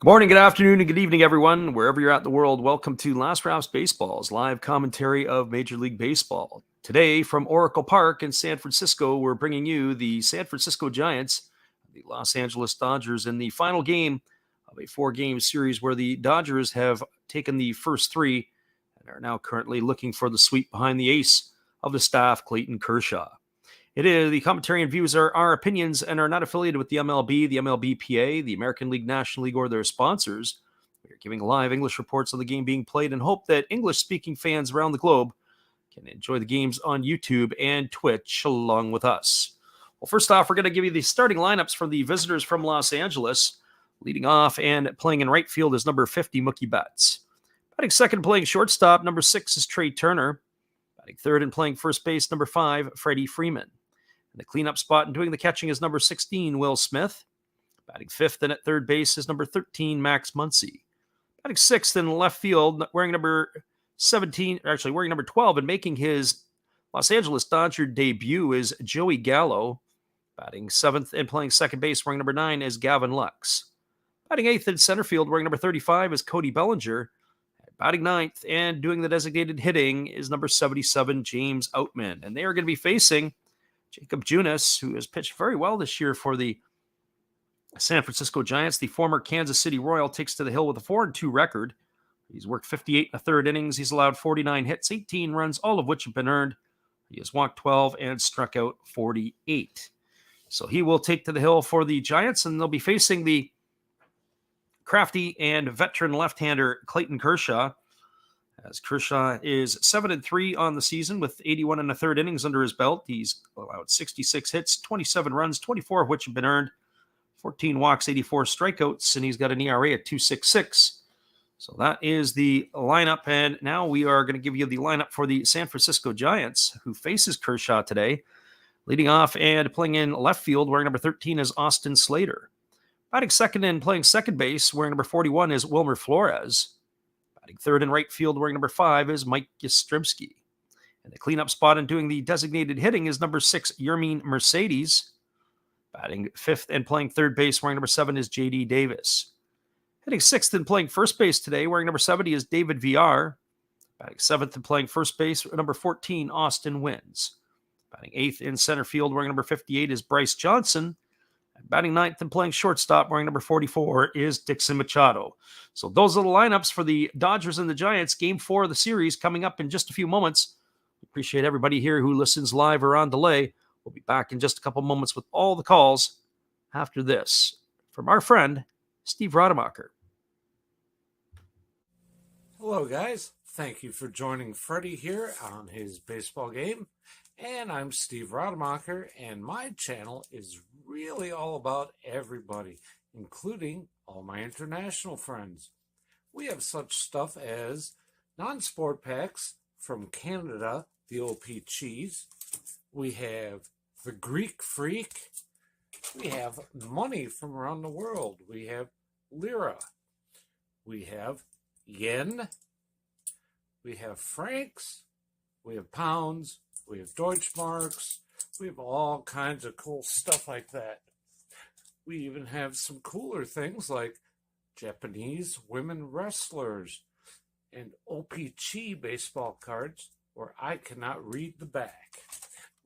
Good morning, good afternoon, and good evening, everyone. Wherever you're at in the world, welcome to Last Rouse Baseball's live commentary of Major League Baseball. Today, from Oracle Park in San Francisco, we're bringing you the San Francisco Giants, the Los Angeles Dodgers, in the final game of a four-game series where the Dodgers have taken the first three and are now currently looking for the sweep behind the ace of the staff, Clayton Kershaw. The commentary and views are our opinions and are not affiliated with the MLB, the MLBPA, the American League, National League, or their sponsors. We are giving live English reports of the game being played and hope that English-speaking fans around the globe can enjoy the games on YouTube and Twitch along with us. Well, first off, we're going to give you the starting lineups for the visitors from Los Angeles. Leading off and playing in right field is number 50, Mookie Betts. Batting second, playing shortstop, number 6 is Trey Turner. Batting third and playing first base, number 5, Freddie Freeman. The cleanup spot and doing the catching is number 16, Will Smith. Batting fifth and at third base is number 13, Max Muncy. Batting sixth in left field, wearing number 12 and making his Los Angeles Dodger debut is Joey Gallo. Batting seventh and playing second base, wearing number 9 is Gavin Lux. Batting eighth in center field, wearing number 35 is Cody Bellinger. Batting ninth and doing the designated hitting is number 77, James Outman. And they are going to be facing Jacob Junis, who has pitched very well this year for the San Francisco Giants. The former Kansas City Royal takes to the hill with a 4-2 record. He's worked 58 in the third innings. He's allowed 49 hits, 18 runs, all of which have been earned. He has walked 12 and struck out 48. So he will take to the hill for the Giants, and they'll be facing the crafty and veteran left-hander Clayton Kershaw. As Kershaw is 7-3 on the season with 81 and a third innings under his belt. He's allowed 66 hits, 27 runs, 24 of which have been earned, 14 walks, 84 strikeouts, and he's got an ERA at 2.66. So that is the lineup, and now we are going to give you the lineup for the San Francisco Giants, who faces Kershaw today. Leading off and playing in left field, wearing number 13 is Austin Slater. Batting second and playing second base, wearing number 41 is Wilmer Flores. Third and right field, wearing number 5 is Mike Yastrzemski. And the cleanup spot and doing the designated hitting is number 6, Yermin Mercedes. Batting fifth and playing third base, wearing number 7 is J.D. Davis. Hitting sixth and playing first base today, wearing number 70 is David Villar. Batting seventh and playing first base, number 14, Austin Wynns. Batting eighth in center field, wearing number 58 is Bryce Johnson. Batting ninth and playing shortstop, wearing number 44, is Dixon Machado. So those are the lineups for the Dodgers and the Giants. Game 4 of the series coming up in just a few moments. Appreciate everybody here who listens live or on delay. We'll be back in just a couple moments with all the calls after this from our friend, Steve Rademacher. Hello, guys. Thank you for joining Freddie here on his baseball game. And I'm Steve Rademacher, and my channel is really all about everybody, including all my international friends. We have such stuff as non-sport packs from Canada, the OP Cheese. We have the Greek Freak. We have money from around the world. We have Lira. We have Yen. We have francs. We have pounds. We have Deutschmarks. We have all kinds of cool stuff like that. We even have some cooler things like Japanese women wrestlers and OP-Chi baseball cards where I cannot read the back.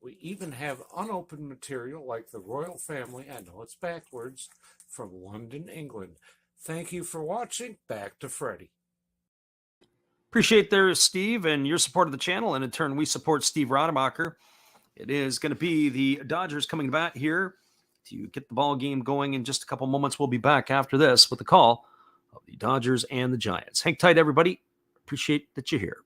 We even have unopened material like the royal family, I know it's backwards, from London, England. Thank you for watching. Back to Freddie. Appreciate there, Steve, and your support of the channel, and in turn, we support Steve Rademacher. It is going to be the Dodgers coming back here to get the ball game going in just a couple moments. We'll be back after this with the call of the Dodgers and the Giants. Hang tight, everybody. Appreciate that you're here.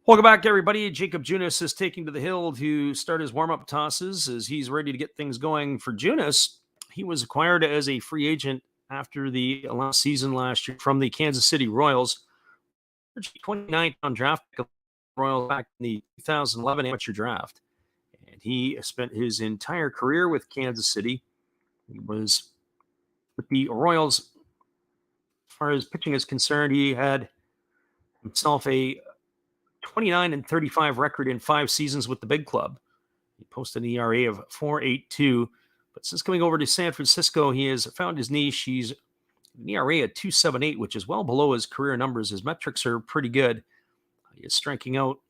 Welcome back, everybody. Jacob Junis is taking to the hill to start his warm-up tosses as he's ready to get things going. For Junis, he was acquired as a free agent after the last season last year from the Kansas City Royals. 29th on draft pick of the Royals back in the 2011 amateur draft. And he spent his entire career with Kansas City. He was with the Royals. As far as pitching is concerned, he had himself a 29-35 record in 5 seasons with the big club. He posted an ERA of 4.82. But since coming over to San Francisco, he has found his niche. He's an ERA at 2.78, which is well below his career numbers. His metrics are pretty good. He is striking out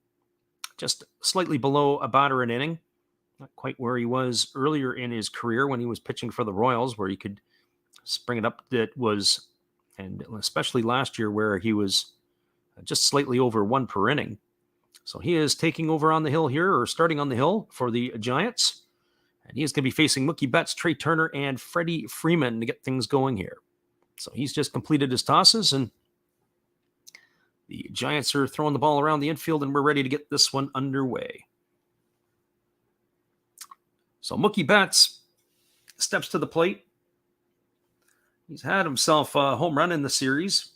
just slightly below a batter an inning. Not quite where he was earlier in his career when he was pitching for the Royals, where he could bring it up. That was, and especially last year, where he was just slightly over 1 per inning. So he is taking over on the hill here, or starting on the hill for the Giants. And he is going to be facing Mookie Betts, Trey Turner, and Freddie Freeman to get things going here. So he's just completed his tosses, and the Giants are throwing the ball around the infield, and we're ready to get this one underway. So Mookie Betts steps to the plate. He's had himself a home run in the series.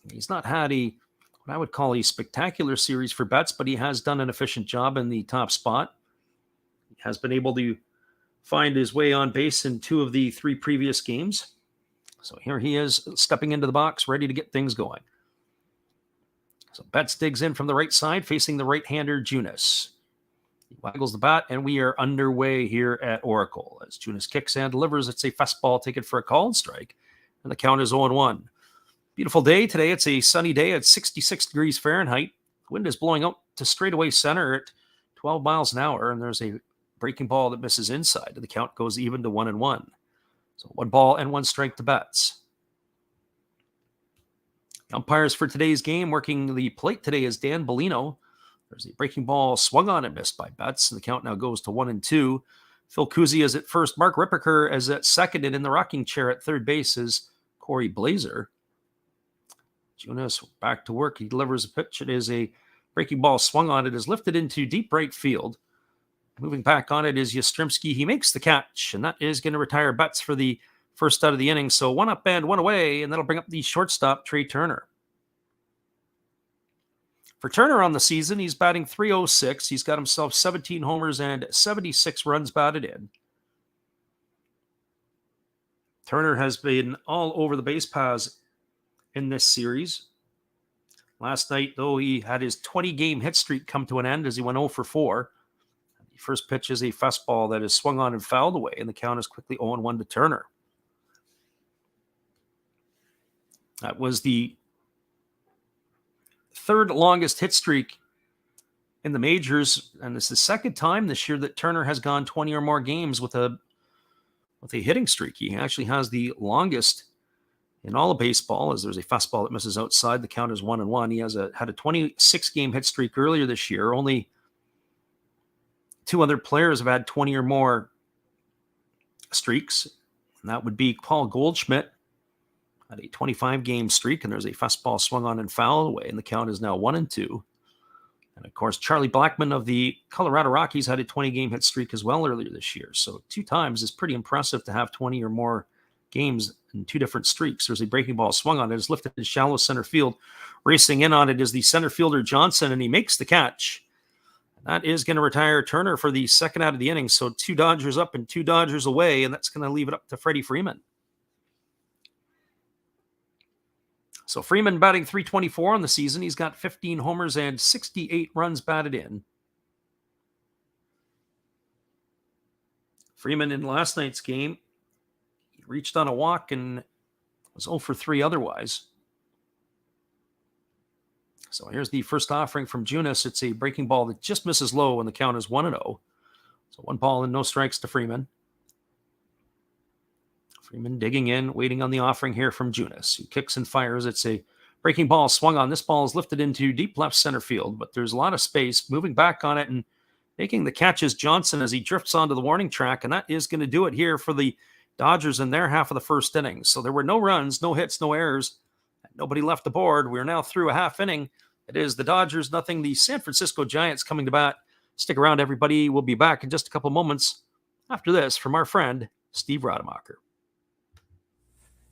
He's not had what I would call a spectacular series for Betts, but he has done an efficient job in the top spot. He has been able to find his way on base in 2 of the 3 previous games. So here he is stepping into the box, ready to get things going. So Betts digs in from the right side, facing the right-hander Junis. He waggles the bat, and we are underway here at Oracle. As Junis kicks and delivers, it's a fastball taken for a called strike, and the count is 0-1. Beautiful day today. It's a sunny day at 66 degrees Fahrenheit. The wind is blowing out to straightaway center at 12 miles an hour, and there's a breaking ball that misses inside. The count goes even to 1-1. So 1 ball and 1 strike to Betts. The umpires for today's game working the plate today is Dan Bellino. There's a breaking ball swung on and missed by Betts, and the count now goes to 1-2. Phil Cousy is at first. Mark Ripperker is at second, and in the rocking chair at third base is Corey Blazer. Junis back to work. He delivers a pitch. It is a breaking ball swung on. It is lifted into deep right field. Moving back on it is Yastrzemski. He makes the catch, and that is going to retire Betts for the first out of the inning. So 1 up and 1 away, and that'll bring up the shortstop, Trey Turner. For Turner on the season, he's batting .306. He's got himself 17 homers and 76 runs batted in. Turner has been all over the base paths in this series. Last night, though, he had his 20-game hit streak come to an end as he went 0 for 4. The first pitch is a fastball that is swung on and fouled away, and the count is quickly 0-1 to Turner. That was the 3rd longest hit streak in the majors, and it's the 2nd time this year that Turner has gone 20 or more games with a hitting streak. He actually has the longest in all of baseball, as there's a fastball that misses outside. The count is 1-1. He had a 26-game hit streak earlier this year. Only 2 other players have had 20 or more streaks, and that would be Paul Goldschmidt had a 25-game streak, and there's a fastball swung on and fouled away, and the count is now 1-2. And of course, Charlie Blackmon of the Colorado Rockies had a 20-game hit streak as well earlier this year. So 2 times is pretty impressive to have 20 or more games in 2 different streaks. There's a breaking ball swung on it. It's lifted in shallow center field. Racing in on it is the center fielder Johnson, and he makes the catch. That is going to retire Turner for the 2nd out of the inning. So 2 Dodgers up and 2 Dodgers away, and that's going to leave it up to Freddie Freeman. So Freeman batting .324 on the season. He's got 15 homers and 68 runs batted in. Freeman in last night's game, he reached on a walk and was 0 for 3 otherwise. So here's the first offering from Junis. It's a breaking ball that just misses low, and the count is 1-0. So 1 ball and no strikes to Freeman. Freeman digging in, waiting on the offering here from Junis, who kicks and fires. It's a breaking ball swung on. This ball is lifted into deep left center field, but there's a lot of space. Moving back on it and making the catch is Johnson as he drifts onto the warning track, and that is going to do it here for the Dodgers in their half of the first inning. So there were no runs, no hits, no errors. Nobody left the board. We're now through a half inning. It is the Dodgers, nothing. The San Francisco Giants coming to bat. Stick around, everybody. We'll be back in just a couple moments after this from our friend, Steve Rademacher.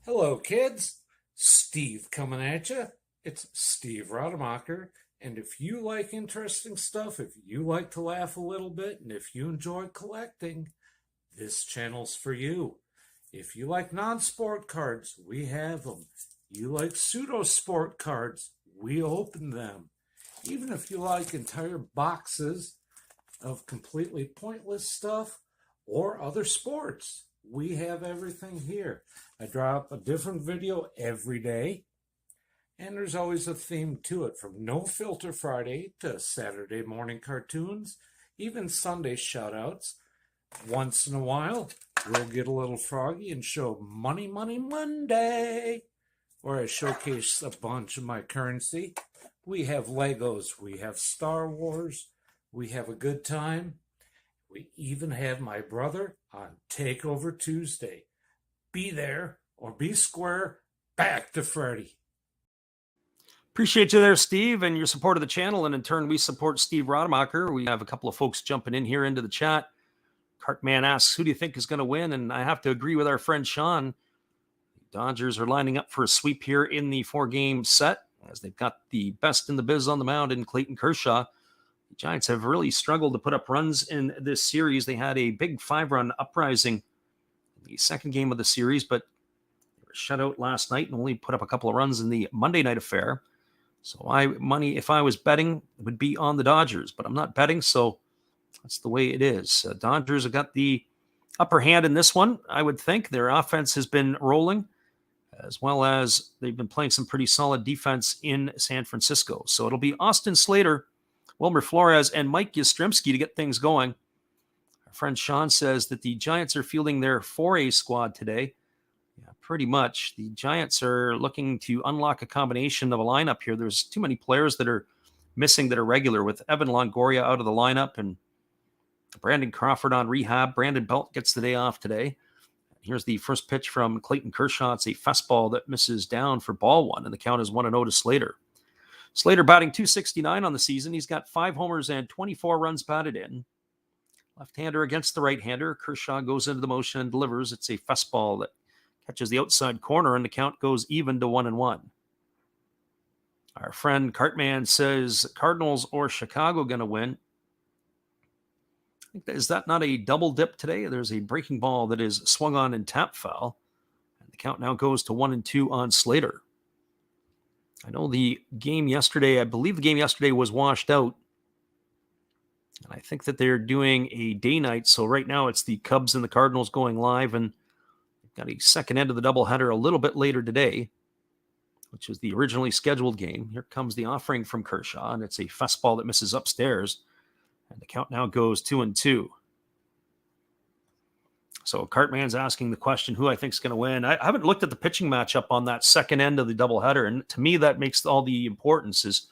Hello, kids. Steve coming at you. It's Steve Rademacher. And if you like interesting stuff, if you like to laugh a little bit, and if you enjoy collecting, this channel's for you. If you like non-sport cards, we have them. You like pseudo-sport cards, we open them. Even if you like entire boxes of completely pointless stuff or other sports, we have everything here. I drop a different video every day, and there's always a theme to it, from No Filter Friday to Saturday morning cartoons, even Sunday shoutouts. Once in a while, we'll get a little froggy and show Money Money Monday, where I showcase a bunch of my currency. We have Legos, we have Star Wars, we have a good time. We even have my brother on Takeover Tuesday. Be there or be square. Back to Freddy. Appreciate you there, Steve, and your support of the channel. And in turn, we support Steve Rademacher. We have a couple of folks jumping in here into the chat. Cartman asks, who do you think is going to win? And I have to agree with our friend Sean. The Dodgers are lining up for a sweep here in the 4-game set, as they've got the best in the biz on the mound in Clayton Kershaw. The Giants have really struggled to put up runs in this series. They had a big 5-run uprising in the second game of the series, but they were shut out last night and only put up a couple of runs in the Monday night affair. So money, if I was betting, would be on the Dodgers, but I'm not betting, so that's the way it is. Dodgers have got the upper hand in this one, I would think. Their offense has been rolling, as well as they've been playing some pretty solid defense in San Francisco. So it'll be Austin Slater, Wilmer Flores, and Mike Yastrzemski to get things going. Our friend Sean says that the Giants are fielding their 4A squad today. Yeah, pretty much. The Giants are looking to unlock a combination of a lineup here. There's too many players that are missing that are regular, with Evan Longoria out of the lineup and Brandon Crawford on rehab. Brandon Belt gets the day off today. Here's the first pitch from Clayton Kershaw. It's a fastball that misses down for ball one, and the count is 1-0 to Slater. Slater batting .269 on the season. He's got 5 homers and 24 runs batted in. Left-hander against the right-hander. Kershaw goes into the motion and delivers. It's a fastball that catches the outside corner, and the count goes even to 1-1. Our friend Cartman says Cardinals or Chicago going to win. Is that not a double dip today? There's a breaking ball that is swung on and tap foul. And the count now goes to 1-2 on Slater. I know the game yesterday, I believe the game yesterday was washed out. And I think that they're doing a day-night. So right now it's the Cubs and the Cardinals going live. And they've got a second end of the doubleheader a little bit later today, which is the originally scheduled game. Here comes the offering from Kershaw, and it's a fastball that misses upstairs. And the count now goes 2-2. So Cartman's asking the question, who I think is going to win. I haven't looked at the pitching matchup on that second end of the doubleheader, and to me that makes all the importance is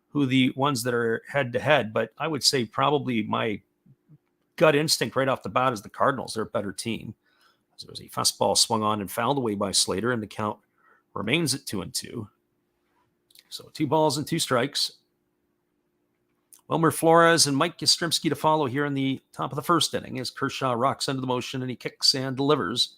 who the ones that are head-to-head. But I would say probably my gut instinct right off the bat is the Cardinals. They're a better team. There was a fastball swung on and fouled away by Slater, and the count remains at 2-2. So 2 balls and 2 strikes. Wilmer Flores and Mike Yastrzemski to follow here in the top of the first inning as Kershaw rocks into the motion and he kicks and delivers.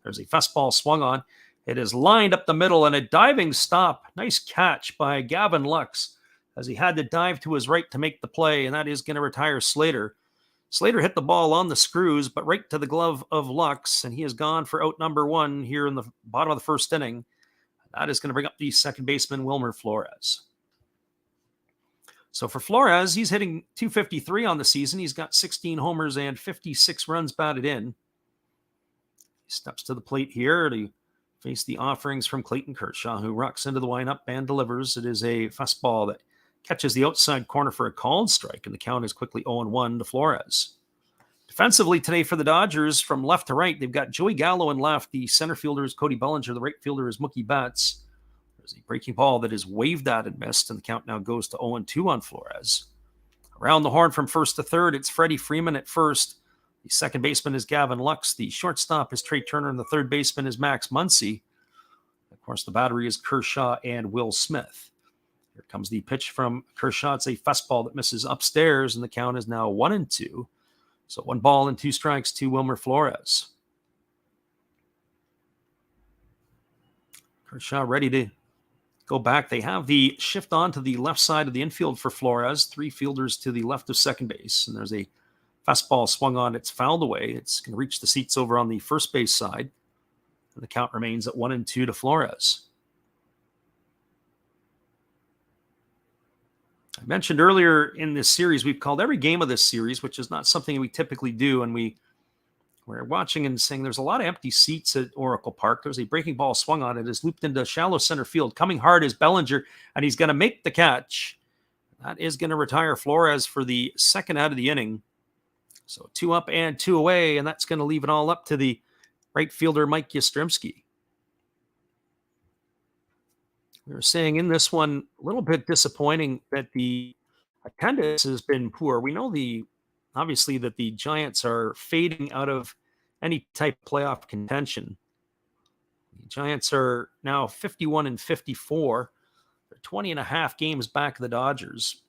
There's a fastball swung on. It is lined up the middle and a diving stop. Nice catch by Gavin Lux as he had to dive to his right to make the play, and that is going to retire Slater. Slater hit the ball on the screws, but right to the glove of Lux, and he is gone for out number 1 here in the bottom of the first inning. That is going to bring up the second baseman, Wilmer Flores. So for Flores, he's hitting .253 on the season. He's got 16 homers and 56 runs batted in. He steps to the plate here to face the offerings from Clayton Kershaw, who rocks into the windup and delivers. It is a fastball that catches the outside corner for a called strike, and the count is quickly 0-1 to Flores. Defensively today for the Dodgers, from left to right, they've got Joey Gallo in left. The center fielder is Cody Bellinger. The right fielder is Mookie Betts. There's a breaking ball that is waved at and missed, and the count now goes to 0-2 on Flores. Around the horn from first to third, it's Freddie Freeman at first. The second baseman is Gavin Lux. The shortstop is Trey Turner, and the third baseman is Max Muncy. Of course, the battery is Kershaw and Will Smith. Here comes the pitch from Kershaw. It's a fastball that misses upstairs, and the count is now 1-2. So 1 ball and 2 strikes to Wilmer Flores. Kershaw ready to go back. They have the shift on to the left side of the infield for Flores. 3 fielders to the left of second base. And there's a fastball swung on. It's fouled away. It's going to reach the seats over on the first base side. And the count remains at 1-2 to Flores. I mentioned earlier in this series, we've called every game of this series, which is not something we typically do. And we're watching and saying there's a lot of empty seats at Oracle Park. There's a breaking ball swung on it. Is looped into shallow center field. Coming hard is Bellinger, and he's going to make the catch. That is going to retire Flores for the second out of the inning. So 2 up and 2 away, and that's going to leave it all up to the right fielder, Mike Yastrzemski. We were saying in this one, a little bit disappointing that the attendance has been poor. We know obviously that the Giants are fading out of any type of playoff contention. The Giants are now 51-54. They're 20.5 games back of the Dodgers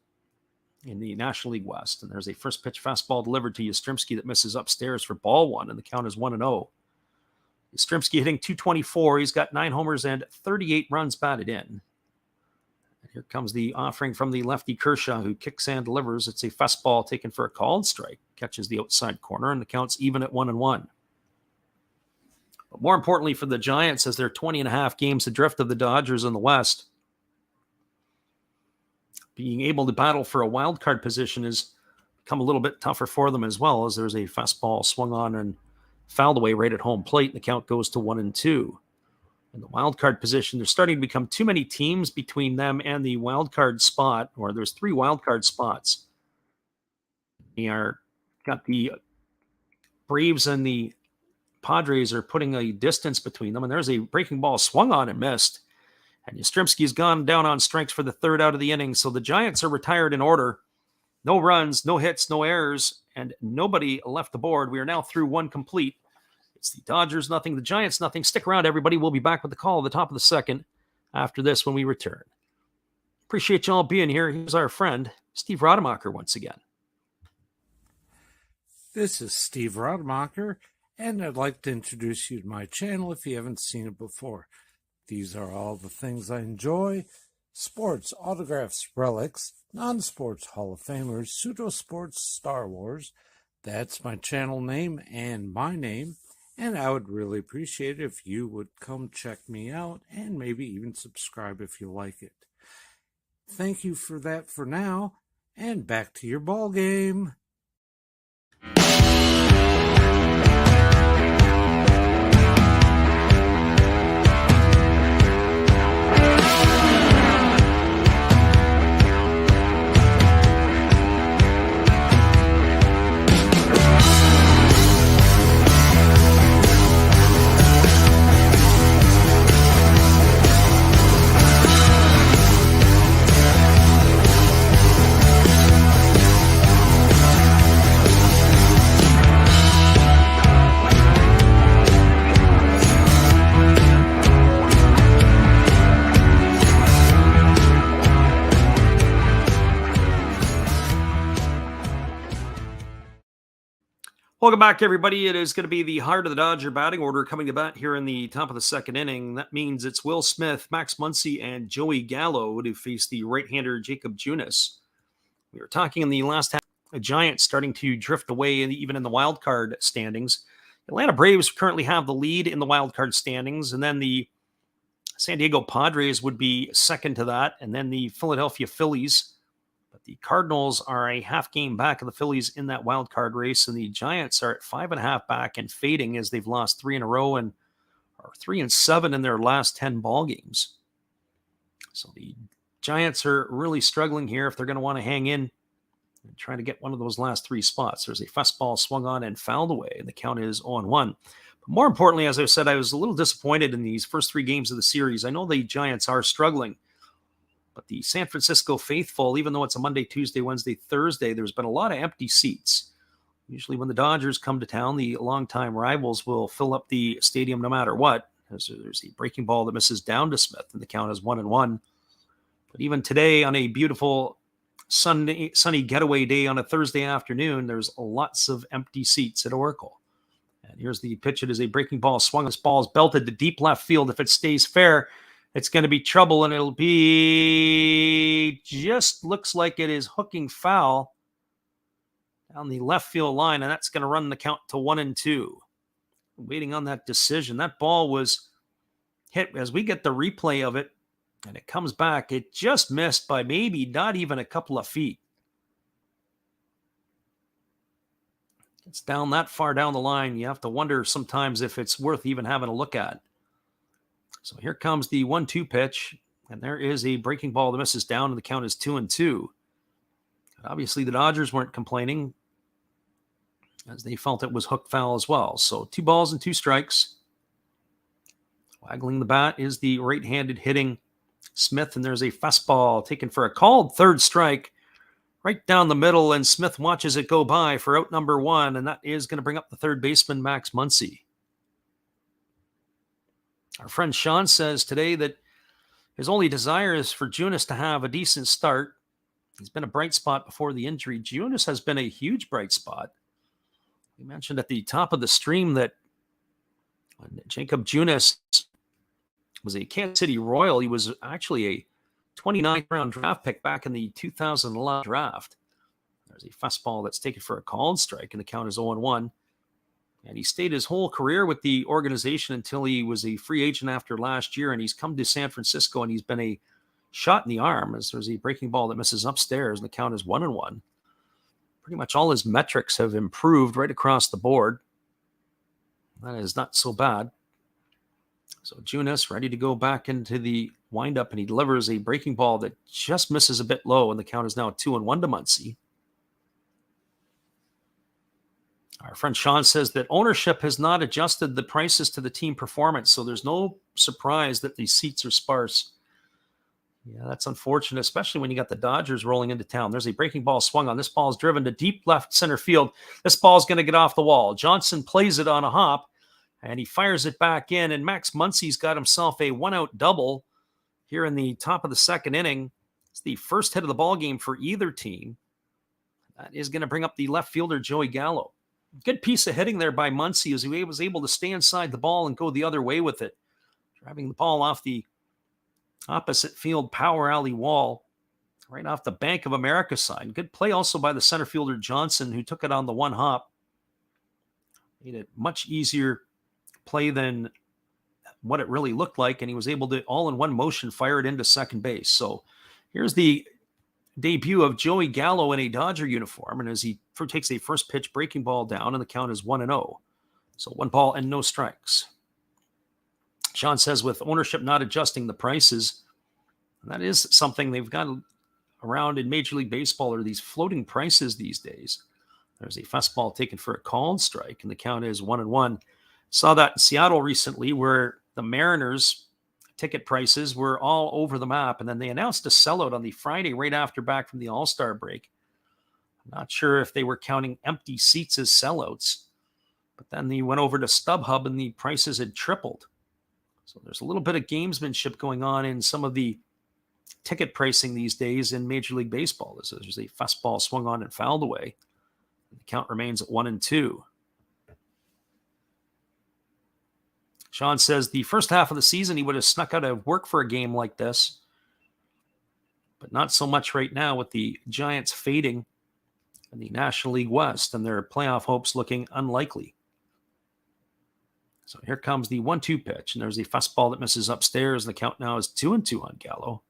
in the National League West. And there's a first pitch fastball delivered to Yastrzemski that misses upstairs for ball 1, and the count is 1-0. Yastrzemski hitting .224. He's got 9 homers and 38 runs batted in. And here comes the offering from the lefty Kershaw, who kicks and delivers. It's a fastball taken for a called strike. Catches the outside corner, and the count's even at 1-1. But more importantly for the Giants, as they're 20.5 games adrift of the Dodgers in the West, being able to battle for a wild card position has become a little bit tougher for them as well, as there's a fastball swung on and fouled away right at home plate, and the count goes to 1-2. In the wild card position, there's starting to become too many teams between them and the wild card spot, or there's 3 wild card spots. Got the Braves and the Padres are putting a distance between them, and there's a breaking ball swung on and missed. And Yastrzemski's gone down on strikes for the 3rd out of the inning, so the Giants are retired in order. No runs, no hits, no errors, and nobody left the board. We are now through 1 complete. It's the Dodgers nothing, the Giants nothing. Stick around, everybody. We'll be back with the call at the top of the second after this when we return. Appreciate you all being here. Here's our friend, Steve Rademacher, once again. This is Steve Rademacher, and I'd like to introduce you to my channel if you haven't seen it before. These are all the things I enjoy: sports, autographs, relics, non-sports Hall of Famers, pseudo-sports, Star Wars. That's my channel name and my name, and I would really appreciate it if you would come check me out and maybe even subscribe if you like it. Thank you for that for now, and back to your ball game. Welcome back, everybody. It is going to be the heart of the Dodger batting order coming to bat here in the top of the second inning. That means it's Will Smith, Max Muncy, and Joey Gallo to face the right-hander Jacob Junis. We were talking in the last half, the Giants starting to drift away, even in the wild card standings. Atlanta Braves currently have the lead in the wild card standings, and then the San Diego Padres would be second to that, and then the Philadelphia Phillies. But the Cardinals are a half game back of the Phillies in that wild card race, and the Giants are at 5.5 back and fading as they've lost 3 in a row and are 3-7 in their last 10 ball games. So the Giants are really struggling here if they're going to want to hang in and try to get one of those last 3 spots. There's a fastball swung on and fouled away, and the count is 0-1. But more importantly, as I said, I was a little disappointed in these first 3 games of the series. I know the Giants are struggling, but the San Francisco faithful, even though it's a Monday, Tuesday, Wednesday, Thursday, there's been a lot of empty seats. Usually when the Dodgers come to town, the longtime rivals will fill up the stadium no matter what. There's a breaking ball that misses down to Smith, and the count is 1-1. But even today, on a beautiful sunny getaway day on a Thursday afternoon, there's lots of empty seats at Oracle. And here's the pitch. It is a breaking ball swung. This ball is belted to deep left field. If it stays fair, it's going to be trouble, and it'll be just looks like it is hooking foul down the left field line, and that's going to run the count to 1-2. Waiting on that decision. That ball was hit as we get the replay of it, and it comes back. It just missed by maybe not even a couple of feet. It's down that far down the line. You have to wonder sometimes if it's worth even having a look at. So here comes the 1-2 pitch, and there is a breaking ball that misses down, and the count is 2-2. Obviously, the Dodgers weren't complaining, as they felt it was hook foul as well. So 2 balls and 2 strikes. Waggling the bat is the right-handed hitting Smith, and there's a fastball taken for a called third strike right down the middle, and Smith watches it go by for out number 1, and that is going to bring up the third baseman, Max Muncy. Our friend Sean says today that his only desire is for Junis to have a decent start. He's been a bright spot before the injury. Junis has been a huge bright spot. We mentioned at the top of the stream that when Jacob Junis was a Kansas City Royal, he was actually a 29th round draft pick back in the 2011 draft. There's a fastball that's taken for a called strike, and the count is 0-1. And he stayed his whole career with the organization until he was a free agent after last year, and he's come to San Francisco, and he's been a shot in the arm as there's a breaking ball that misses upstairs, and the count is 1-1. Pretty much all his metrics have improved right across the board. That is not so bad. So Junis ready to go back into the windup, and he delivers a breaking ball that just misses a bit low, and the count is now 2-1 to Muncy. Our friend Sean says that ownership has not adjusted the prices to the team performance, so there's no surprise that these seats are sparse. Yeah, that's unfortunate, especially when you got the Dodgers rolling into town. There's a breaking ball swung on. This ball is driven to deep left center field. This ball is going to get off the wall. Johnson plays it on a hop, and he fires it back in, and Max Muncy's got himself a one-out double here in the top of the second inning. It's the first hit of the ball game for either team. That is going to bring up the left fielder, Joey Gallo. Good piece of hitting there by Muncy as he was able to stay inside the ball and go the other way with it, driving the ball off the opposite field power alley wall, right off the Bank of America side. Good play also by the center fielder Johnson, who took it on the one hop. Made it much easier play than what it really looked like, and he was able to all in one motion fire it into second base. So here's the debut of Joey Gallo in a Dodger uniform, and as he takes a first pitch breaking ball down, and the count is 1-0. So 1 ball and no strikes. Sean says with ownership not adjusting the prices, and that is something they've got around in Major League Baseball, are these floating prices these days. There's a fastball taken for a called strike, and the count is 1-1. Saw that in Seattle recently, where the Mariners ticket prices were all over the map, and then they announced a sellout on the Friday right after back from the All-Star break. I'm not sure if they were counting empty seats as sellouts, but then they went over to StubHub and the prices had tripled. So there's a little bit of gamesmanship going on in some of the ticket pricing these days in Major League Baseball. There's a fastball swung on and fouled away. The count remains at 1-2. Sean says the first half of the season he would have snuck out of work for a game like this, but not so much right now with the Giants fading in the National League West and their playoff hopes looking unlikely. So here comes the 1-2 pitch, and there's a fastball that misses upstairs, and the count now is 2-2 on Gallo.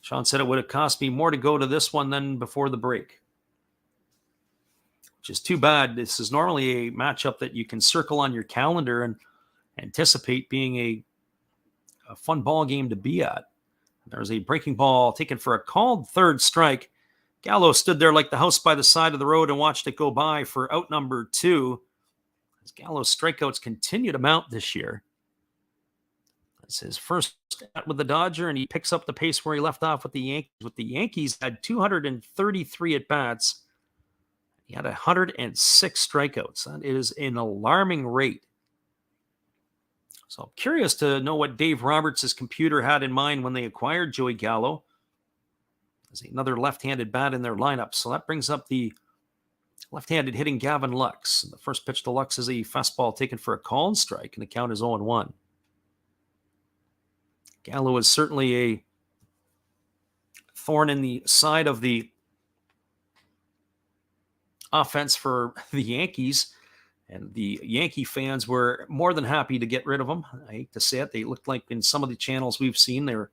Sean said it would have cost me more to go to this one than before the break, which is too bad. This is normally a matchup that you can circle on your calendar and anticipate being a fun ball game to be at. There's a breaking ball taken for a called third strike. Gallo stood there like the house by the side of the road and watched it go by for out number 2. As Gallo's strikeouts continue to mount this year. That's his first at with the Dodger, and he picks up the pace where he left off with the Yankees. With the Yankees, had 233 at-bats. He had 106 strikeouts. That is an alarming rate. So I'm curious to know what Dave Roberts' computer had in mind when they acquired Joey Gallo. There's another left-handed bat in their lineup. So that brings up the left-handed hitting Gavin Lux. The first pitch to Lux is a fastball taken for a called strike, and the count is 0-1. Gallo is certainly a thorn in the side of the offense for the Yankees, and the Yankee fans were more than happy to get rid of him. I hate to say it. They looked like in some of the channels we've seen, they're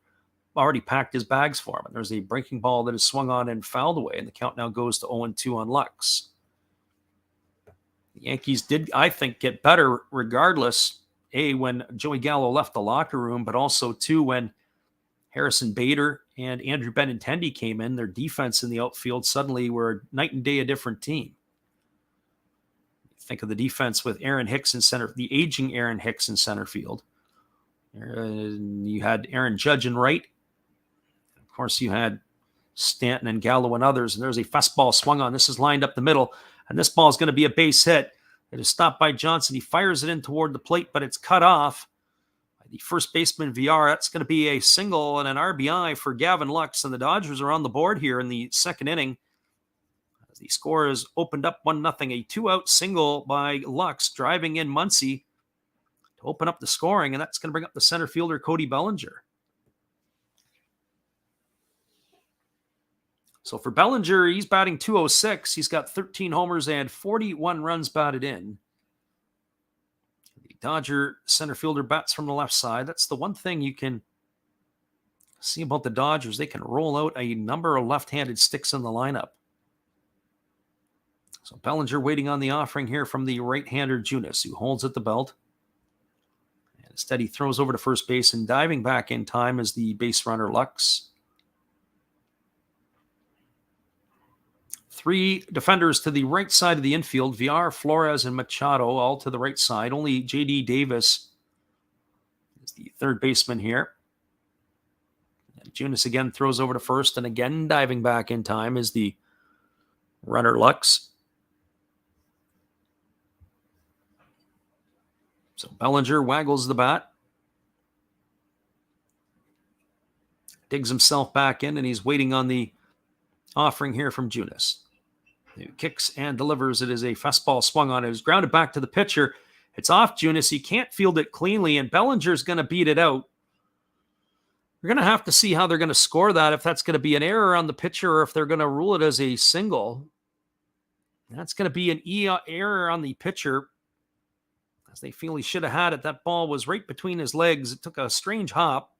already packed his bags for him. And there's a breaking ball that is swung on and fouled away, and the count now goes to 0-2 on Lux. The Yankees did, I think, get better regardless, A, when Joey Gallo left the locker room, but also, two, when Harrison Bader and Andrew Benintendi came in. Their defense in the outfield suddenly were night and day a different team. Think of the defense with Aaron Hicks in center, the aging Aaron Hicks in center field. You had Aaron Judge in right. Of course, you had Stanton and Gallo and others, and there's a fastball swung on. This is lined up the middle, and this ball is going to be a base hit. It is stopped by Johnson. He fires it in toward the plate, but it's cut off by the first baseman, VR. That's going to be a single and an RBI for Gavin Lux, and the Dodgers are on the board here in the second inning. The score is opened up 1-0. A two-out single by Lux, driving in Muncy to open up the scoring, and that's going to bring up the center fielder, Cody Bellinger. So for Bellinger, he's batting .206. He's got 13 homers and 41 runs batted in. The Dodger center fielder bats from the left side. That's the one thing you can see about the Dodgers. They can roll out a number of left-handed sticks in the lineup. So Bellinger waiting on the offering here from the right-hander Junis, who holds at the belt. And instead he throws over to first base, and diving back in time is the base runner Lux. Three defenders to the right side of the infield, VR, Flores, and Machado, all to the right side. Only J.D. Davis is the third baseman here. And Junis again throws over to first, and again diving back in time is the runner Lux. So Bellinger waggles the bat, digs himself back in, and he's waiting on the offering here from Junis. He kicks and delivers. It is a fastball swung on. It is grounded back to the pitcher. It's off Junis. He can't field it cleanly, and Bellinger's going to beat it out. We're going to have to see how they're going to score that, if that's going to be an error on the pitcher or if they're going to rule it as a single. That's going to be an error on the pitcher, as they feel he should have had it. That ball was right between his legs. It took a strange hop.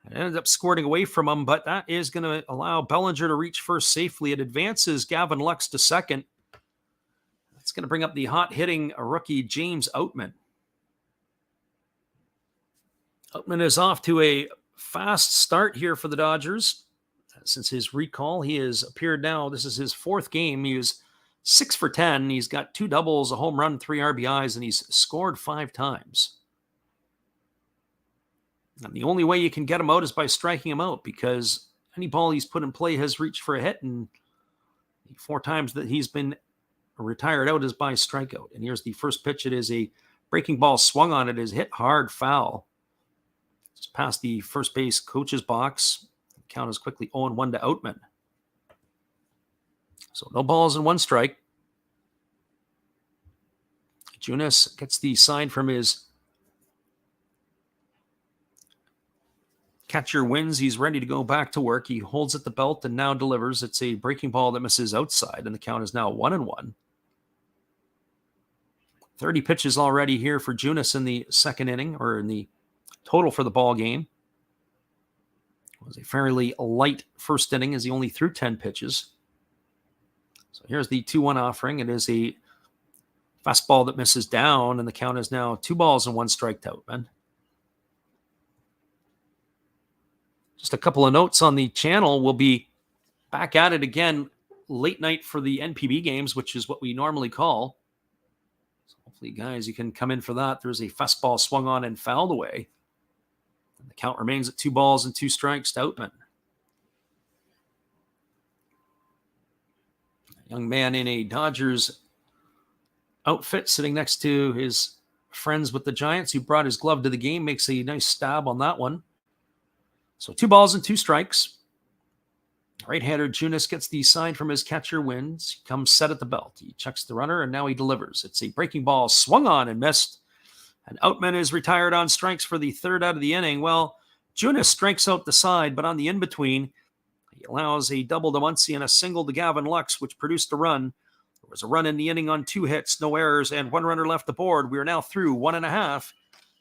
It ended up squirting away from him, but that is going to allow Bellinger to reach first safely. It advances Gavin Lux to second. That's going to bring up the hot-hitting rookie James Outman. Outman is off to a fast start here for the Dodgers. Since his recall, he has appeared now. This is his fourth game. He was 6 for 10. He's got 2 doubles, a home run, 3 RBIs, and he's scored 5 times. And the only way you can get him out is by striking him out, because any ball he's put in play has reached for a hit, and the 4 times that he's been retired out is by strikeout. And here's the first pitch. It is a breaking ball swung on. It is hit hard, foul. Just past the first base coach's box. The count is quickly 0-1 to Outman. So no balls and 1 strike. Junis gets the sign from his catcher wins. He's ready to go back to work. He holds at the belt and now delivers. It's a breaking ball that misses outside, and the count is now 1-1. 30 pitches already here for Junis in the second inning, or in the total for the ball game. It was a fairly light first inning, as he only threw 10 pitches. So here's the 2-1 offering. It is a fastball that misses down, and the count is now 2 balls and 1 strike to Outman. Just a couple of notes on the channel. We'll be back at it again late night for the NPB games, which is what we normally call. So hopefully, guys, you can come in for that. There's a fastball swung on and fouled away. And the count remains at 2 balls and 2 strikes to Outman. A young man in a Dodgers outfit sitting next to his friends with the Giants, who brought his glove to the game, makes a nice stab on that one. So 2 balls and 2 strikes. Right-hander Junis gets the sign from his catcher, wins. He comes set at the belt. He checks the runner, and now he delivers. It's a breaking ball, swung on and missed. And Outman is retired on strikes for the 3rd out of the inning. Well, Junis strikes out the side, but on the in-between, he allows a double to Muncy and a single to Gavin Lux, which produced a run. There was a run in the inning on 2 hits, no errors, and 1 runner left aboard. We are now through 1.5.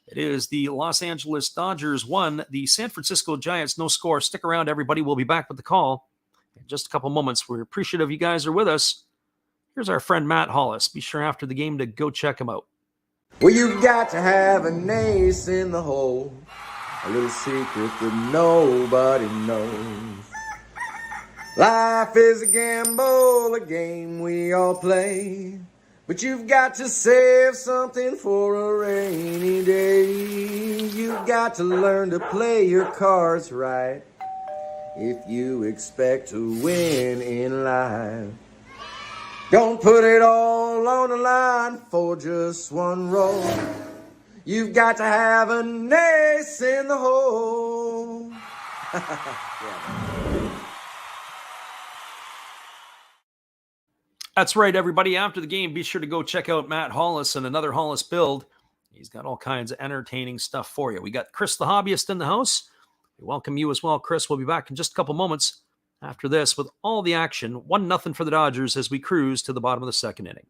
It is the Los Angeles Dodgers 1, the San Francisco Giants no score. Stick around, everybody. We'll be back with the call in just a couple moments. We're appreciative you guys are with us. Here's our friend Matt Hollis. Be sure after the game to go check him out. Well, you've got to have an ace in the hole, a little secret that nobody knows. Life is a gamble, a game we all play, but you've got to save something for a rainy day. You've got to learn to play your cards right if you expect to win in life. Don't put it all on the line for just one roll. You've got to have an ace in the hole. That's right, everybody. After the game, be sure to go check out Matt Hollis and another Hollis build. He's got all kinds of entertaining stuff for you. We got Chris the Hobbyist in the house. We welcome you as well, Chris. We'll be back in just a couple moments after this with all the action. 1-0 for the Dodgers as we cruise to the bottom of the 2nd inning.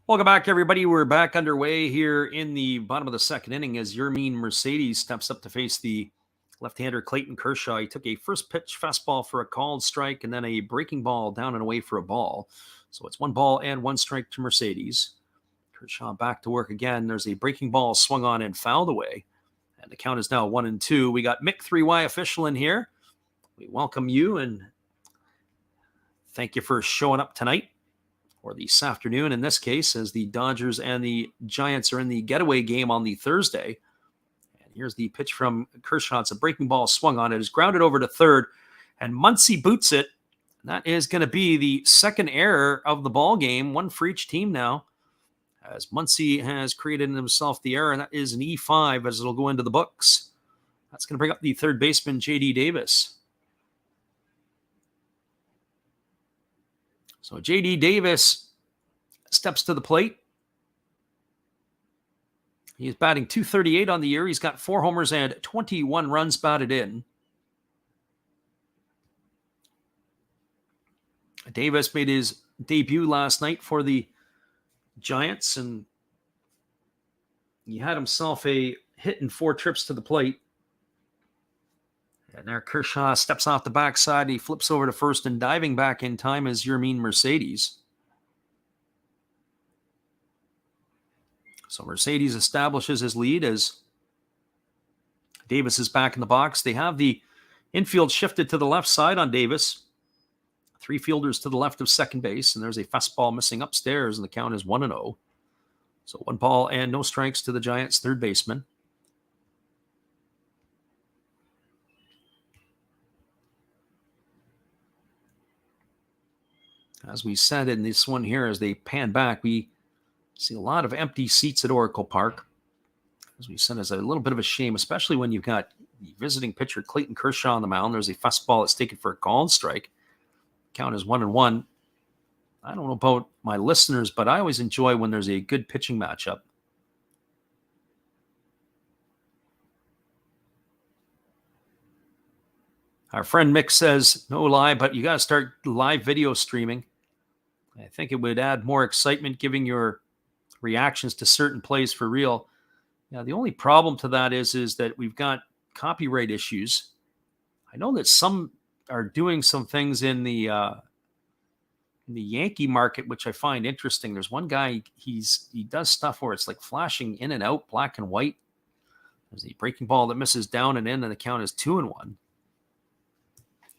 Welcome back, everybody. We're back underway here in the bottom of the 2nd inning as Yermin Mercedes steps up to face the left-hander Clayton Kershaw. He took a first pitch fastball for a called strike and then a breaking ball down and away for a ball. So it's 1 ball and 1 strike to Mercedes. Kershaw back to work again. There's a breaking ball swung on and fouled away. And the count is now 1-2. We got Mick 3Y official in here. We welcome you and thank you for showing up tonight. Or this afternoon, in this case, as the Dodgers and the Giants are in the getaway game on the Thursday. And here's the pitch from Kershaw. It's a breaking ball swung on. It is grounded over to 3rd, and Muncy boots it. And that is going to be the 2nd error of the ball game, 1 for each team now, as Muncy has created himself the error, and that is an E5 as it'll go into the books. That's going to bring up the 3rd baseman, J.D. Davis. So J.D. Davis steps to the plate. He's batting .238 on the year. He's got 4 homers and 21 runs batted in. Davis made his debut last night for the Giants, and he had himself a hit in 4 trips to the plate. And there Kershaw steps off the backside. He flips over to first, and diving back in time is Yermin Mercedes. So Mercedes establishes his lead as Davis is back in the box. They have the infield shifted to the left side on Davis. 3 fielders to the left of second base, and there's a fastball missing upstairs, and the count is 1-0. So 1 ball and no strikes to the Giants' 3rd baseman. As we said in this one here, as they pan back, we see a lot of empty seats at Oracle Park. As we said, it's a little bit of a shame, especially when you've got the visiting pitcher Clayton Kershaw on the mound. There's a fastball that's taken for a called strike. Count is 1-1. I don't know about my listeners, but I always enjoy when there's a good pitching matchup. Our friend Mick says, no lie, but you got to start live video streaming. I think it would add more excitement, giving your reactions to certain plays for real. Now, the only problem to that is that we've got copyright issues. I know that some are doing some things in the Yankee market, which I find interesting. There's one guy, he does stuff where it's like flashing in and out, black and white. There's a breaking ball that misses down and in, and the count is 2-1.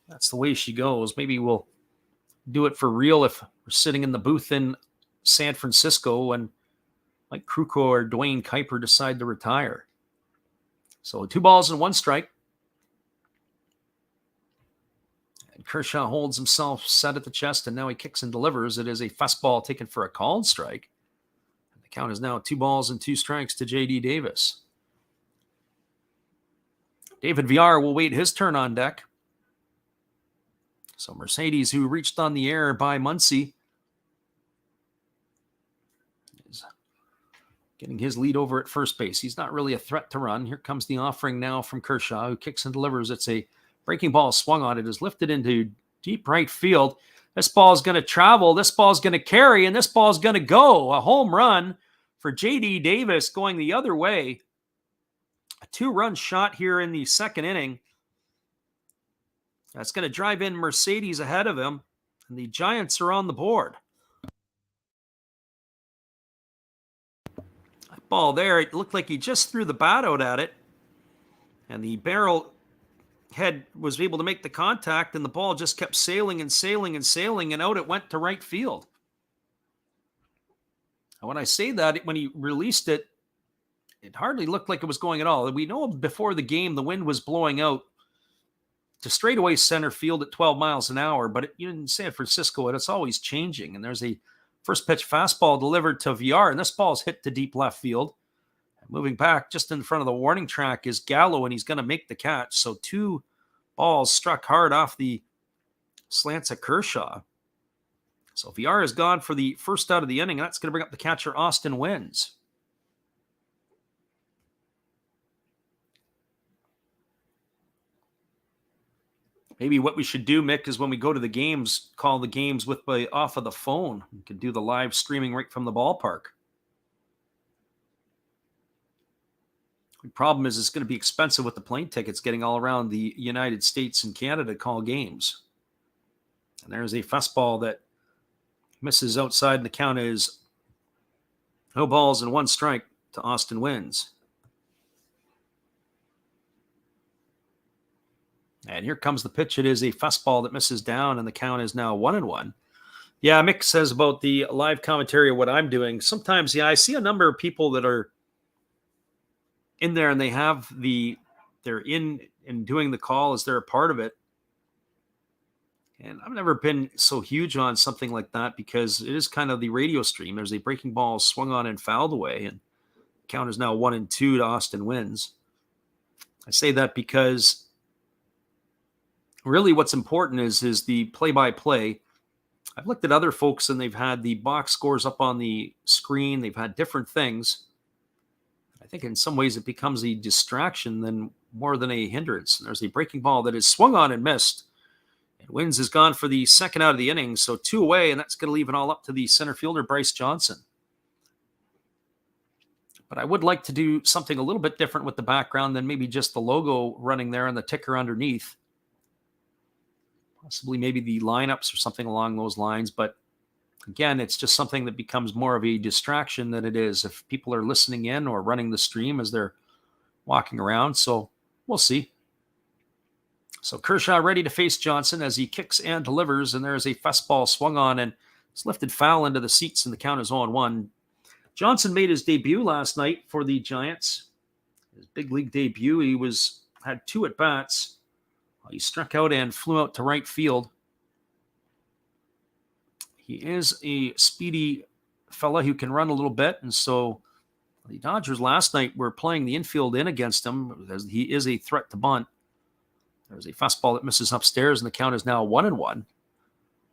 That's the way she goes. Maybe we'll do it for real if we're sitting in the booth in San Francisco and Mike Krukow or Dwayne Kuiper decide to retire. So 2 balls and 1 strike. And Kershaw holds himself set at the chest, and now he kicks and delivers. It is a fastball taken for a called strike. And the count is now 2 balls and 2 strikes to J.D. Davis. David Villar will wait his turn on deck. So Mercedes, who reached on the air by Muncy, is getting his lead over at first base. He's not really a threat to run. Here comes the offering now from Kershaw, who kicks and delivers. It's a breaking ball swung on. It is lifted into deep right field. This ball is going to travel. This ball is going to carry, and this ball is going to go. A home run for J.D. Davis going the other way. A 2-run shot here in the second inning. That's going to drive in Mercedes ahead of him, and the Giants are on the board. That ball there, it looked like he just threw the bat out at it, and the barrel head was able to make the contact, and the ball just kept sailing and sailing and sailing, and out it went to right field. And when I say that, when he released it, it hardly looked like it was going at all. We know before the game the wind was blowing out to straightaway center field at 12 miles an hour, but in San Francisco, it's always changing. And there's a first pitch fastball delivered to VR, and this ball is hit to deep left field. And moving back just in front of the warning track is Gallo, and he's going to make the catch. So 2 balls struck hard off the slants of Kershaw. So VR is gone for the first out of the inning. That's going to bring up the catcher, Austin Wynns. Maybe what we should do, Mick, is when we go to the games, call the games off of the phone. We could do the live streaming right from the ballpark. The problem is it's going to be expensive with the plane tickets getting all around the United States and Canada to call games. And there's a fastball that misses outside, and the count is 0 balls and 1 strike to Austin Wynns. And here comes the pitch. It is a fastball that misses down, and the count is now 1-1. Yeah, Mick says about the live commentary of what I'm doing. Sometimes, I see a number of people that are in there, and they're in and doing the call as they're a part of it. And I've never been so huge on something like that because it is kind of the radio stream. There's a breaking ball swung on and fouled away, and the count is now 1-2 to Austin Wynns. I say that because really what's important is the play-by-play. I've looked at other folks, and they've had the box scores up on the screen. They've had different things. I think in some ways it becomes a distraction more than a hindrance. And there's a breaking ball that is swung on and missed. And Wynns is gone for the second out of the inning, so 2 away, and that's going to leave it all up to the center fielder, Bryce Johnson. But I would like to do something a little bit different with the background than maybe just the logo running there and the ticker underneath. Possibly maybe the lineups or something along those lines. But again, it's just something that becomes more of a distraction than it is if people are listening in or running the stream as they're walking around. So we'll see. So Kershaw ready to face Johnson as he kicks and delivers. And there's a fastball swung on and it's lifted foul into the seats, and the count is 0-1. Johnson made his debut last night for the Giants. His big league debut. He had 2 at-bats. He struck out and flew out to right field. He is a speedy fella who can run a little bit, and so the Dodgers last night were playing the infield in against him because he is a threat to bunt. There's a fastball that misses upstairs, and the count is now 1-1.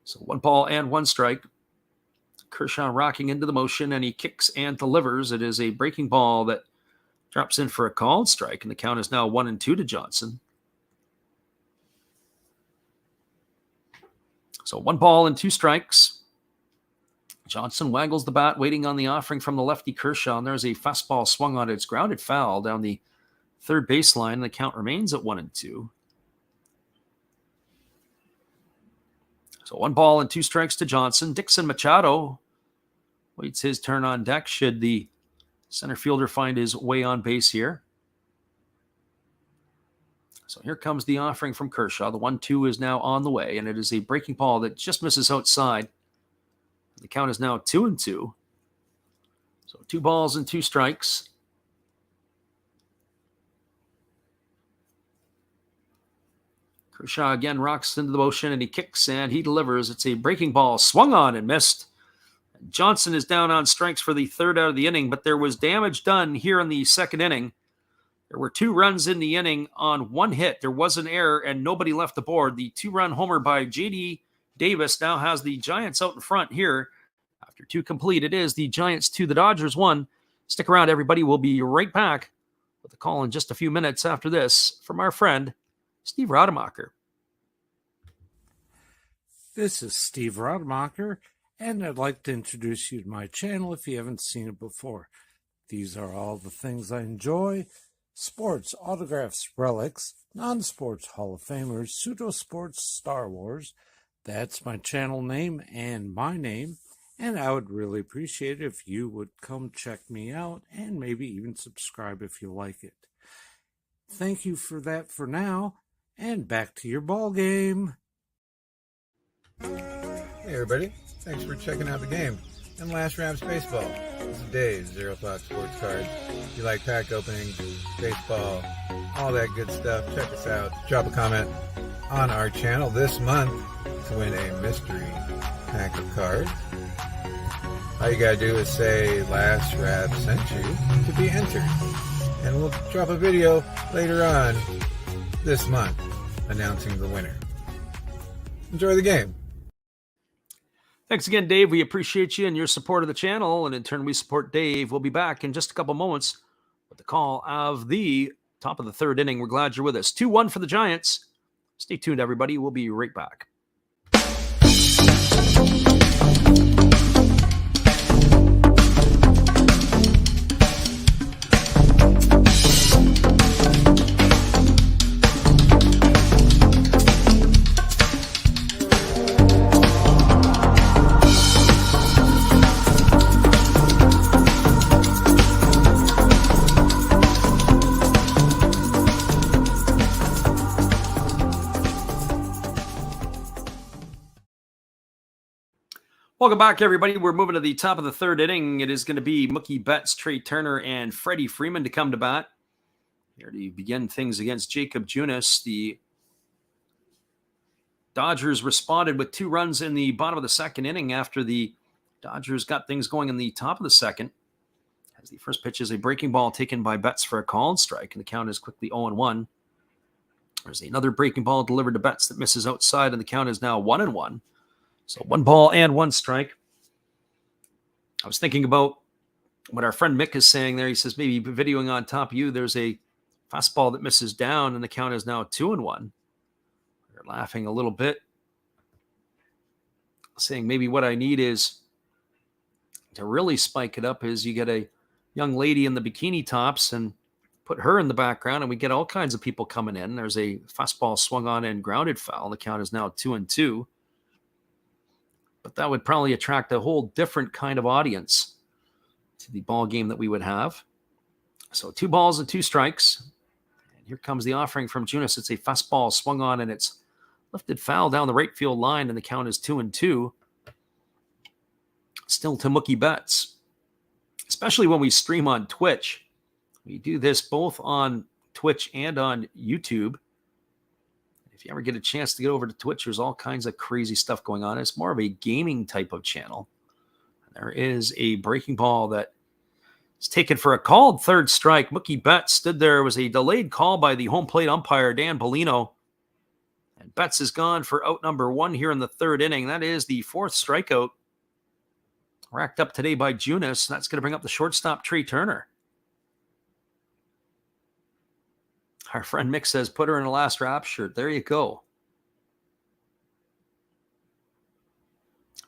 So 1 ball and 1 strike. Kershaw rocking into the motion, and he kicks and delivers. It is a breaking ball that drops in for a called strike, and the count is now 1-2 to Johnson. So 1 ball and 2 strikes. Johnson waggles the bat, waiting on the offering from the lefty Kershaw, and there's a fastball swung on it. It's grounded foul down the third baseline, and the count remains at 1-2. So 1 ball and 2 strikes to Johnson. Dixon Machado waits his turn on deck should the center fielder find his way on base here. So here comes the offering from Kershaw. The 1-2 is now on the way, and it is a breaking ball that just misses outside. The count is now 2-2. So 2 balls and 2 strikes. Kershaw again rocks into the motion, and he kicks, and he delivers. It's a breaking ball, swung on and missed. Johnson is down on strikes for the third out of the inning, but there was damage done here in the second inning. There were 2 runs in the inning on 1 hit. There was an error, and nobody left the board. The 2-run homer by J.D. Davis now has the Giants out in front here. After 2 complete, it is the Giants 2, the Dodgers 1. Stick around, everybody. We'll be right back with a call in just a few minutes after this from our friend, Steve Rademacher. This is Steve Rademacher, and I'd like to introduce you to my channel if you haven't seen it before. These are all the things I enjoy: sports, autographs, relics, non-sports Hall of Famers, pseudo-sports, Star Wars. That's my channel name and my name, and I would really appreciate it if you would come check me out and maybe even subscribe if you like it. Thank you for that for now, and back to your ball game. Hey everybody, thanks for checking out the game and Last Raps Baseball. This is Dave, Zero Thought Sports Cards. If you like pack openings, baseball, all that good stuff, check us out. Drop a comment on our channel this month to win a mystery pack of cards. All you gotta do is say Last Rap sent you to be entered. And we'll drop a video later on this month announcing the winner. Enjoy the game. Thanks again, Dave. We appreciate you and your support of the channel, and in turn, we support Dave. We'll be back in just a couple moments with the call of the top of the third inning. We're glad you're with us. 2-1 for the Giants. Stay tuned, everybody. We'll be right back. Welcome back, everybody. We're moving to the top of the third inning. It is going to be Mookie Betts, Trey Turner, and Freddie Freeman to come to bat. Here to begin things against Jacob Junis. The Dodgers responded with 2 runs in the bottom of the second inning after the Dodgers got things going in the top of the second. As the first pitch is a breaking ball taken by Betts for a called strike, and the count is quickly 0-1. There's another breaking ball delivered to Betts that misses outside, and the count is now 1-1. So 1 ball and 1 strike. I was thinking about what our friend Mick is saying there. He says maybe videoing on top of you, there's a fastball that misses down, and the count is now 2-1. We're laughing a little bit, saying maybe what I need is to really spike it up is you get a young lady in the bikini tops and put her in the background, and we get all kinds of people coming in. There's a fastball swung on and grounded foul. The count is now 2-2. But that would probably attract a whole different kind of audience to the ball game that we would have. So 2 balls and 2 strikes. And here comes the offering from Junis. It's a fastball swung on, and it's lifted foul down the right field line, and the count is 2-2. Still to Mookie Betts. Especially when we stream on Twitch. We do this both on Twitch and on YouTube. If you ever get a chance to get over to Twitch, there's all kinds of crazy stuff going on. It's more of a gaming type of channel. There is a breaking ball that is taken for a called third strike. Mookie Betts stood there. It was a delayed call by the home plate umpire, Dan Bellino. And Betts is gone for out number 1 here in the third inning. That is the 4th strikeout racked up today by Junis. That's going to bring up the shortstop, Trey Turner. Our friend Mick says, put her in a Last Rap shirt. There you go.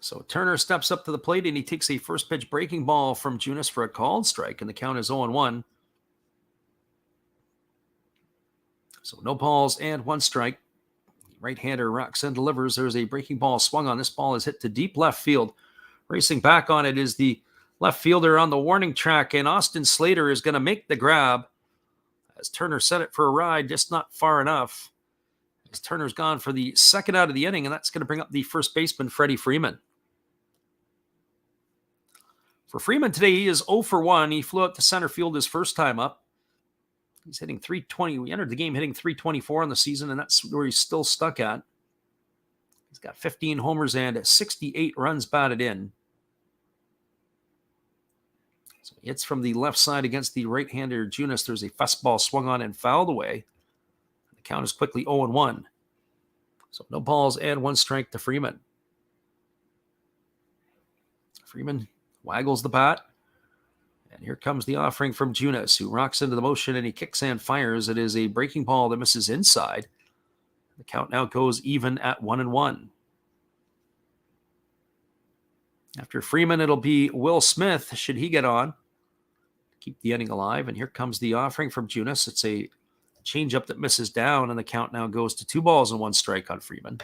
So Turner steps up to the plate and he takes a first pitch breaking ball from Junis for a called strike, and the count is 0-1. So no balls and 1 strike. Right-hander rocks and delivers. There's a breaking ball swung on. This ball is hit to deep left field. Racing back on it is the left fielder on the warning track, and Austin Slater is going to make the grab as Turner set it for a ride, just not far enough. As Turner's gone for the second out of the inning, and that's going to bring up the first baseman, Freddie Freeman. For Freeman today, he is 0 for 1. He flew out to center field his first time up. He's hitting 320. We entered the game hitting 324 on the season, and that's where he's still stuck at. He's got 15 homers and 68 runs batted in. So he hits from the left side against the right-hander Junis. There's a fastball swung on and fouled away. The count is quickly 0-1. So no balls and 1 strike to Freeman. Freeman waggles the bat. And here comes the offering from Junis, who rocks into the motion and he kicks and fires. It is a breaking ball that misses inside. The count now goes even at 1-1. After Freeman, it'll be Will Smith, should he get on. Keep the inning alive. And here comes the offering from Junis. It's a changeup that misses down, and the count now goes to 2 balls and 1 strike on Freeman.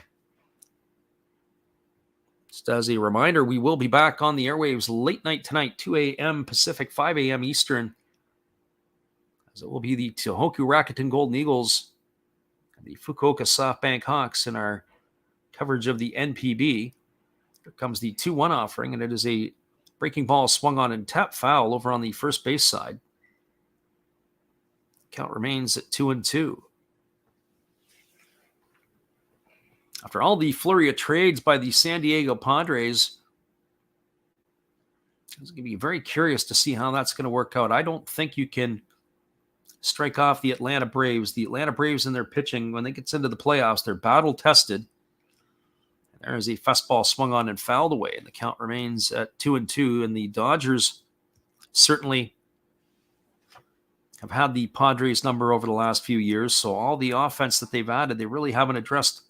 Just as a reminder, we will be back on the airwaves late night tonight, 2 a.m. Pacific, 5 a.m. Eastern, as it will be the Tohoku Rakuten Golden Eagles and the Fukuoka SoftBank Hawks in our coverage of the NPB. Here comes the 2-1 offering, and it is a breaking ball swung on and tap foul over on the first base side. Count remains at 2-2. After all the flurry of trades by the San Diego Padres, it's going to be very curious to see how that's going to work out. I don't think you can strike off the Atlanta Braves. The Atlanta Braves in their pitching, when they get into the playoffs, they're battle-tested. There is a fastball swung on and fouled away, and the count remains at 2-2. And the Dodgers certainly have had the Padres number over the last few years. So all the offense that they've added, they really haven't addressed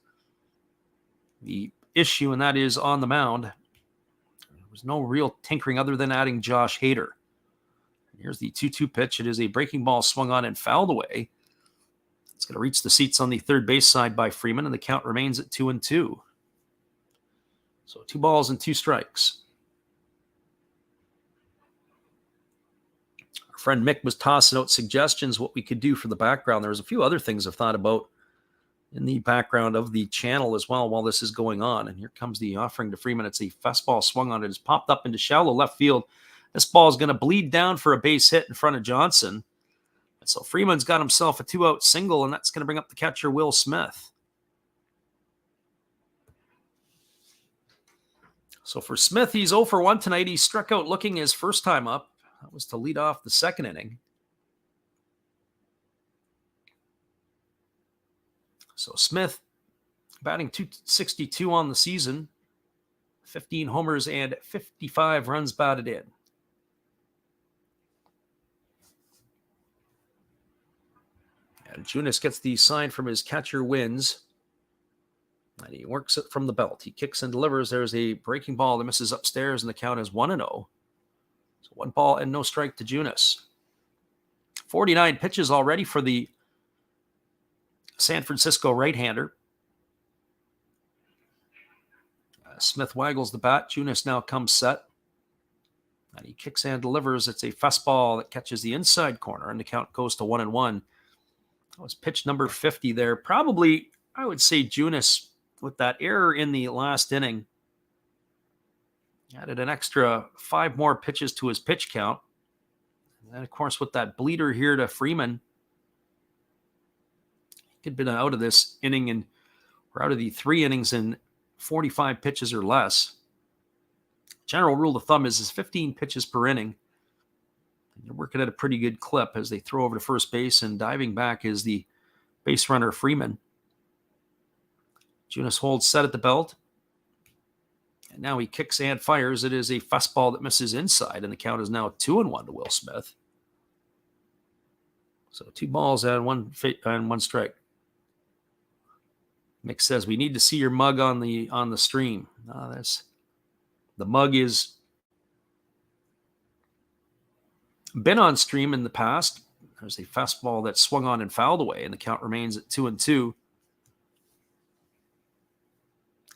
the issue, and that is on the mound. There was no real tinkering other than adding Josh Hader. Here's the 2-2 pitch. It is a breaking ball swung on and fouled away. It's going to reach the seats on the third base side by Freeman, and the count remains at 2-2. So 2 balls and 2 strikes. Our friend Mick was tossing out suggestions what we could do for the background. There was a few other things I've thought about in the background of the channel as well while this is going on. And here comes the offering to Freeman. It's a fastball swung on. It is popped up into shallow left field. This ball is going to bleed down for a base hit in front of Johnson. And so Freeman's got himself a 2-out single, and that's going to bring up the catcher, Will Smith. So for Smith, he's 0 for 1 tonight. He struck out looking his first time up. That was to lead off the second inning. So Smith batting .262 on the season, 15 homers and 55 runs batted in. And Junis gets the sign from his catcher, Wins. And he works it from the belt. He kicks and delivers. There's a breaking ball that misses upstairs, and the count is 1-0. So 1 ball and no strike to Junis. 49 pitches already for the San Francisco right-hander. Smith waggles the bat. Junis now comes set. And he kicks and delivers. It's a fastball that catches the inside corner, and the count goes to 1-1. That was pitch number 50 there. Probably, I would say, Junis, with that error in the last inning, added an extra 5 more pitches to his pitch count. And then, of course, with that bleeder here to Freeman, he had been out of this inning, and we're out of the 3 innings in 45 pitches or less. General rule of thumb is 15 pitches per inning. And they're working at a pretty good clip as they throw over to first base, and diving back is the base runner, Freeman. Junis holds set at the belt. And now he kicks and fires. It is a fastball that misses inside, and the count is now 2-1 to Will Smith. So 2 balls and 1 strike. Mick says, we need to see your mug on the stream. That's The mug is been on stream in the past. There's a fastball that swung on and fouled away, and the count remains at 2-2.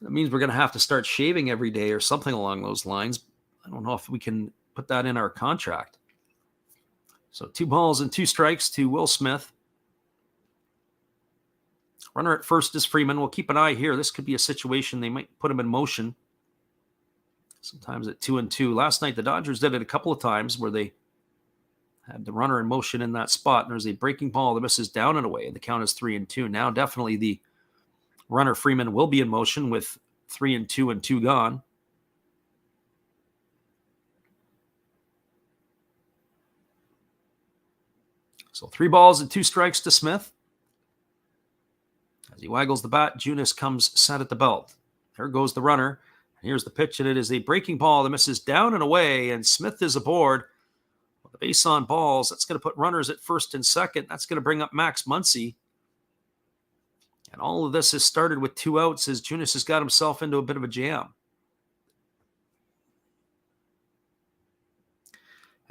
That means we're going to have to start shaving every day or something along those lines. I don't know if we can put that in our contract. So 2 balls and 2 strikes to Will Smith. Runner at first is Freeman. We'll keep an eye here. This could be a situation they might put him in motion. Sometimes at 2-2. Last night, the Dodgers did it a couple of times where they had the runner in motion in that spot. And there's a breaking ball that misses down and away, and the count is 3-2. Now, definitely the runner Freeman will be in motion with 3-2 and 2 gone. So 3 balls and 2 strikes to Smith. As he waggles the bat, Junis comes set at the belt. There goes the runner. Here's the pitch, and it is a breaking ball that misses down and away, and Smith is aboard. With the base on balls, that's going to put runners at first and second. That's going to bring up Max Muncy. And all of this has started with 2 outs as Junis has got himself into a bit of a jam.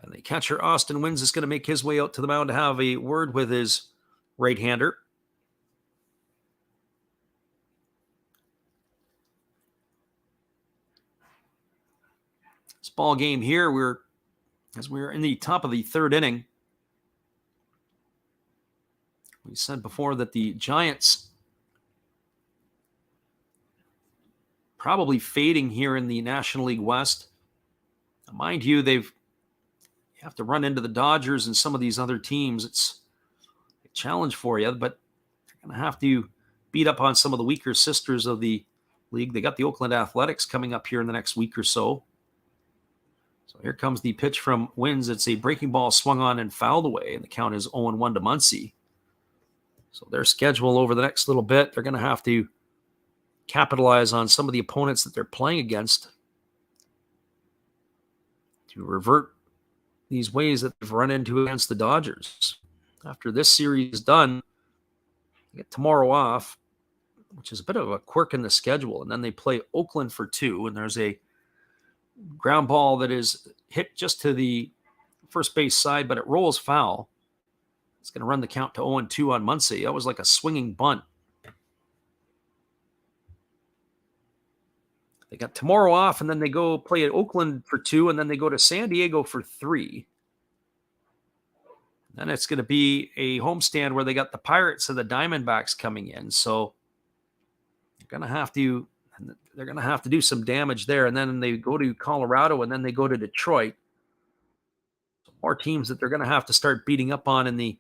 And the catcher, Austin Wins, is going to make his way out to the mound to have a word with his right-hander. This ball game here, we're in the top of the 3rd inning. We said before that the Giants probably fading here in the National League West. Now, mind you, you have to run into the Dodgers and some of these other teams. It's a challenge for you, but they're going to have to beat up on some of the weaker sisters of the league. They got the Oakland Athletics coming up here in the next week or so. So here comes the pitch from Wins. It's a breaking ball swung on and fouled away, and the count is 0-1 to Muncy. So their schedule over the next little bit, they're going to have to capitalize on some of the opponents that they're playing against to revert these ways that they've run into against the Dodgers. After this series is done, they get tomorrow off, which is a bit of a quirk in the schedule, and then they play Oakland for 2, and there's a ground ball that is hit just to the first base side, but it rolls foul. It's going to run the count to 0-2 on Muncy. That was like a swinging bunt. They got tomorrow off, and then they go play at Oakland for 2, and then they go to San Diego for 3. Then it's going to be a homestand where they got the Pirates and the Diamondbacks coming in. So they're going to have to do some damage there. And then they go to Colorado, and then they go to Detroit. So more teams that they're going to have to start beating up on in the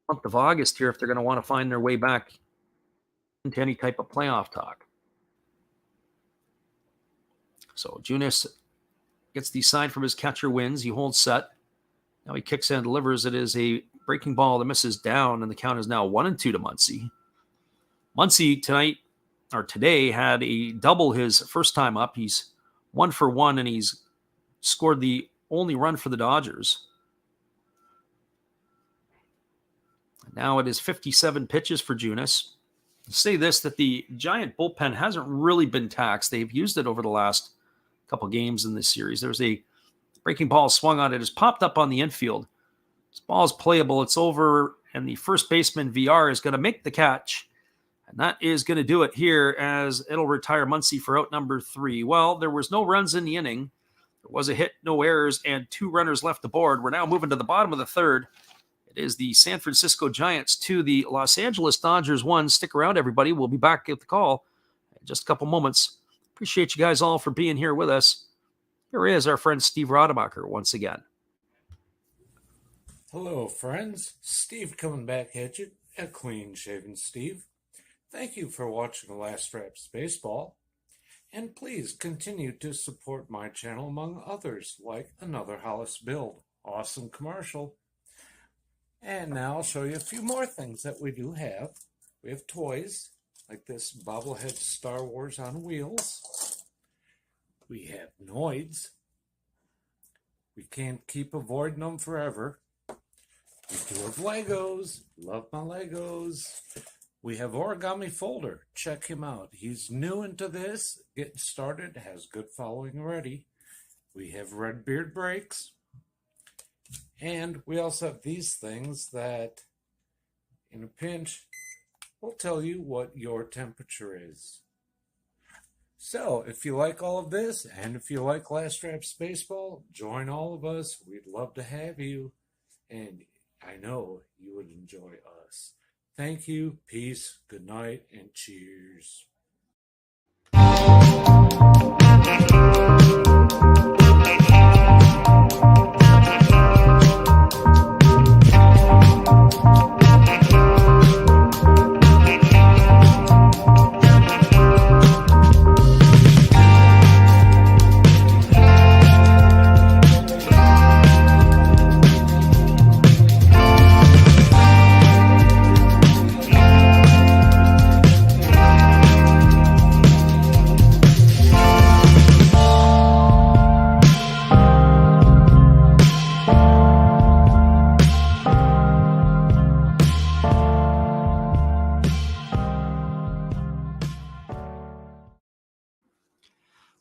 month of August here if they're going to want to find their way back into any type of playoff talk. So Junis gets the sign from his catcher, Wins. He holds set. Now he kicks in and delivers. It is a breaking ball that misses down, and the count is now 1-2 to Muncy. Muncy today had a double his first time up. He's 1 for 1, and he's scored the only run for the Dodgers. Now it is 57 pitches for Junis. I'll say this, that the Giant bullpen hasn't really been taxed. They've used it over the last couple games in this series. There's a breaking ball swung on. It has popped up on the infield. This ball is playable. It's over, and the first baseman, VR, is going to make the catch. And that is going to do it here as it'll retire Muncy for out number 3. Well, there was no runs in the inning. There was a hit, no errors, and 2 runners left aboard. We're now moving to the bottom of the 3rd. It is the San Francisco Giants 2, the Los Angeles Dodgers 1. Stick around, everybody. We'll be back at the call in just a couple moments. Appreciate you guys all for being here with us. Here is our friend Steve Rademacher once again. Hello, friends. Steve coming back at you, a clean-shaven Steve. Thank you for watching The Last Raps Baseball. And please continue to support my channel among others, like Another Hollis Build. Awesome commercial. And now I'll show you a few more things that we do have. We have toys, like this bobblehead Star Wars on wheels. We have Noids. We can't keep avoiding them forever. We do have Legos. Love my Legos. We have Origami Folder. Check him out. He's new into this, getting started, has good following already. We have Redbeard Breaks. And we also have these things that, in a pinch, will tell you what your temperature is. So, if you like all of this, and if you like Last Raps Baseball, join all of us. We'd love to have you. And I know you would enjoy us. Thank you, peace, good night, and cheers.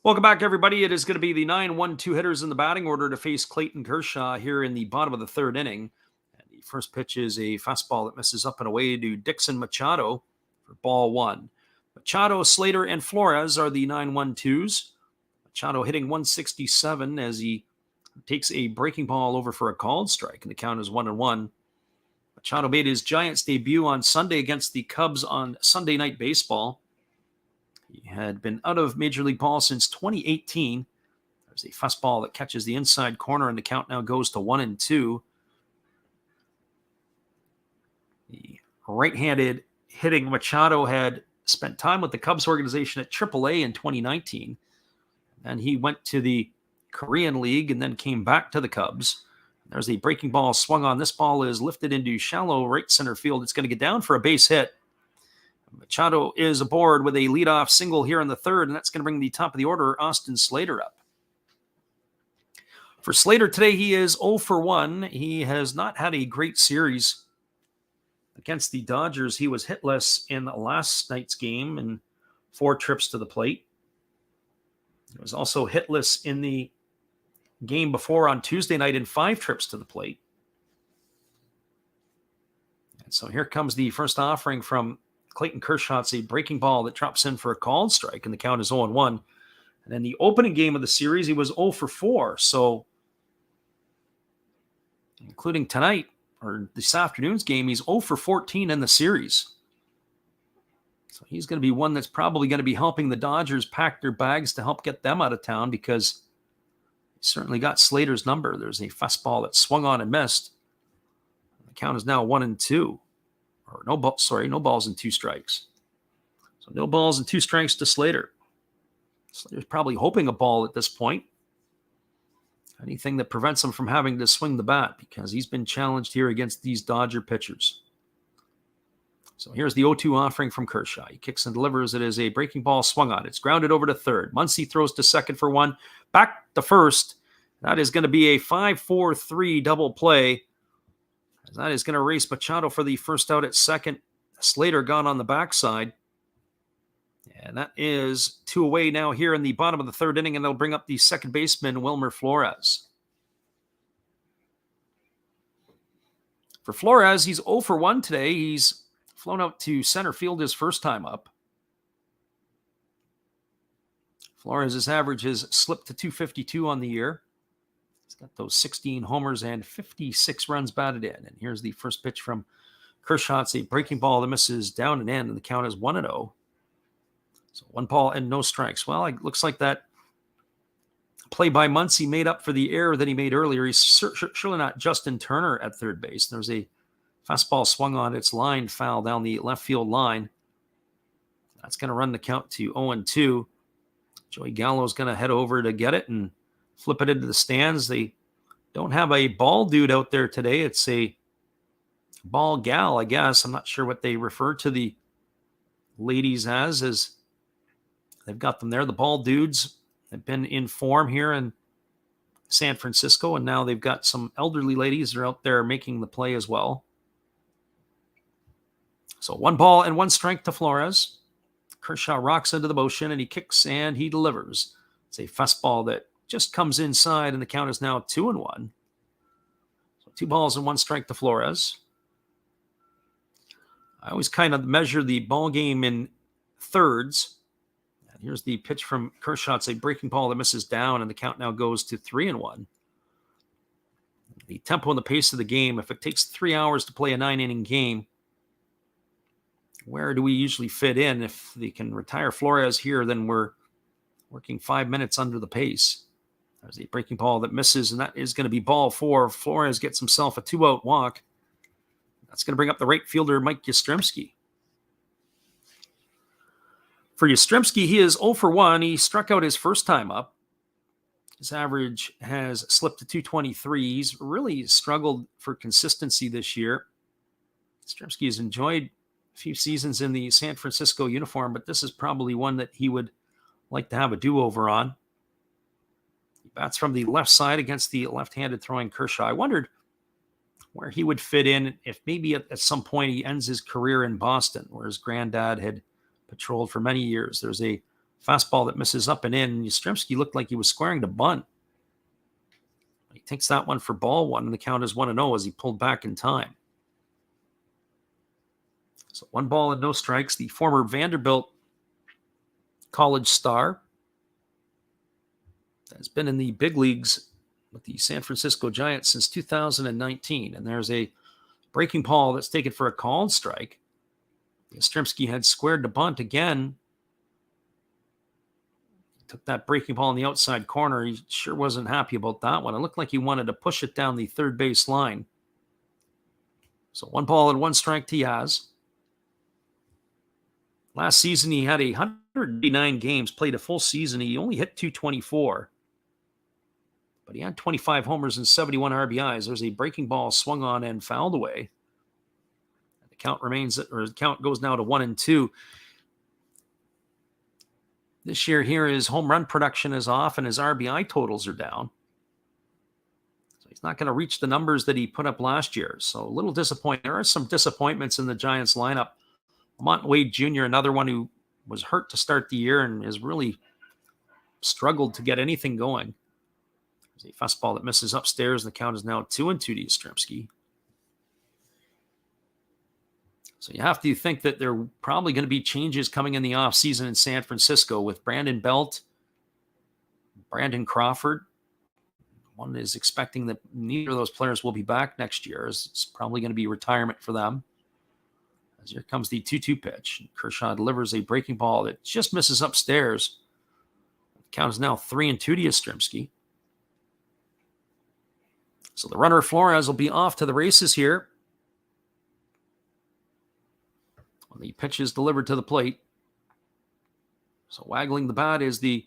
Welcome back, everybody. It is going to be the 9-1-2 hitters in the batting order to face Clayton Kershaw here in the bottom of the third inning. And the first pitch is a fastball that misses up and away to Dixon Machado for ball one. Machado, Slater, and Flores are the 9-1-2s. Machado hitting 167 as he takes a breaking ball over for a called strike, and the count is 1-1. Machado made his Giants debut on Sunday against the Cubs on Sunday Night Baseball. He had been out of Major League Ball since 2018. There's a fastball that catches the inside corner, and the count now goes to 1-2. The right-handed hitting Machado had spent time with the Cubs organization at AAA in 2019. And he went to the Korean League and then came back to the Cubs. There's a breaking ball swung on. This ball is lifted into shallow right center field. It's going to get down for a base hit. Machado is aboard with a leadoff single here in the third, and that's going to bring the top of the order, Austin Slater, up. For Slater today, he is 0 for 1. He has not had a great series against the Dodgers. He was hitless in last night's game and 4 trips to the plate. He was also hitless in the game before on Tuesday night in 5 trips to the plate. And so here comes the first offering from Clayton Kershaw. It's a breaking ball that drops in for a called strike, and the count is 0-1. And then the opening game of the series, he was 0 for 4. So, including tonight, or this afternoon's game, he's 0 for 14 in the series. So he's going to be one that's probably going to be helping the Dodgers pack their bags to help get them out of town, because he certainly got Slater's number. There's a fastball that swung on and missed. The count is now 1-2. Or no balls and 2 strikes. So no balls and 2 strikes to Slater. Slater's probably hoping a ball at this point. Anything that prevents him from having to swing the bat, because he's been challenged here against these Dodger pitchers. So here's the 0-2 offering from Kershaw. He kicks and delivers. It is a breaking ball swung on. It's grounded over to third. Muncy throws to second for 1. Back to first. That is going to be a 5-4-3 double play. That is going to race Machado for the first out at second. Slater gone on the backside. And that is 2 away now here in the bottom of the third inning, and they'll bring up the second baseman, Wilmer Flores. For Flores, he's 0 for 1 today. He's flown out to center field his first time up. Flores' average has slipped to .252 on the year. He's got those 16 homers and 56 runs batted in. And here's the first pitch from Kershaw. It's a breaking ball that misses down and in, and the count is 1-0. So 1 ball and no strikes. Well, it looks like that play by Muncy made up for the error that he made earlier. He's surely not Justin Turner at third base. There's a fastball swung on. Its line foul down the left field line. That's going to run the count to 0-2. Joey Gallo's going to head over to get it and flip it into the stands. They don't have a ball dude out there today. It's a ball gal, I guess. I'm not sure what they refer to the ladies as they've got them there. The ball dudes have been in form here in San Francisco, and now they've got some elderly ladies that are out there making the play as well. So 1-1 to Flores. Kershaw rocks into the motion, and he kicks and he delivers. It's a fastball that just comes inside, and the count is now 2-1. So 2-1 to Flores. I always kind of measure the ball game in thirds. And here's the pitch from Kershaw. It's a breaking ball that misses down, and the count now goes to 3-1. The tempo and the pace of the game, if it takes 3 hours to play a 9-inning game, where do we usually fit in? If they can retire Flores here, then we're working 5 minutes under the pace. There's a breaking ball that misses, and that is going to be ball 4. Flores gets himself a 2-out walk. That's going to bring up the right fielder, Mike Yastrzemski. For Yastrzemski, he is 0 for 1. He struck out his first time up. His average has slipped to 223. He's really struggled for consistency this year. Yastrzemski has enjoyed a few seasons in the San Francisco uniform, but this is probably one that he would like to have a do-over on. He bats from the left side against the left-handed throwing Kershaw. I wondered where he would fit in if maybe at some point he ends his career in Boston, where his granddad had patrolled for many years. There's a fastball that misses up and in. Yastrzemski looked like he was squaring to bunt. He takes that one for ball 1, and the count is 1-0 as he pulled back in time. So 1-0. The former Vanderbilt college star has been in the big leagues with the San Francisco Giants since 2019. And there's a breaking ball that's taken for a called strike. Yastrzemski had squared to bunt again. He took that breaking ball in the outside corner. He sure wasn't happy about that one. It looked like he wanted to push it down the third base line. So 1-1 to Yaz. Last season, he had 189 games, played a full season. He only hit 224. But he had 25 homers and 71 RBIs. There's a breaking ball swung on and fouled away. The count goes now to 1-2. This year here, his home run production is off and his RBI totals are down. So he's not going to reach the numbers that he put up last year. So a little disappointing. There are some disappointments in the Giants lineup. Lamont Wade Jr., another one who was hurt to start the year and has really struggled to get anything going. There's a fastball that misses upstairs, and the count is now 2-2 to Yastrzemski. So you have to think that there are probably going to be changes coming in the offseason in San Francisco with Brandon Belt, Brandon Crawford. One is expecting that neither of those players will be back next year. It's probably going to be retirement for them. As here comes the 2-2 pitch. Kershaw delivers a breaking ball that just misses upstairs. The count is now 3-2 to Yastrzemski. So the runner Flores will be off to the races here when the pitch is delivered to the plate. So waggling the bat is the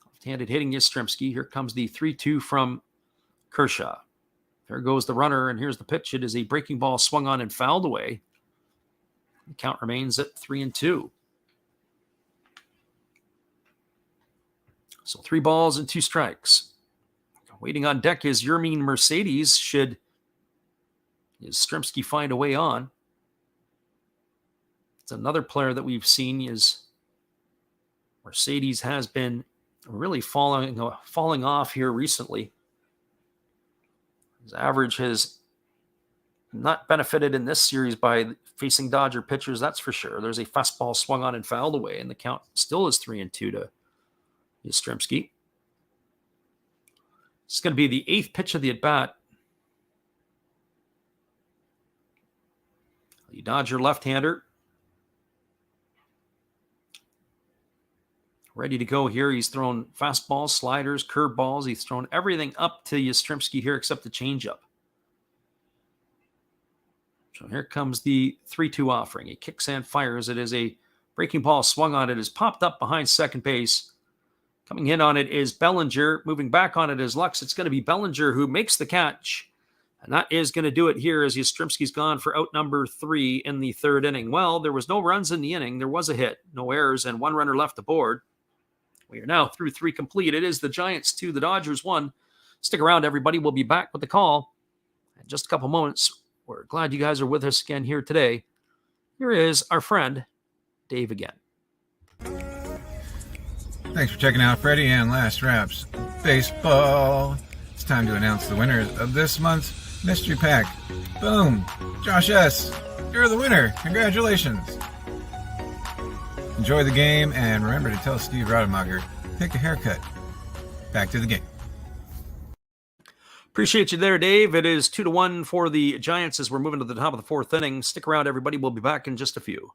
left-handed hitting Yastrzemski. Here comes the 3-2 from Kershaw. There goes the runner, and here's the pitch. It is a breaking ball swung on and fouled away. The count remains at 3-2. So 3-2. Waiting on deck is Yermin Mercedes. Should Yastrzemski find a way on? It's another player that we've seen is Mercedes has been really falling off here recently. His average has not benefited in this series by facing Dodger pitchers, that's for sure. There's a fastball swung on and fouled away, and the count still is 3-2 to Yastrzemski. It's going to be the 8th pitch of the at-bat. The Dodger left-hander ready to go here. He's thrown fastballs, sliders, curveballs. He's thrown everything up to Yastrzemski here except the changeup. So here comes the 3-2 offering. He kicks and fires. It is a breaking ball swung on. It is popped up behind second base. Coming in on it is Bellinger. Moving back on it is Lux. It's going to be Bellinger who makes the catch. And that is going to do it here as Yastrzemski's gone for out number 3 in the 3rd inning. Well, there was no runs in the inning. There was a hit, no errors, and 1 runner left aboard. We are now through 3 complete. It is the Giants 2, the Dodgers 1. Stick around, everybody. We'll be back with the call in just a couple moments. We're glad you guys are with us again here today here is our friend Dave again. Thanks for checking out Freddie and Last Raps Baseball. It's time to announce the winners of this month's mystery pack. Boom! Josh S., you're the winner. Congratulations. Enjoy the game, and remember to tell Steve Rademacher, take a haircut. Back to the game. Appreciate you there, Dave. It is 2-1 for the Giants as we're moving to the top of the fourth inning. Stick around, everybody. We'll be back in just a few.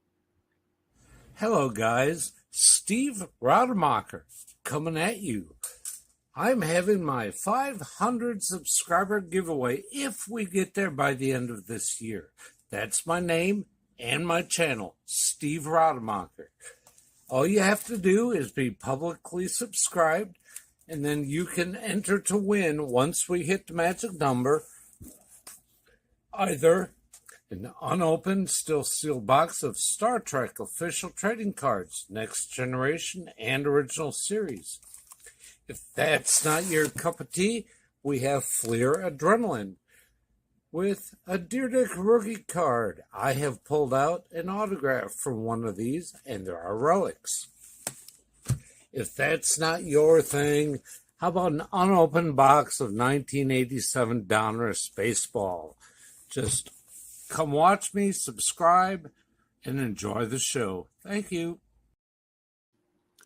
Hello, guys. Steve Rademacher coming at you. I'm having my 500 subscriber giveaway if we get there by the end of this year. That's my name and my channel, Steve Rademacher. All you have to do is be publicly subscribed, and then you can enter to win once we hit the magic number. Either an unopened, still sealed box of Star Trek official trading cards, Next Generation and Original Series. If that's not your cup of tea, we have Fleer Adrenaline with a Deer Dick rookie card. I have pulled out an autograph from one of these, and there are relics. If that's not your thing, how about an unopened box of 1987 Donruss Baseball? Just come watch me, subscribe, and enjoy the show. Thank you.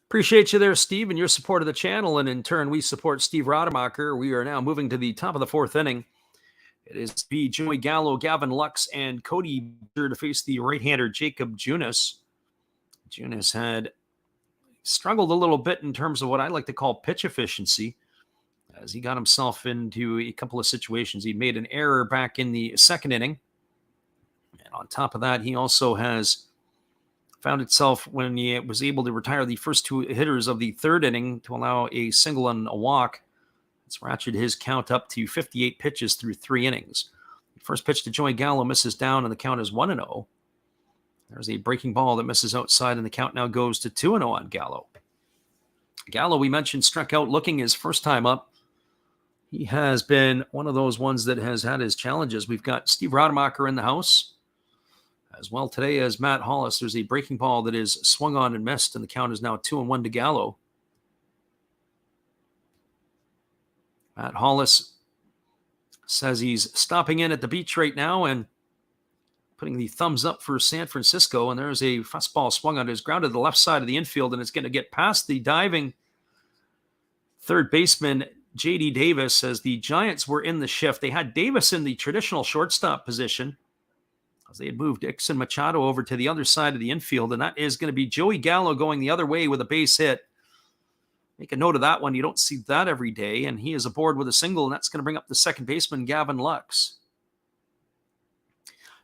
Appreciate you there, Steve, and your support of the channel. And in turn, we support Steve Rademacher. We are now moving to the top of the fourth inning. It is Joey Gallo, Gavin Lux, and Cody to face the right-hander Jacob Junis. Junis had struggled a little bit in terms of what I like to call pitch efficiency, as he got himself into a couple of situations. He made an error back in the second inning. And on top of that, he also has found itself when he was able to retire the first two hitters of the third inning to allow a single and a walk. It's ratcheted his count up to 58 pitches through 3 innings. The first pitch to Joey Gallo misses down, and the count is 1-0. There's a breaking ball that misses outside, and the count now goes to 2-0 on Gallo. Gallo, we mentioned, struck out looking his first time up. He has been one of those ones that has had his challenges. We've got Steve Rademacher in the house as well today as Matt Hollis. There's a breaking ball that is swung on and missed, and the count is now 2-1 to Gallo. Matt Hollis says he's stopping in at the beach right now and putting the thumbs up for San Francisco. And there's a fastball swung on. It's grounded to the left side of the infield, and it's going to get past the diving third baseman, J.D. Davis, as the Giants were in the shift. They had Davis in the traditional shortstop position, as they had moved Dixon Machado over to the other side of the infield, and that is going to be Joey Gallo going the other way with a base hit. Make a note of that one. You don't see that every day, and he is aboard with a single, and that's going to bring up the second baseman, Gavin Lux.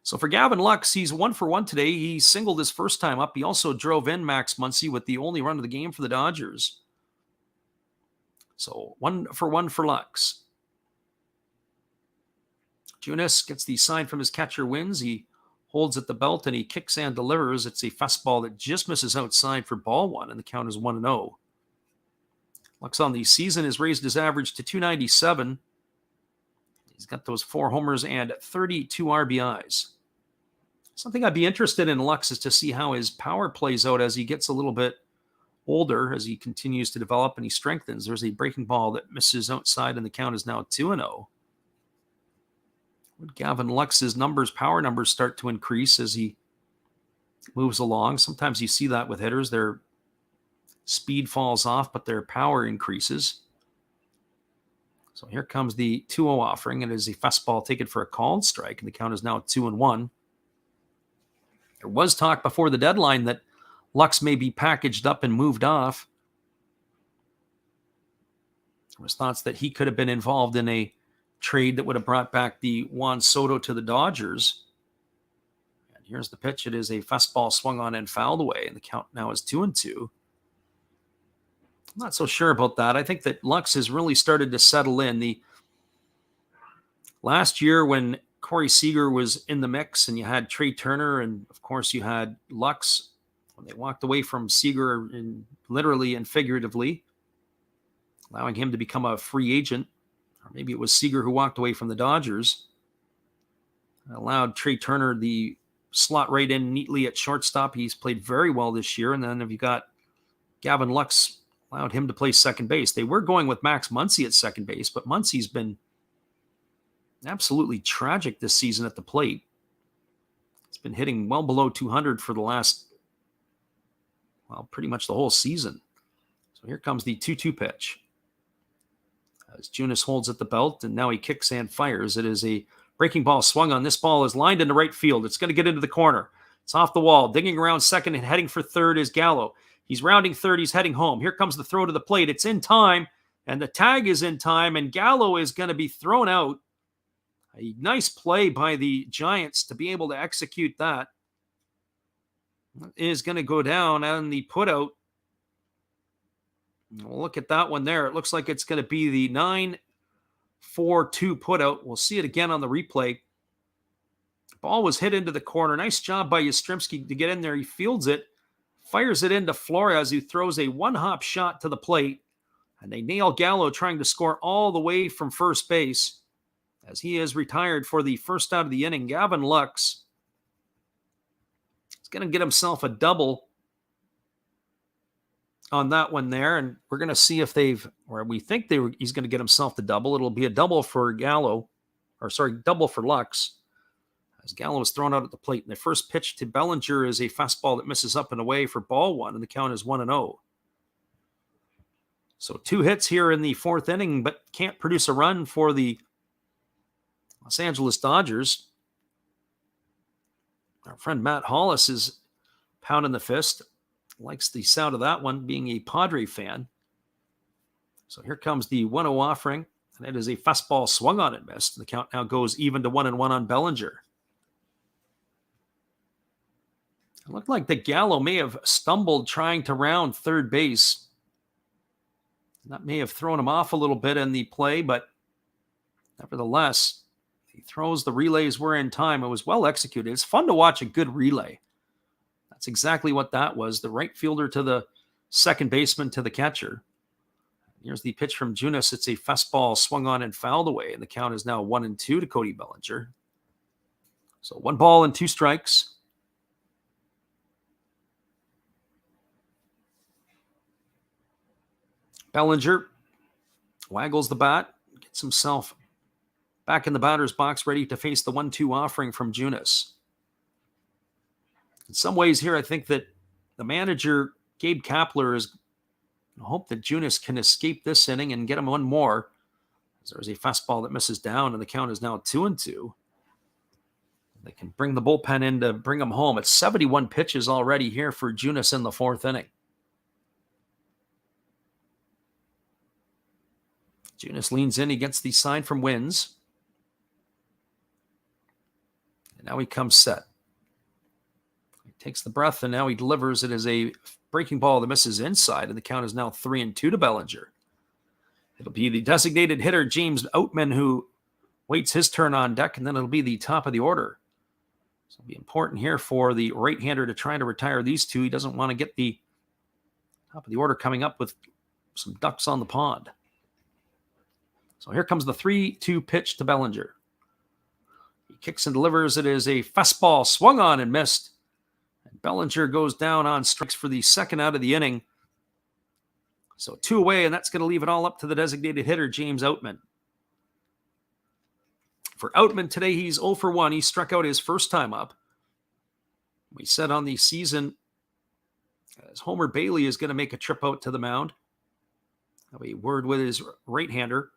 So for Gavin Lux, he's 1 for 1 today. He singled his first time up. He also drove in Max Muncy with the only run of the game for the Dodgers. So 1 for 1 for Lux. Junis gets the sign from his catcher, Wins. He holds at the belt, and he kicks and delivers. It's a fastball that just misses outside for ball 1, and the count is 1-0. Lux on the season has raised his average to 297. He's got those 4 homers and 32 RBIs. Something I'd be interested in Lux is to see how his power plays out as he gets a little bit older, as he continues to develop and he strengthens. There's a breaking ball that misses outside, and the count is now 2-0. Would Gavin Lux's power numbers start to increase as he moves along? Sometimes you see that with hitters. Their speed falls off, but their power increases. So here comes the 2-0 offering, and it is a fastball taken for a called strike, and the count is now 2-1. There was talk before the deadline that Lux may be packaged up and moved off. There was thoughts that he could have been involved in a trade that would have brought back the Juan Soto to the Dodgers. And here's the pitch. It is a fastball swung on and fouled away, and the count now is 2-2. I'm not so sure about that. I think that Lux has really started to settle in. The last year when Corey Seager was in the mix, and you had Trey Turner, and of course you had Lux, when they walked away from Seager, literally and figuratively, allowing him to become a free agent, or maybe it was Seager who walked away from the Dodgers, allowed Trey Turner the slot right in neatly at shortstop. He's played very well this year. And then if you got Gavin Lux, allowed him to play second base. They were going with Max Muncy at second base, but Muncy's been absolutely tragic this season at the plate. He's been hitting well below 200 for the last, well, pretty much the whole season. So here comes the 2-2 pitch. As Junis holds at the belt, and now he kicks and fires. It is a breaking ball swung on. This ball is lined into right field. It's going to get into the corner. It's off the wall. Digging around second and heading for third is Gallo. He's rounding third. He's heading home. Here comes the throw to the plate. It's in time, and the tag is in time, and Gallo is going to be thrown out. A nice play by the Giants to be able to execute that. Is going to go down on the putout. We'll look at that one there. It looks like it's going to be the 9-4-2 putout. We'll see it again on the replay. Ball was hit into the corner. Nice job by Yastrzemski to get in there. He fields it, fires it into Flores, who throws a one-hop shot to the plate. And they nail Gallo trying to score all the way from first base as he is retired for the first out of the inning. Gavin Lux is going to get himself a double on that one there, and we're going to see if we think he's going to get himself the double. It'll be a double for double for Lux, as Gallo is thrown out at the plate. And the first pitch to Bellinger is a fastball that misses up and away for ball one, and the count is 1-0. So 2 hits here in the fourth inning, but can't produce a run for the Los Angeles Dodgers. Our friend Matt Hollis is pounding the fist. Likes the sound of that one, being a Padre fan. So here comes the 1-0 offering, and it is a fastball swung on and missed. The count now goes even to 1-1 on Bellinger. It looked like the Gallo may have stumbled trying to round third base. That may have thrown him off a little bit in the play, but nevertheless, he throws. The relays were in time. It was well executed. It's fun to watch a good relay. That's exactly what that was. The right fielder to the second baseman to the catcher. Here's the pitch from Junis. It's a fastball swung on and fouled away, and the count is now 1-2 to Cody Bellinger. So 1 ball and 2 strikes. Bellinger waggles the bat, gets himself back in the batter's box, ready to face the 1-2 offering from Junis. In some ways here, I think that the manager, Gabe Kapler, is hope that Junis can escape this inning and get him one more. There's a fastball that misses down, and the count is now 2-2. They can bring the bullpen in to bring him home. It's 71 pitches already here for Junis in the fourth inning. Junis leans in. He gets the sign from Wins. And now he comes set. Takes the breath, and now he delivers. It is a breaking ball that misses inside, and the count is now 3-2 to Bellinger. It'll be the designated hitter, James Outman, who waits his turn on deck, and then it'll be the top of the order. So it'll be important here for the right-hander to try to retire these two. He doesn't want to get the top of the order coming up with some ducks on the pond. So here comes the 3-2 pitch to Bellinger. He kicks and delivers. It is a fastball swung on and missed. Bellinger goes down on strikes for the second out of the inning. So 2 away, and that's going to leave it all up to the designated hitter, James Outman. For Outman today, he's 0 for 1. He struck out his first time up. We said on the season, as Homer Bailey is going to make a trip out to the mound. Have a word with his right-hander.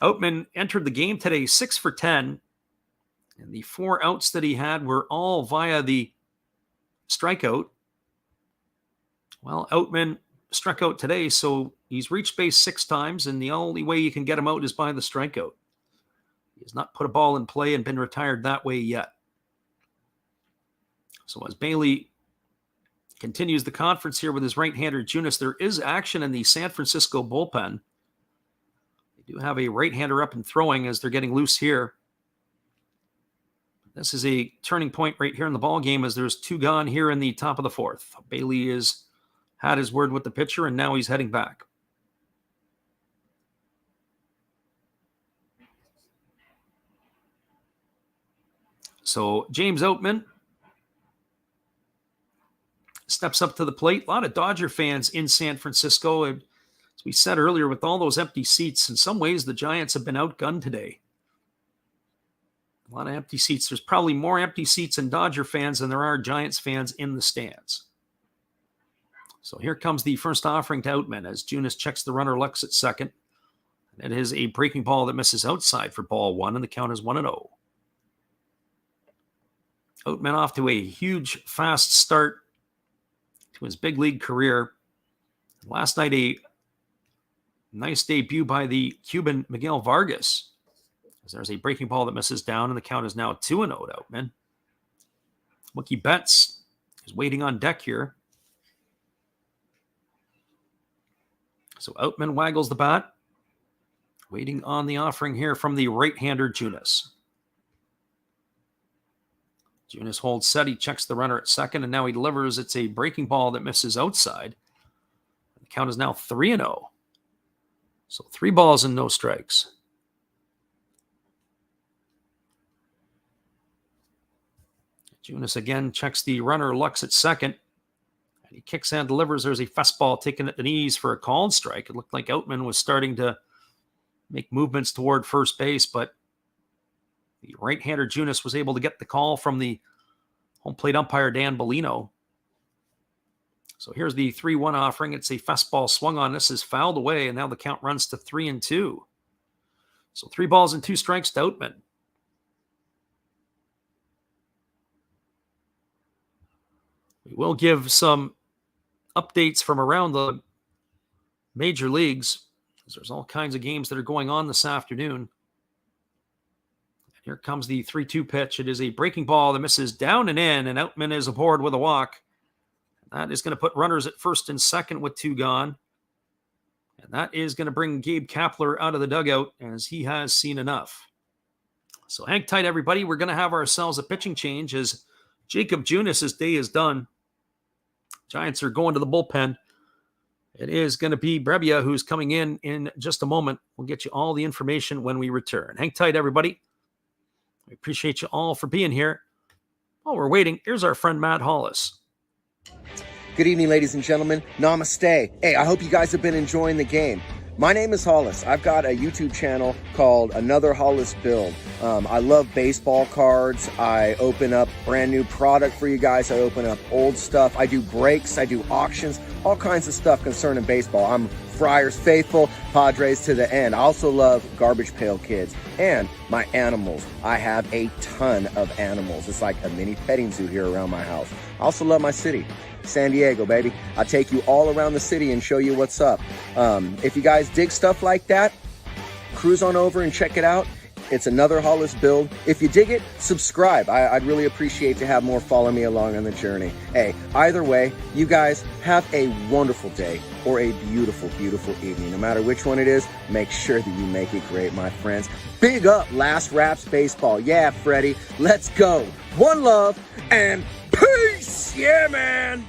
Outman entered the game today 6 for 10. And the 4 outs that he had were all via the strikeout. Well, Outman struck out today, so he's reached base 6 times, and the only way you can get him out is by the strikeout. He has not put a ball in play and been retired that way yet. So as Bailey continues the conference here with his right-hander, Junis, there is action in the San Francisco bullpen. They do have a right-hander up and throwing as they're getting loose here. This is a turning point right here in the ball game as there's 2 gone here in the top of the fourth. Bailey has had his word with the pitcher, and now he's heading back. So James Outman steps up to the plate. A lot of Dodger fans in San Francisco. And as we said earlier, with all those empty seats, in some ways the Giants have been outgunned today. A lot of empty seats. There's probably more empty seats in Dodger fans than there are Giants fans in the stands. So here comes the first offering to Outman as Junis checks the runner Lux at second. It is a breaking ball that misses outside for ball one, and the count is 1-0. Outman off to a huge, fast start to his big league career. Last night, a nice debut by the Cuban Miguel Vargas. As there's a breaking ball that misses down, and the count is now 2-0 to Outman. Mookie Betts is waiting on deck here. So Outman waggles the bat, waiting on the offering here from the right-hander Junis. Junis holds set. He checks the runner at second, and now he delivers. It's a breaking ball that misses outside. The count is now 3-0. So 3 balls and no strikes. Junis again checks the runner Lux at second. He kicks and delivers. There's a fastball taken at the knees for a called strike. It looked like Outman was starting to make movements toward first base, but the right-hander Junis was able to get the call from the home plate umpire, Dan Bellino. So here's the 3-1 offering. It's a fastball swung on. This is fouled away, and now the count runs to 3-2. So 3 balls and 2 strikes to Outman. We will give some updates from around the major leagues, because there's all kinds of games that are going on this afternoon. Here comes the 3-2 pitch. It is a breaking ball that misses down and in, and Outman is aboard with a walk. That is going to put runners at first and second with 2 gone. And that is going to bring Gabe Kapler out of the dugout, as he has seen enough. So hang tight, everybody. We're going to have ourselves a pitching change as Jacob Junis' day is done. Giants are going to the bullpen. It is going to be Brebbia who's coming in just a moment. We'll get you all the information when we return. Hang tight, everybody. We appreciate you all for being here. While we're waiting, here's our friend Matt Hollis. Good evening, ladies and gentlemen. Namaste. Hey, I hope you guys have been enjoying the game. My name is Hollis. I've got a YouTube channel called Another Hollis Build. I love baseball cards. I open up brand new product for you guys. I open up old stuff. I do breaks. I do auctions. All kinds of stuff concerning baseball. I'm Friars faithful, Padres to the end. I also love Garbage Pail Kids and my animals. I have a ton of animals. It's like a mini petting zoo here around my house. I also love my city. San Diego, baby. I'll take you all around the city and show you what's up. If you guys dig stuff like that, cruise on over and check it out. It's Another Hollis Build. If you dig it, subscribe. I'd really appreciate to have more follow me along on the journey. Hey, either way, you guys have a wonderful day or a beautiful, beautiful evening. No matter which one it is, make sure that you make it great, my friends. Big up Last Raps Baseball. Yeah, Freddie, let's go. One love and peace. Yeah, man.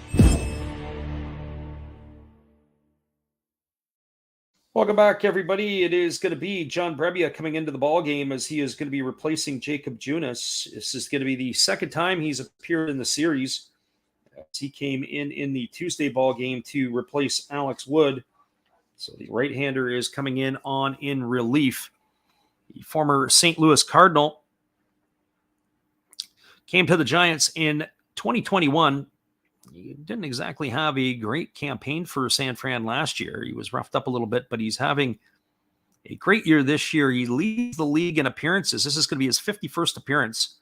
Welcome back, everybody. It is going to be John Brebbia coming into the ball game as he is going to be replacing Jacob Junis. This is going to be the second time he's appeared in the series. He came in the Tuesday ball game to replace Alex Wood. So the right-hander is coming in relief. The former St. Louis Cardinal came to the Giants in 2021. He didn't exactly have a great campaign for San Fran last year. He was roughed up a little bit, but he's having a great year this year. He leads the league in appearances. This is going to be his 51st appearance.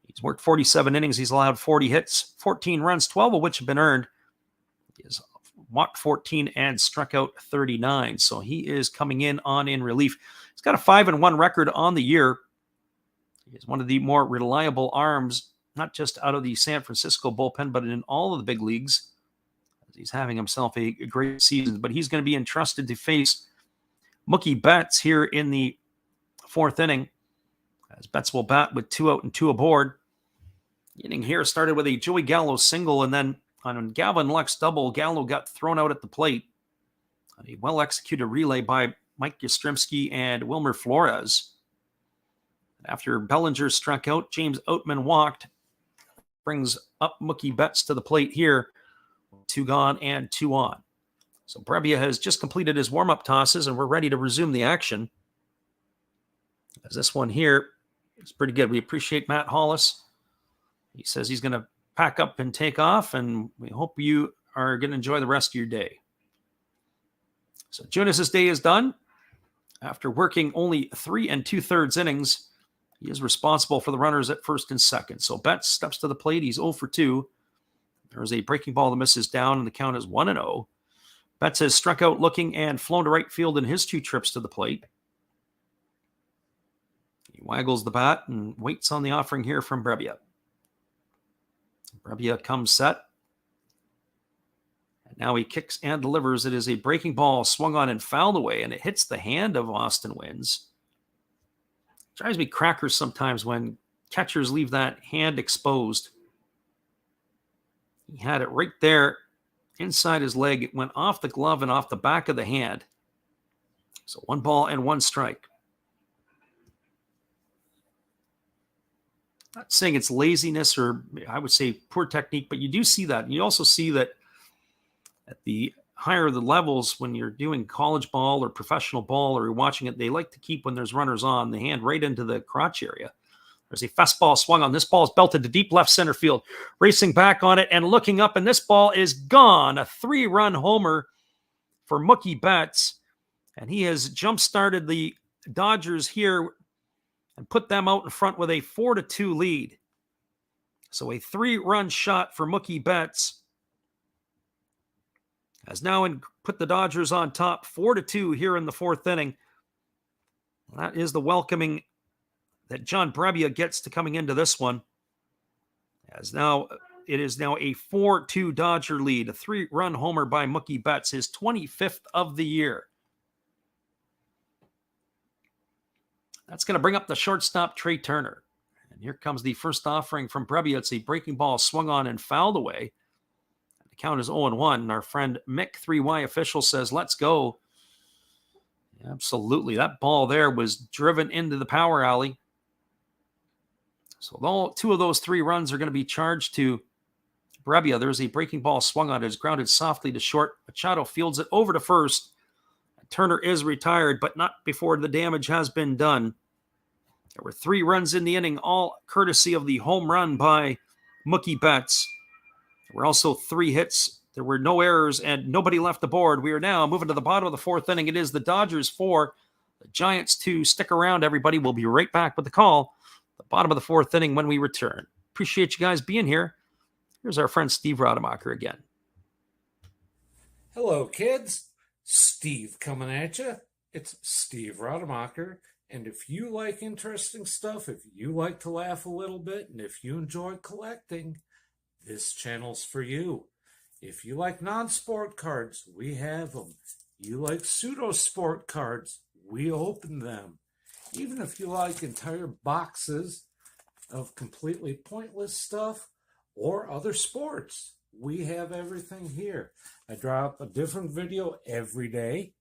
He's worked 47 innings. He's allowed 40 hits, 14 runs, 12 of which have been earned. He has walked 14 and struck out 39. So he is coming in relief. He's got a 5-1 record on the year. He is one of the more reliable arms, not just out of the San Francisco bullpen, but in all of the big leagues. He's having himself a great season, but he's going to be entrusted to face Mookie Betts here in the 4th inning, as Betts will bat with 2 out and 2 aboard. The inning here started with a Joey Gallo single, and then on Gavin Lux double, Gallo got thrown out at the plate. A well-executed relay by Mike Yastrzemski and Wilmer Flores. After Bellinger struck out, James Outman walked. Brings up Mookie Betts to the plate here 2 gone and 2 on. So Brebbia has just completed his warm-up tosses, and we're ready to resume the action. As this one here is pretty good. We appreciate Matt Hollis. He says he's going to pack up and take off, and we hope you are going to enjoy the rest of your day. So Jonas' day is done. After working only 3 2/3 innings, he is responsible for the runners at first and second. So Betts steps to the plate. He's 0 for 2. There's a breaking ball that misses down, and the count is 1-0. Betts has struck out looking and flown to right field in his 2 trips to the plate. He waggles the bat and waits on the offering here from Brebbia. Brebbia comes set. And now he kicks and delivers. It is a breaking ball swung on and fouled away, and it hits the hand of Austin Wynns. It drives me crackers sometimes when catchers leave that hand exposed. He had it right there inside his leg. It went off the glove and off the back of the hand. So 1 ball and 1 strike. Not saying it's laziness or I would say poor technique, but you do see that. And you also see that at the higher the levels, when you're doing college ball or professional ball or you're watching it, they like to keep, when there's runners on, the hand right into the crotch area. There's a fastball swung on. This ball is belted to deep left center field. Racing back on it and looking up, and this ball is gone. A 3-run homer for Mookie Betts. And he has jump-started the Dodgers here and put them out in front with a 4-2 lead. So a 3-run shot for Mookie Betts has now put the Dodgers on top 4-2 here in the 4th inning. That is the welcoming that John Brebbia gets to coming into this one. It is now a 4-2 Dodger lead, a 3-run homer by Mookie Betts, his 25th of the year. That's going to bring up the shortstop, Trey Turner. And here comes the first offering from Brebbia. It's a breaking ball swung on and fouled away. The count is 0-1. And our friend Mick, 3Y official, says, let's go. Absolutely. That ball there was driven into the power alley. So 2 of those 3 runs are going to be charged to Brebbia. There's a breaking ball swung on. It is grounded softly to short. Machado fields it over to first. Turner is retired, but not before the damage has been done. There were 3 runs in the inning, all courtesy of the home run by Mookie Betts. There were also 3 hits. There were no errors and nobody left the board. We are now moving to the bottom of the 4th inning. It is the Dodgers 4, the Giants 2. Stick around, everybody. We'll be right back with the call. The bottom of the 4th inning when we return. Appreciate you guys being here. Here's our friend Steve Rademacher again. Hello, kids. Steve coming at you. It's Steve Rademacher. And if you like interesting stuff, if you like to laugh a little bit, and if you enjoy collecting, this channel's for you. If you like non-sport cards, we have them. You like pseudo-sport cards, we open them. Even if you like entire boxes of completely pointless stuff or other sports, we have everything here. I drop a different video every day,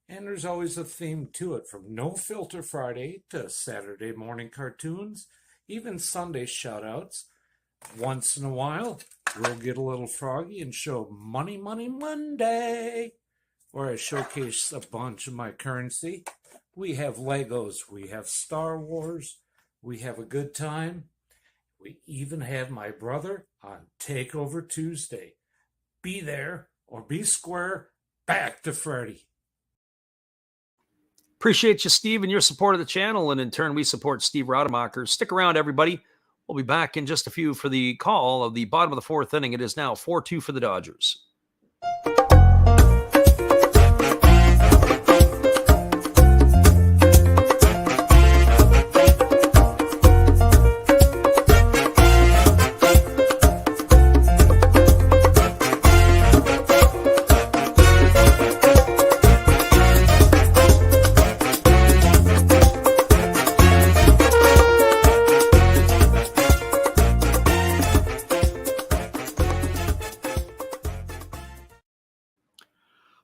and there's always a theme to it, from No Filter Friday to Saturday morning cartoons, even Sunday shoutouts. Once in a while, we'll get a little froggy and show Money Money Monday, where I showcase a bunch of my currency. We have Legos, we have Star Wars, we have a good time. We even have my brother on Takeover Tuesday. Be there or be square. Back to Freddy. Appreciate you, Steve, and your support of the channel. And in turn, we support Steve Rademacher. Stick around, everybody. We'll be back in just a few for the call of the bottom of the 4th inning. It is now 4-2 for the Dodgers.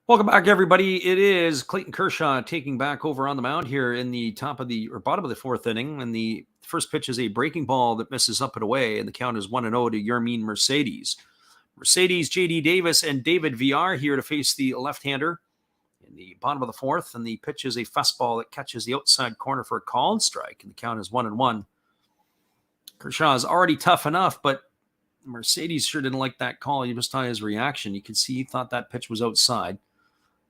Welcome back, everybody. It is Clayton Kershaw taking back over on the mound here in the bottom of the 4th inning. And the first pitch is a breaking ball that misses up and away, and the count is 1-0 to Yermin Mercedes. Mercedes, J.D. Davis, and David Villar here to face the left-hander in the bottom of the fourth. And the pitch is a fastball that catches the outside corner for a called strike. And the count is 1-1. Kershaw is already tough enough, but Mercedes sure didn't like that call. You just saw his reaction. You can see he thought that pitch was outside.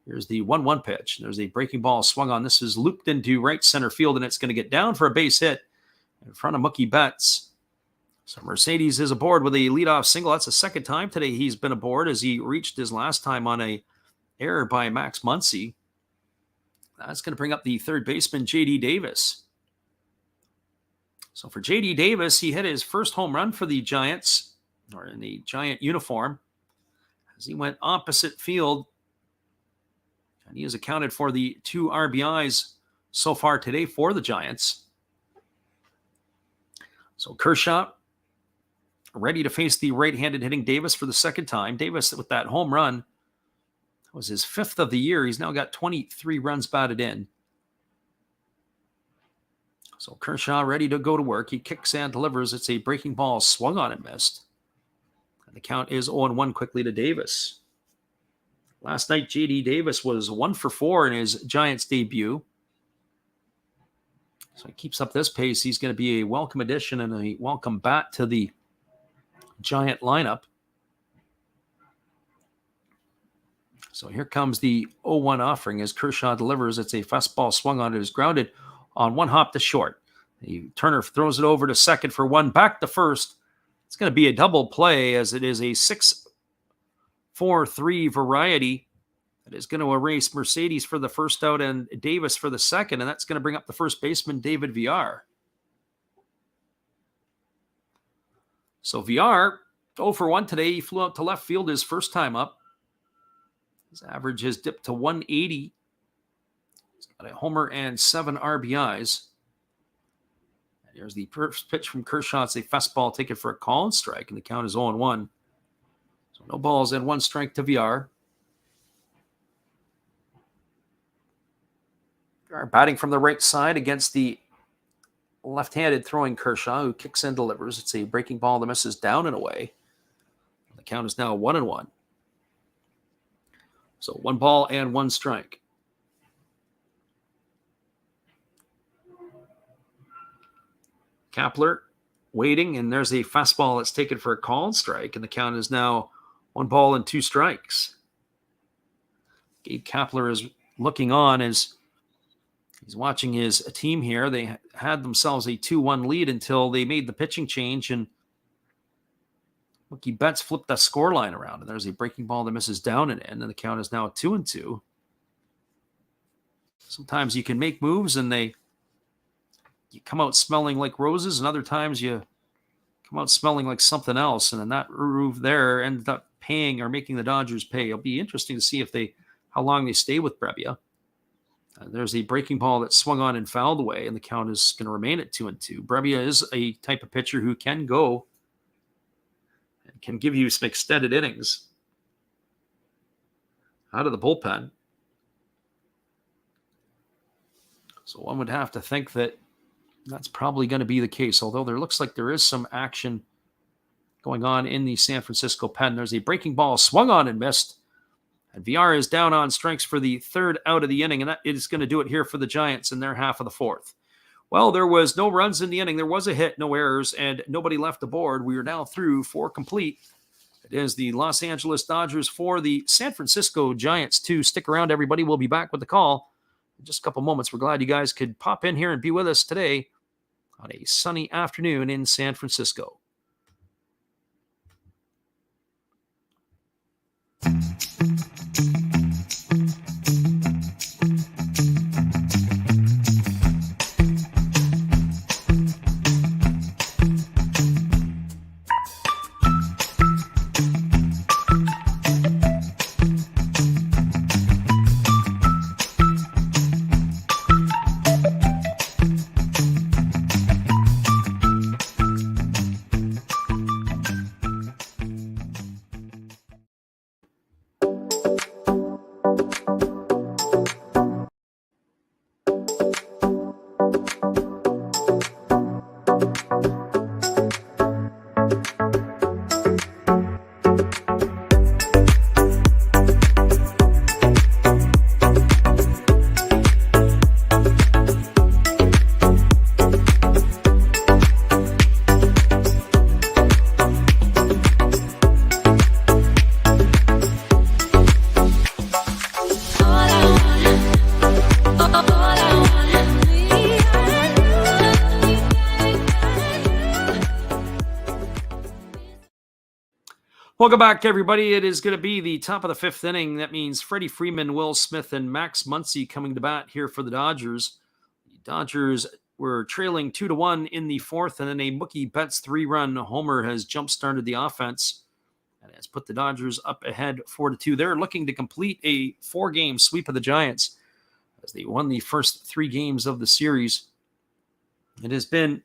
Here's the 1-1 pitch. There's a breaking ball swung on. This is looped into right center field, and it's going to get down for a base hit in front of Mookie Betts. So Mercedes is aboard with a leadoff single. That's the second time today he's been aboard, as he reached his last time on a error by Max Muncy. That's going to bring up the third baseman, J.D. Davis. So for J.D. Davis, he hit his first home run for the Giants, or in the Giant uniform, as he went opposite field. And he has accounted for the 2 RBIs so far today for the Giants. So Kershaw ready to face the right-handed hitting Davis for the second time. Davis, with that home run, was his 5th of the year. He's now got 23 runs batted in. So Kershaw ready to go to work. He kicks and delivers. It's a breaking ball swung on and missed. And the count is 0-1 quickly to Davis. Last night, J.D. Davis was 1 for 4 in his Giants debut. So he keeps up this pace. He's going to be a welcome addition and a welcome bat to the Giant lineup. So here comes the 0-1 offering as Kershaw delivers. It's a fastball swung on. It is grounded on one hop to short. Turner throws it over to second for one. Back to first. It's going to be a double play, as it is a 6-4-3 variety that is going to erase Mercedes for the first out and Davis for the second, and that's going to bring up the first baseman, David Villar. So Villar, 0 for 1 today. He flew out to left field his first time up. His average has dipped to 180. He's got a homer and 7 RBIs. And here's the first pitch from Kershaw. It's a fastball taken for a call and strike, and the count is 0-1. So no balls and 1 strike to Villar. Villar batting from the right side against the left-handed throwing Kershaw, who kicks and delivers. It's a breaking ball that misses down and away. The count is now 1-1. So 1 ball and 1 strike. Kapler waiting, and there's a fastball that's taken for a call and strike, and the count is now 1 ball and 2 strikes. Gabe Kapler is looking on as he's watching his team here. They had themselves a 2-1 lead until they made the pitching change, and Mookie Betts flipped that scoreline around, and there's a breaking ball that misses down and in, and the count is now 2-2. Sometimes you can make moves, and you come out smelling like roses, and other times you come out smelling like something else, and then that move there ended up paying or making the Dodgers pay. It'll be interesting to see how long they stay with Brebbia. There's a breaking ball that swung on and fouled away, and the count is going to remain at 2-2. Brebbia is a type of pitcher who can go and can give you some extended innings out of the bullpen. So one would have to think that that's probably going to be the case, although there looks like there is some action going on in the San Francisco pen. There's a breaking ball swung on and missed. And Villar is down on strikes for the 3rd out of the inning, and that is going to do it here for the Giants in their half of the 4th. Well, there was no runs in the inning. There was a hit, no errors, and nobody left the board. We are now through 4 complete. It is the Los Angeles Dodgers 4, the San Francisco Giants 2. Stick around, everybody. We'll be back with the call in just a couple moments. We're glad you guys could pop in here and be with us today on a sunny afternoon in San Francisco. Welcome back, everybody. It is going to be the top of the fifth inning. That means Freddie Freeman, Will Smith, and Max Muncy coming to bat here for the Dodgers. The Dodgers were trailing 2-1 in the fourth, and then a Mookie Betts 3-run homer has jump-started the offense and has put the Dodgers up ahead 4-2. They're looking to complete a 4-game sweep of the Giants as they won the first 3 games of the series. It has been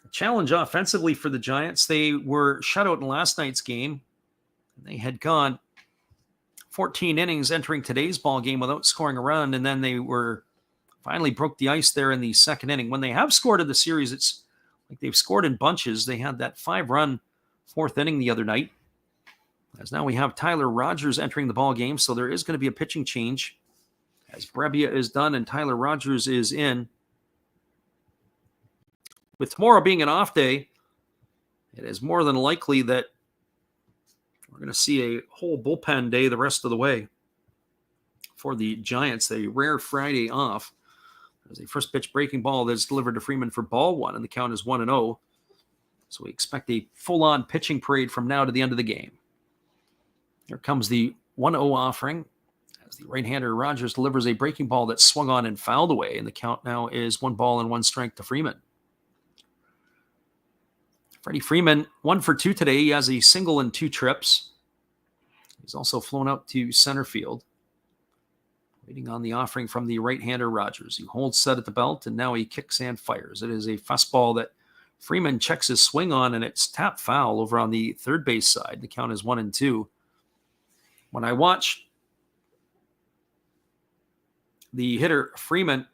challenge offensively for the Giants. They were shut out in last night's game. They had gone 14 innings entering today's ball game without scoring a run, and then they were finally broke the ice there in the second inning. When they have scored in the series, it's like they've scored in bunches. They had that 5-run fourth inning the other night. As now we have Tyler Rogers entering the ball game, so there is going to be a pitching change as Brebbia is done and Tyler Rogers is in. With tomorrow being an off day, it is more than likely that we're going to see a whole bullpen day the rest of the way for the Giants. A rare Friday off. There's a first pitch breaking ball that's delivered to Freeman for ball 1, and the count is 1-0. So we expect a full-on pitching parade from now to the end of the game. Here comes the 1-0 offering as the right-hander Rogers delivers a breaking ball that swung on and fouled away, and the count now is 1-1 to Freeman. Freddie Freeman, 1 for 2 today. He has a single and 2 trips. He's also flown out to center field. Waiting on the offering from the right-hander Rogers. He holds set at the belt, and now he kicks and fires. It is a fastball that Freeman checks his swing on, and it's tapped foul over on the third base side. The count is 1-2. When I watch the hitter Freeman,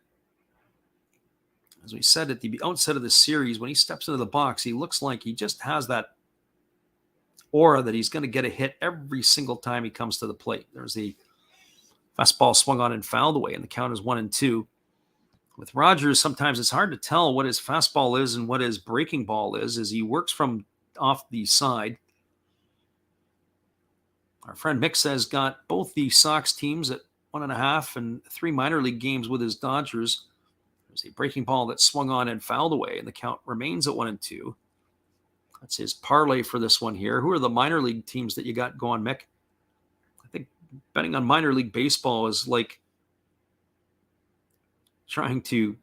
as we said at the outset of the series, when he steps into the box, he looks like he just has that aura that he's going to get a hit every single time he comes to the plate. There's the fastball swung on and fouled away, and the count is 1-2. With Rogers, sometimes it's hard to tell what his fastball is and what his breaking ball is as he works from off the side. Our friend Mick says got both the Sox teams at 1.5 and 3 minor league games with his Dodgers. There's a breaking ball that swung on and fouled away, and the count remains at 1-2. That's his parlay for this one here. Who are the minor league teams that you got going, Mick? I think betting on minor league baseball is like trying to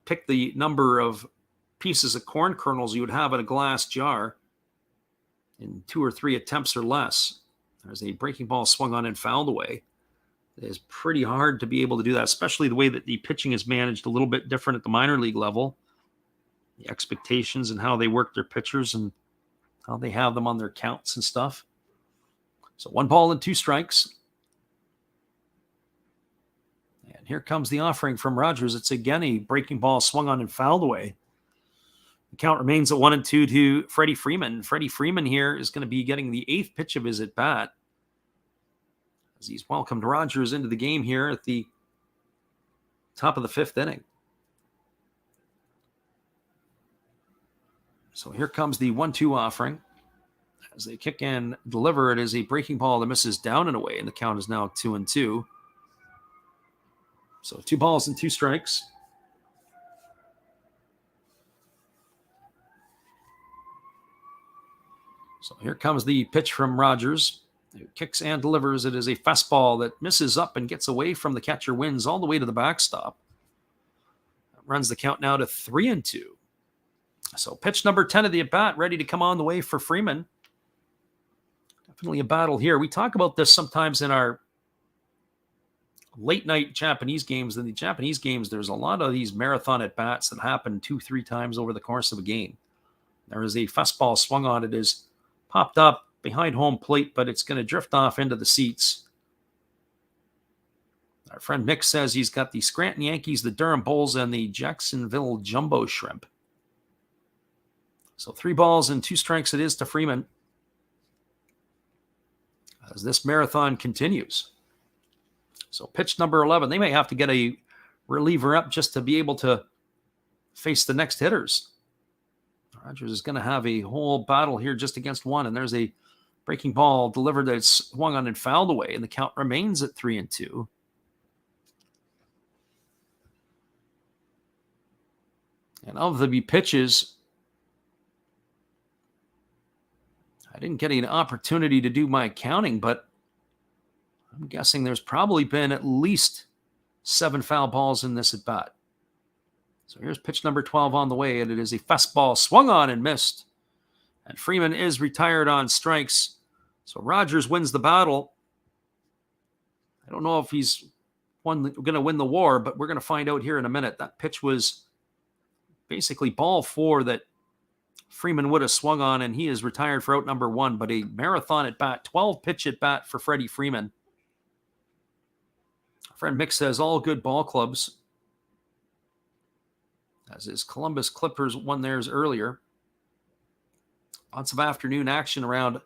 pick the number of pieces of corn kernels you would have in a glass jar in 2 or 3 attempts or less. There's a breaking ball swung on and fouled away. It is pretty hard to be able to do that, especially the way that the pitching is managed a little bit different at the minor league level. The expectations and how they work their pitchers and how they have them on their counts and stuff. So 1 ball and 2 strikes. And here comes the offering from Rogers. It's again a breaking ball swung on and fouled away. The count remains at 1-2 to Freddie Freeman. Freddie Freeman here is going to be getting the 8th pitch of his at-bat as he's welcomed Rogers into the game here at the top of the 5th inning. So here comes the 1-2 offering. As they kick and deliver, it is a breaking ball that misses down and away, and the count is now 2-2. So 2 balls and 2 strikes. So here comes the pitch from Rogers. It kicks and delivers. It is a fastball that misses up and gets away from the catcher, wins all the way to the backstop. Runs the count now to 3-2. So pitch number 10 of the at-bat ready to come on the way for Freeman. Definitely a battle here. We talk about this sometimes in our late night Japanese games. In the Japanese games, there's a lot of these marathon at-bats that happen 2-3 times over the course of a game. There is a fastball swung on. It is popped up behind home plate, but it's going to drift off into the seats. Our friend Mick says he's got the Scranton Yankees, the Durham Bulls, and the Jacksonville Jumbo Shrimp. So 3 balls and 2 strikes it is to Freeman as this marathon continues. So pitch number 11. They may have to get a reliever up just to be able to face the next hitters. Rogers is going to have a whole battle here just against one, and there's a breaking ball delivered that's swung on and fouled away, and the count remains at 3-2. And of the pitches, I didn't get an opportunity to do my counting, but I'm guessing there's probably been at least 7 foul balls in this at bat. So here's pitch number 12 on the way, and it is a fastball swung on and missed. And Freeman is retired on strikes. So Rogers wins the battle. I don't know if he's going to win the war, but we're going to find out here in a minute. That pitch was basically ball 4 that Freeman would have swung on, and he is retired for out number 1. But a marathon at bat, 12 pitch at bat for Freddie Freeman. Our friend Mick says all good ball clubs, as his Columbus Clippers won theirs earlier. Lots of afternoon action around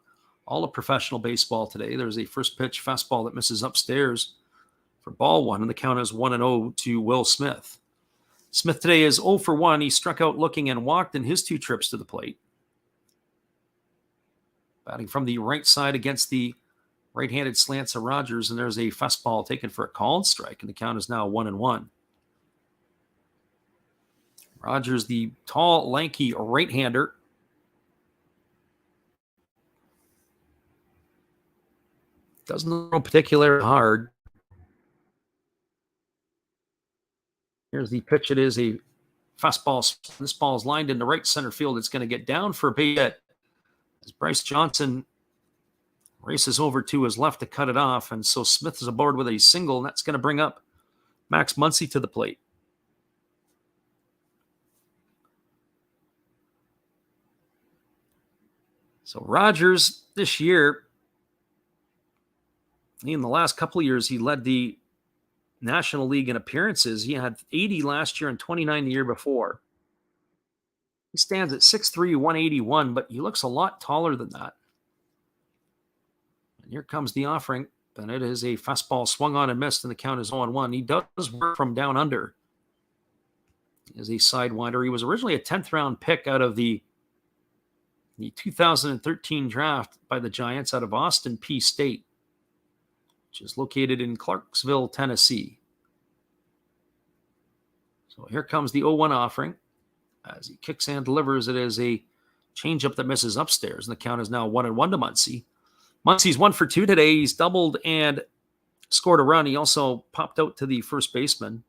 all of professional baseball today. There's a first pitch fastball that misses upstairs for ball 1, and the count is 1-0 to Will Smith. Smith today is 0 for 1. He struck out looking and walked in his 2 trips to the plate. Batting from the right side against the right-handed slants of Rogers, and there's a fastball taken for a called strike, and the count is now 1-1. Rogers, the tall, lanky right-hander, doesn't throw particularly hard. Here's the pitch. It is a fastball. This ball is lined into right center field. It's going to get down for a big hit as Bryce Johnson races over to his left to cut it off. And so Smith is aboard with a single, and that's going to bring up Max Muncy to the plate. So Rogers this year, in the last couple of years, he led the National League in appearances. He had 80 last year and 29 the year before. He stands at 6'3", 181, but he looks a lot taller than that. And here comes the offering, and it is a fastball swung on and missed, and the count is 0-1. He does work from down under. He is a sidewinder. He was originally a 10th round pick out of the 2013 draft by the Giants out of Austin P State, which is located in Clarksville, Tennessee. So here comes the 0-1 offering. As he kicks and delivers, it is a changeup that misses upstairs, and the count is now 1-1 to Muncy. Muncy's 1 for 2 today. He's doubled and scored a run. He also popped out to the first baseman.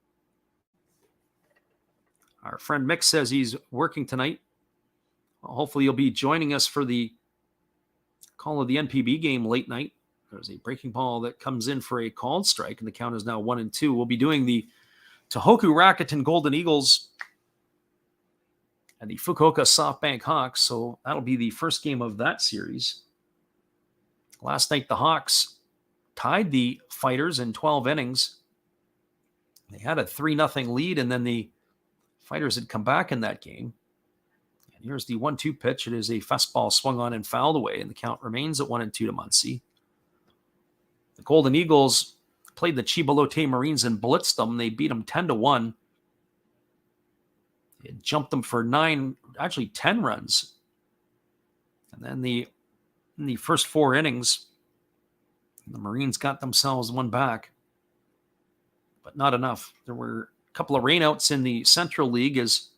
Our friend Mick says he's working tonight. Well, hopefully he'll be joining us for the call of the NPB game late night. There's a breaking ball that comes in for a called strike, and the count is now 1-2. We'll be doing the Tohoku Rakuten Golden Eagles and the Fukuoka SoftBank Hawks, so that'll be the first game of that series. Last night, the Hawks tied the Fighters in 12 innings. They had a 3-0 lead, and then the Fighters had come back in that game. And here's the 1-2 pitch. It is a fastball swung on and fouled away, and the count remains at 1-2 to Muncy. The Golden Eagles played the Chibalote Marines and blitzed them. They beat them 10-1. It jumped them for 10 runs. And then in the first 4 innings, the Marines got themselves one back, but not enough. There were a couple of rainouts in the Central League as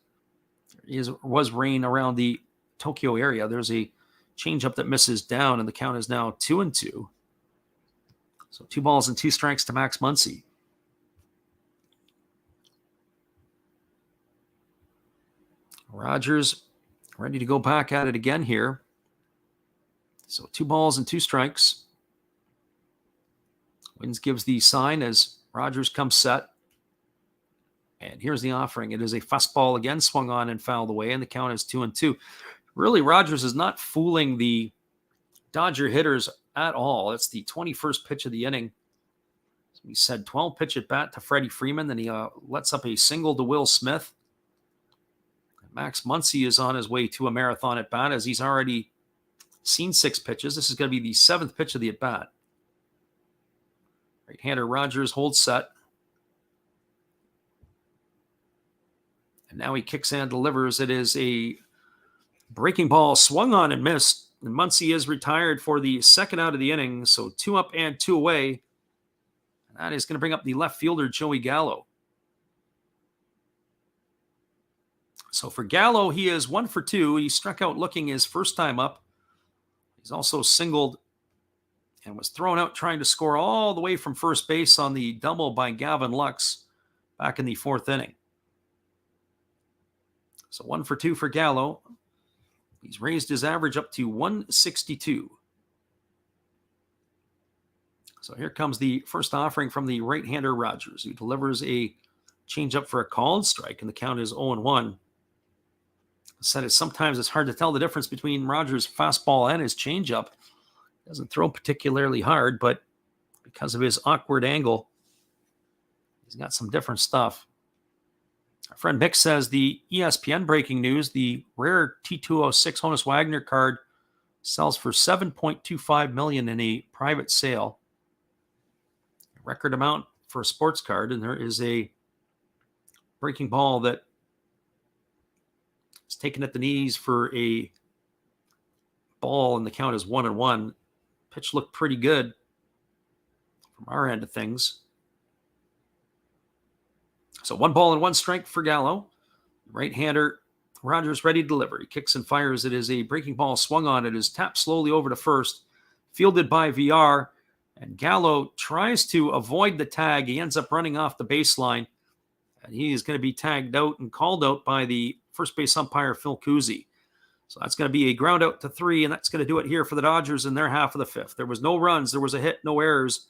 was rain around the Tokyo area. There's a changeup that misses down, and the count is now 2-2. So 2 balls and 2 strikes to Max Muncy. Rogers ready to go back at it again here. So 2 balls and 2 strikes. Wins gives the sign as Rogers comes set. And here's the offering. It is a fastball again, swung on and fouled away, and the count is 2-2. Really, Rogers is not fooling the Dodger hitters at all. It's the 21st pitch of the inning. As we said, 12 pitch at bat to Freddie Freeman. Then he lets up a single to Will Smith. And Max Muncy is on his way to a marathon at bat as he's already seen 6 pitches. This is going to be the 7th pitch of the at bat. Right-hander Rogers holds set. And now he kicks and delivers. It is a breaking ball swung on and missed. And Muncy is retired for the 2nd out of the inning. So 2 up and 2 away. And that is going to bring up the left fielder, Joey Gallo. So for Gallo, he is 1 for 2. He struck out looking his first time up. He He's also singled and was thrown out trying to score all the way from first base on the double by Gavin Lux back in the 4th inning. So 1 for 2 for Gallo. He's raised his average up to 162. So here comes the first offering from the right-hander Rogers, who delivers a changeup for a called strike, and the count is 0-1. I said sometimes it's hard to tell the difference between Rogers' fastball and his changeup. He doesn't throw particularly hard, but because of his awkward angle, he's got some different stuff. Our friend Mick says the ESPN breaking news, the rare T206 Honus Wagner card sells for $7.25 million in a private sale. A record amount for a sports card, and there is a breaking ball that is taken at the knees for a ball, and the count is 1-1. Pitch looked pretty good from our end of things. So 1 ball and 1 strike for Gallo. Right-hander Rogers ready to deliver. He kicks and fires. It is a breaking ball swung on. It is tapped slowly over to first, fielded by VR, and Gallo tries to avoid the tag. He ends up running off the baseline, and he is going to be tagged out and called out by the first base umpire, Phil Cousy. So that's going to be a ground out to 3, and that's going to do it here for the Dodgers in their half of the 5th. There was no runs. There was a hit, no errors.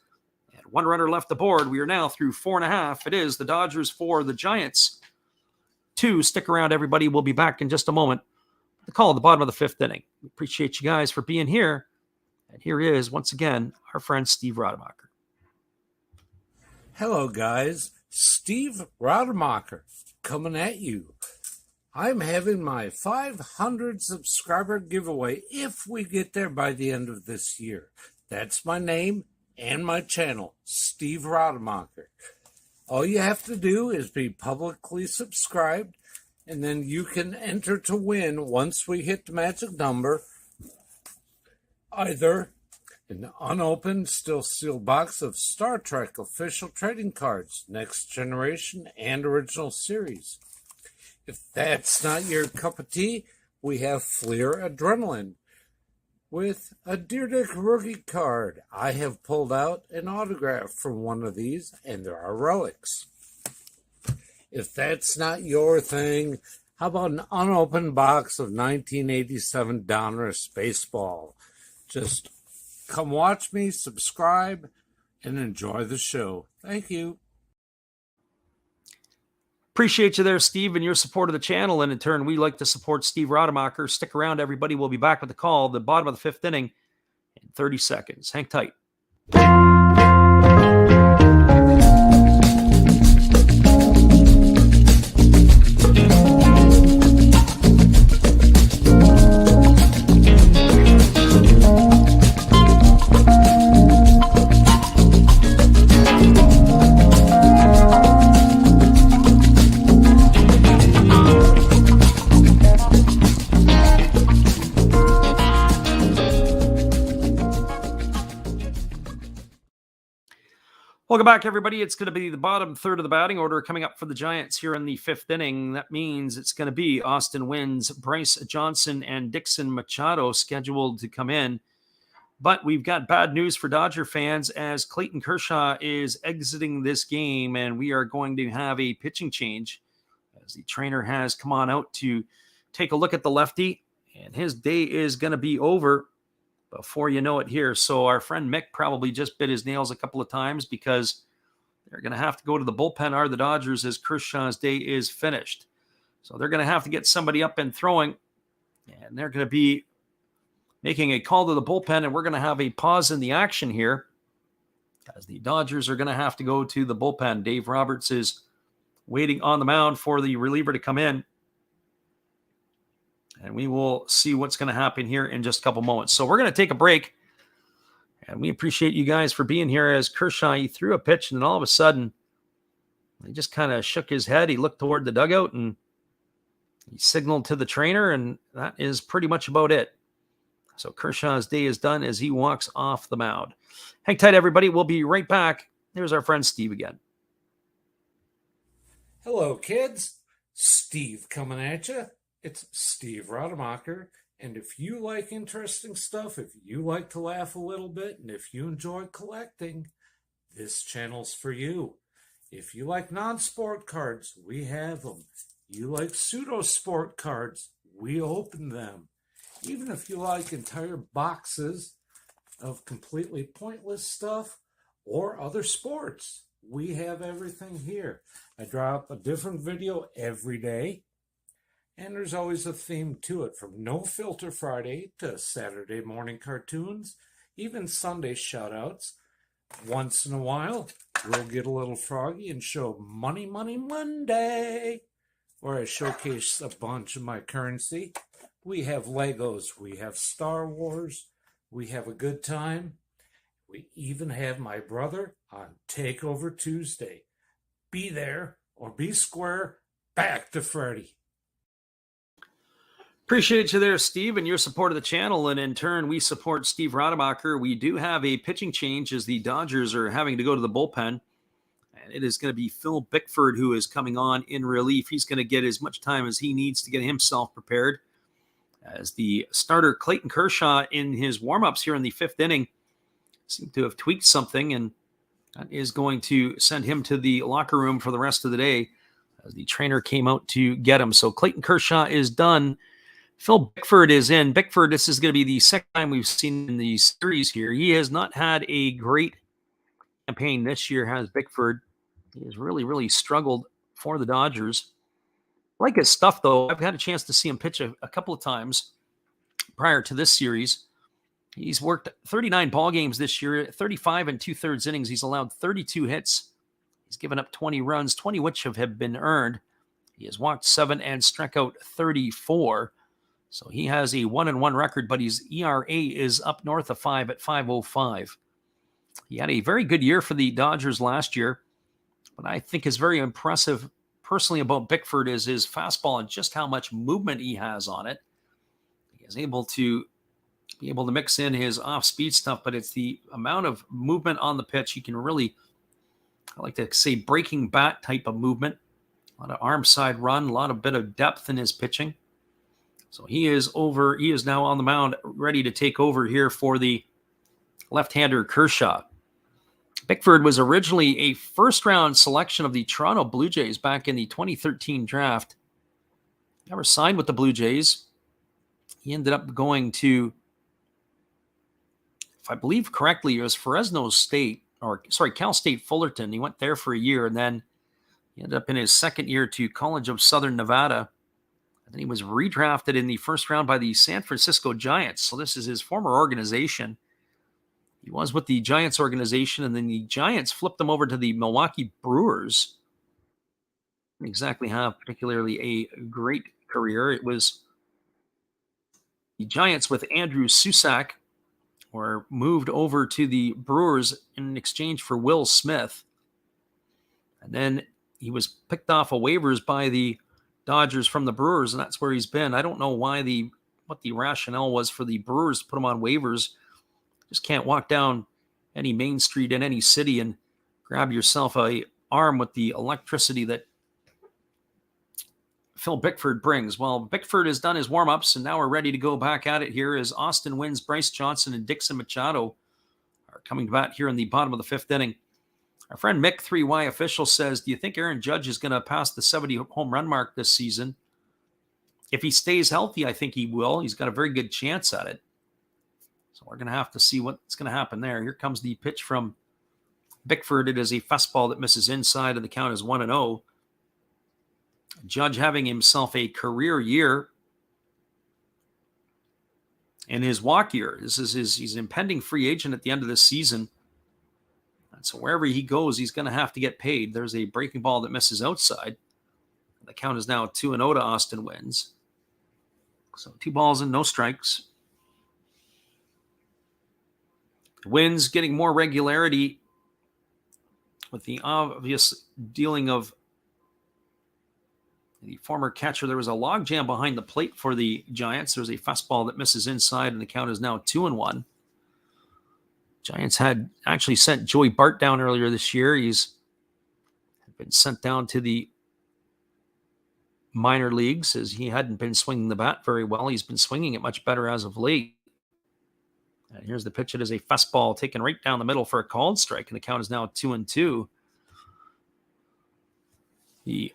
1 runner left the board. We are now through 4.5. It is the Dodgers 4, the Giants 2. Stick around, everybody. We'll be back in just a moment. The call at the bottom of the 5th inning. We appreciate you guys for being here. And here is, once again, our friend Steve Rademacher. Hello, guys. Steve Rademacher coming at you. I'm having my 500 subscriber giveaway if we get there by the end of this year. That's my name and my channel, Steve Rademacher. All you have to do is be publicly subscribed, and then you can enter to win once we hit the magic number, either an unopened, still sealed box of Star Trek official trading cards, Next Generation and Original Series. If that's not your cup of tea, we have Fleer Adrenaline with a Deer Dick rookie card. I have pulled out an autograph from one of these, and there are relics. If that's not your thing, how about an unopened box of 1987 Donruss Baseball? Just come watch me, subscribe, and enjoy the show. Thank you. Appreciate you there, Steve, and your support of the channel. And in turn, we like to support Steve Rademacher. Stick around, everybody. We'll be back with the call, the bottom of the 5th inning, in 30 seconds. Hang tight. Welcome back, everybody. It's going to be the bottom third of the batting order coming up for the Giants here in the 5th inning. That means it's going to be Austin Wynns, Bryce Johnson, and Dixon Machado scheduled to come in. But we've got bad news for Dodger fans as Clayton Kershaw is exiting this game, and we are going to have a pitching change as the trainer has come on out to take a look at the lefty, and his day is going to be over before you know it here. So our friend Mick probably just bit his nails a couple of times because they're going to have to go to the bullpen, are the Dodgers, as Kershaw's day is finished. So they're going to have to get somebody up and throwing, and they're going to be making a call to the bullpen, and we're going to have a pause in the action here as the Dodgers are going to have to go to the bullpen. Dave Roberts is waiting on the mound for the reliever to come in. And we will see what's going to happen here in just a couple moments. So we're going to take a break. And we appreciate you guys for being here as Kershaw, he threw a pitch, and then all of a sudden, he just kind of shook his head. He looked toward the dugout, and he signaled to the trainer, and that is pretty much about it. So Kershaw's day is done as he walks off the mound. Hang tight, everybody. We'll be right back. There's our friend Steve again. Hello, kids. Steve coming at you. It's Steve Rademacher, And if you like interesting stuff, if you like to laugh a little bit, and if you enjoy collecting, this channel's for you. If you like non-sport cards, we have them. You like pseudo-sport cards, we open them. Even if you like entire boxes of completely pointless stuff or other sports, we have everything here. I drop a different video every day, and there's always a theme to it, from No Filter Friday to Saturday morning cartoons, even Sunday shoutouts. Once in a while, we'll get a little froggy and show Money Money Monday, where I showcase a bunch of my currency. We have Legos, we have Star Wars, we have a good time. We even have my brother on Takeover Tuesday. Be there or be square. Back to Freddy. Appreciate you there, Steve, and your support of the channel. And in turn, we support Steve Rademacher. We do have a pitching change as the Dodgers are having to go to the bullpen. And it is going to be Phil Bickford who is coming on in relief. He's going to get as much time as he needs to get himself prepared. As the starter, Clayton Kershaw, in his warm-ups here in the fifth inning, seemed to have tweaked something, and that is going to send him to the locker room for the rest of the day as the trainer came out to get him. So Clayton Kershaw is done. Phil Bickford is in. Bickford, this is going to be the second time we've seen in the series here. He has not had a great campaign this year, has Bickford. He has really, really struggled for the Dodgers. I like his stuff, though. I've had a chance to see him pitch a couple of times prior to this series. He's worked 39 ball games this year, 35 and 2/3 innings. He's allowed 32 hits. He's given up 20 runs, 20 which have been earned. He has walked 7 and struck out 34. So he has a 1-1 record, but his ERA is up north of 5 at 5.05. He had a very good year for the Dodgers last year. What I think is very impressive personally about Bickford is his fastball and just how much movement he has on it. He is able to mix in his off-speed stuff, but it's the amount of movement on the pitch. He can really, I like to say, breaking bat type of movement. A lot of arm side run, a lot of bit of depth in his pitching. So he is now on the mound, ready to take over here for the left-hander Kershaw. Bickford was originally a first-round selection of the Toronto Blue Jays back in the 2013 draft. Never signed with the Blue Jays. He ended up going to, if I believe correctly, it was Cal State Fullerton. He went there for a year, and then he ended up in his second year to College of Southern Nevada. And then he was redrafted in the first round by the San Francisco Giants. So this is his former organization. He was with the Giants organization, and then the Giants flipped him over to the Milwaukee Brewers. Didn't exactly have particularly a great career. It was the Giants with Andrew Susac were moved over to the Brewers in exchange for Will Smith. And then he was picked off of waivers by the Dodgers from the Brewers, and that's where he's been. I don't know what the rationale was for the Brewers to put him on waivers. Just can't walk down any main street in any city and grab yourself a arm with the electricity that Phil Bickford brings. Well, Bickford has done his warm-ups, and now we're ready to go back at it here as Austin Wynns, Bryce Johnson, and Dixon Machado are coming to bat here in the bottom of the fifth inning. Our friend Mick 3Y Official says, do you think Aaron Judge is going to pass the 70 home run mark this season? If he stays healthy, I think he will. He's got a very good chance at it. So we're going to have to see what's going to happen there. Here comes the pitch from Bickford. It is a fastball that misses inside, and the count is 1-0. Judge having himself a career year in his walk year. He's an impending free agent at the end of this season. And so wherever he goes, he's going to have to get paid. There's a breaking ball that misses outside. The count is now 2-0 to Austin Wynns. So 2 balls and no strikes. Wynns getting more regularity with the obvious dealing of the former catcher. There was a logjam behind the plate for the Giants. There's a fastball that misses inside, and the count is now 2-1. Giants had actually sent Joey Bart down earlier this year. He's been sent down to the minor leagues, as he hadn't been swinging the bat very well. He's been swinging it much better as of late. And here's the pitch. It is a fastball taken right down the middle for a called strike, and the count is now 2-2. The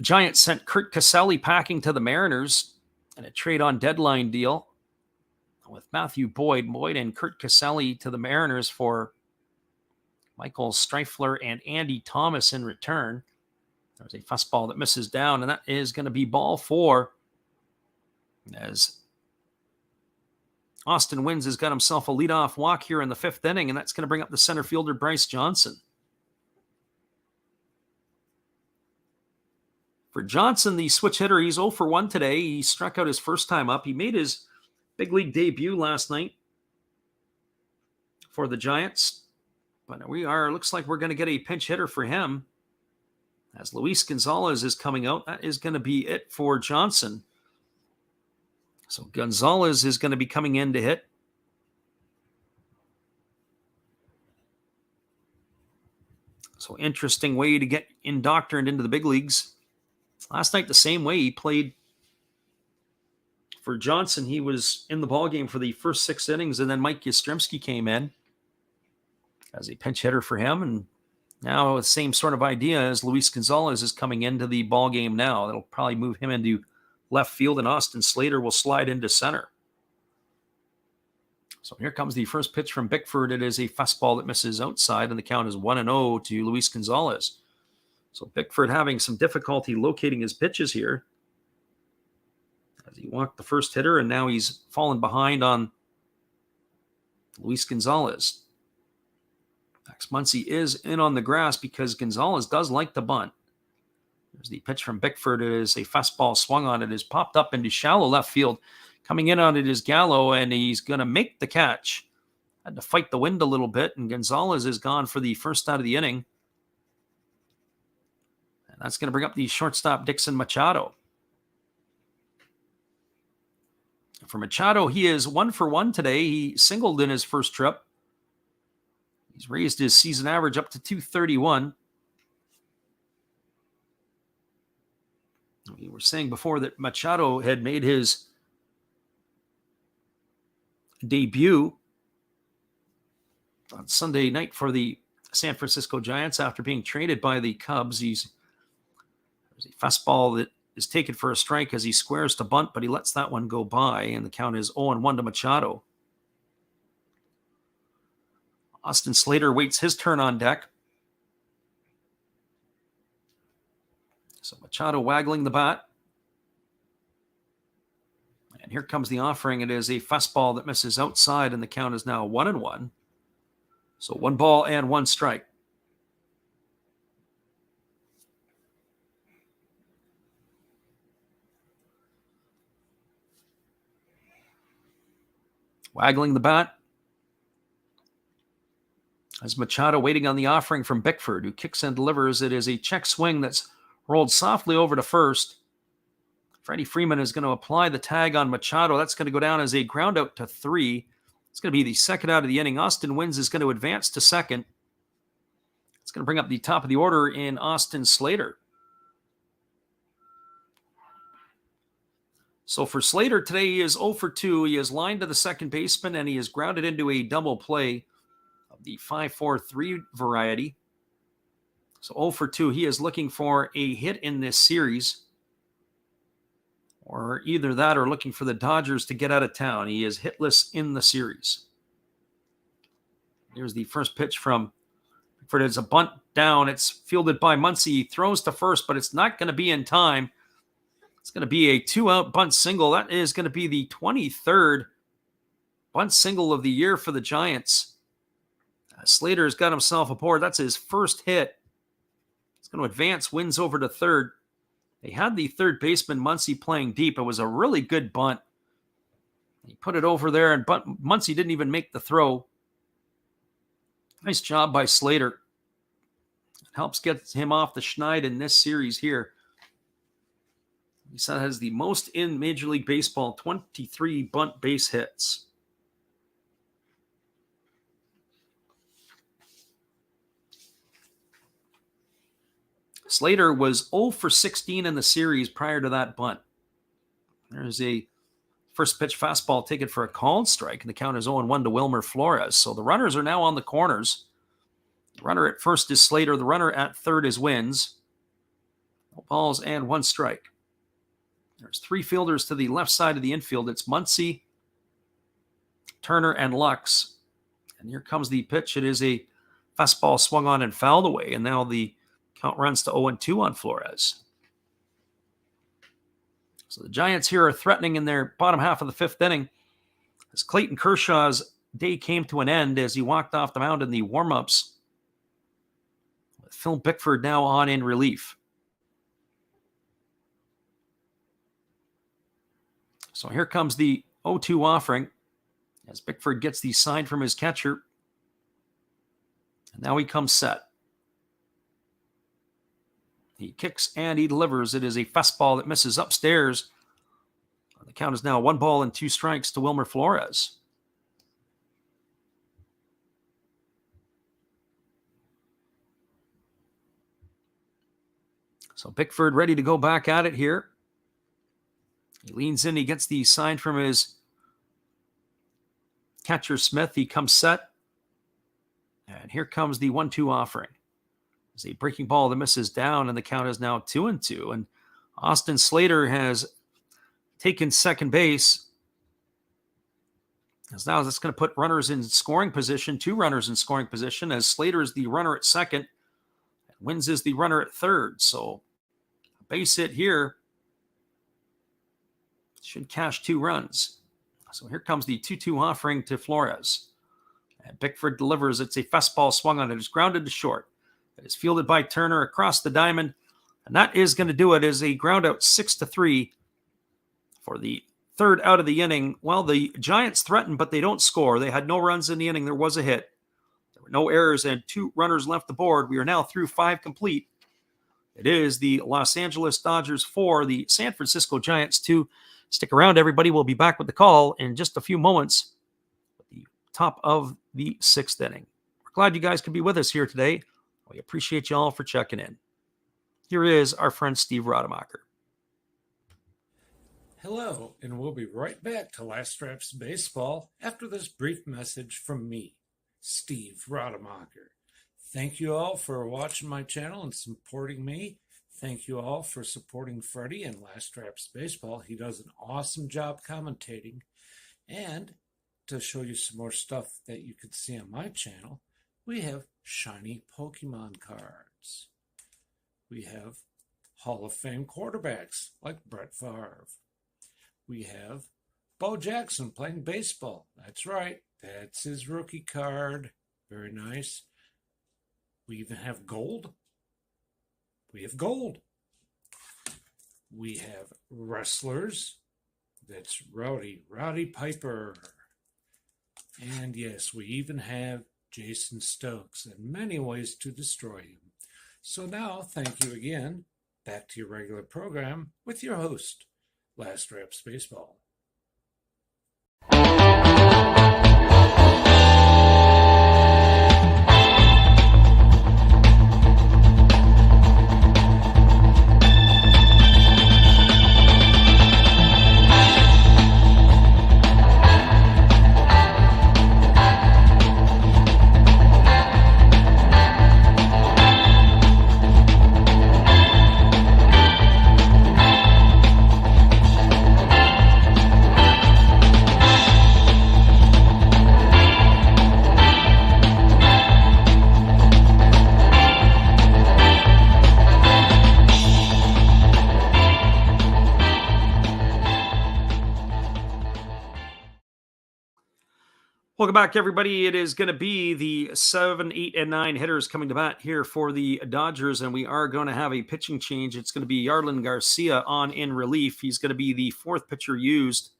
Giants sent Kurt Caselli packing to the Mariners in a trade on deadline deal with Matthew Boyd and Kurt Caselli to the Mariners for Michael Streifler and Andy Thomas in return. There's a fastball that misses down, and that is going to be ball 4 as Austin Wynns has got himself a leadoff walk here in the 5th inning, and that's going to bring up the center fielder Bryce Johnson. For Johnson, the switch hitter, he's 0 for 1 today. He struck out his first time up. He made his big league debut last night for the Giants. But looks like we're going to get a pinch hitter for him. As Luis Gonzalez is coming out, that is going to be it for Johnson. So Gonzalez is going to be coming in to hit. So interesting way to get indoctrined into the big leagues. Last night, the same way he played for Johnson. He was in the ballgame for the first 6 innings, and then Mike Yastrzemski came in as a pinch hitter for him. And now the same sort of idea as Luis Gonzalez is coming into the ballgame now. That'll probably move him into left field, and Austin Slater will slide into center. So here comes the first pitch from Bickford. It is a fastball that misses outside, and the count is 1-0 to Luis Gonzalez. So Bickford having some difficulty locating his pitches here as he walked the first hitter, and now he's fallen behind on Luis Gonzalez. Max Muncy is in on the grass because Gonzalez does like to bunt. There's the pitch from Bickford. It is a fastball swung on. It is popped up into shallow left field. Coming in on it is Gallo, and he's going to make the catch. Had to fight the wind a little bit, and Gonzalez is gone for the first out of the inning. And that's going to bring up the shortstop, Dixon Machado. For Machado, he is 1 for 1 today. He singled in his first trip. He's raised his season average up to 231. We were saying before that Machado had made his debut on Sunday night for the San Francisco Giants after being traded by the Cubs. There's a fastball that is taken for a strike as he squares to bunt, but he lets that one go by, and the count is 0-1 to Machado. Austin Slater waits his turn on deck. So Machado waggling the bat. And here comes the offering. It is a fastball that misses outside, and the count is now 1-1. So 1 ball and 1 strike. Waggling the bat as Machado waiting on the offering from Bickford, who kicks and delivers. It is a check swing that's rolled softly over to first. Freddie Freeman is going to apply the tag on Machado. That's going to go down as a ground out to 3. It's going to be the second out of the inning. Austin Wynns is going to advance to second. It's going to bring up the top of the order in Austin Slater. So for Slater today, he is 0 for 2. He is lined to the second baseman, and he is grounded into a double play of the 5-4-3 variety. So 0 for 2. He is looking for a hit in this series, or either that or looking for the Dodgers to get out of town. He is hitless in the series. Here's the first pitch from Bickford. It's a bunt down. It's fielded by Muncy. He throws to first, but it's not going to be in time. It's going to be a 2-out bunt single. That is going to be the 23rd bunt single of the year for the Giants. Slater's got himself aboard. That's his first hit. He's going to advance, Wins over to third. They had the third baseman, Muncy, playing deep. It was a really good bunt. He put it over there, and Muncy didn't even make the throw. Nice job by Slater. It helps get him off the schneid in this series here. He has the most in Major League Baseball, 23 bunt base hits. Slater was 0 for 16 in the series prior to that bunt. There's a first pitch fastball taken for a called strike, and the count is 0-1 to Wilmer Flores. So the runners are now on the corners. The runner at first is Slater. The runner at third is Wins. No balls and 1 strike. There's 3 fielders to the left side of the infield. It's Muncy, Turner, and Lux. And here comes the pitch. It is a fastball swung on and fouled away. And now the count runs to 0-2 on Flores. So the Giants here are threatening in their bottom half of the 5th inning as Clayton Kershaw's day came to an end as he walked off the mound in the warm-ups. With Phil Bickford now on in relief. So here comes the 0-2 offering as Bickford gets the sign from his catcher. And now he comes set. He kicks and he delivers. It is a fastball that misses upstairs. The count is now 1 ball and 2 strikes to Wilmer Flores. So Bickford ready to go back at it here. He leans in. He gets the sign from his catcher, Smith. He comes set. And here comes the 1-2 offering. It's a breaking ball that misses down, and the count is now 2-2. And Austin Slater has taken second base. As now that's going to put runners in scoring position, 2 runners in scoring position, as Slater is the runner at second, and Wins is the runner at third. So a base hit here should cash 2 runs. So here comes the 2-2 offering to Flores. And Bickford delivers. It's a fastball swung on it. It's grounded to short. It is fielded by Turner across the diamond. And that is going to do it as a ground out 6-3 for the 3rd out of the inning. Well, the Giants threatened, but they don't score. They had no runs in the inning. There was a hit. There were no errors and 2 runners left the board. We are now through 5 complete. It is the Los Angeles Dodgers 4, the San Francisco Giants 2. Stick around, everybody. We'll be back with the call in just a few moments at the top of the 6th inning. We're glad you guys could be with us here today. We appreciate you all for checking in. Here is our friend Steve Rademacher. Hello, and we'll be right back to Last Reps Baseball after this brief message from me, Steve Rademacher. Thank you all for watching my channel and supporting me. Thank you all for supporting Freddie in Last Reps Baseball. He does an awesome job commentating. And to show you some more stuff that you could see on my channel, we have shiny Pokemon cards. We have Hall of Fame quarterbacks like Brett Favre. We have Bo Jackson playing baseball. That's right. That's his rookie card. Very nice. We even have gold. We have gold. We have wrestlers. That's Rowdy Piper. And yes, we even have Jason Stokes and many ways to destroy him. So now, thank you again. Back to your regular program with your host, Last Reps Baseball. Welcome back, everybody. It is going to be the 7, 8, and 9 hitters coming to bat here for the Dodgers, and we are going to have a pitching change. It's going to be Yarlin Garcia on in relief. He's going to be the 4th pitcher used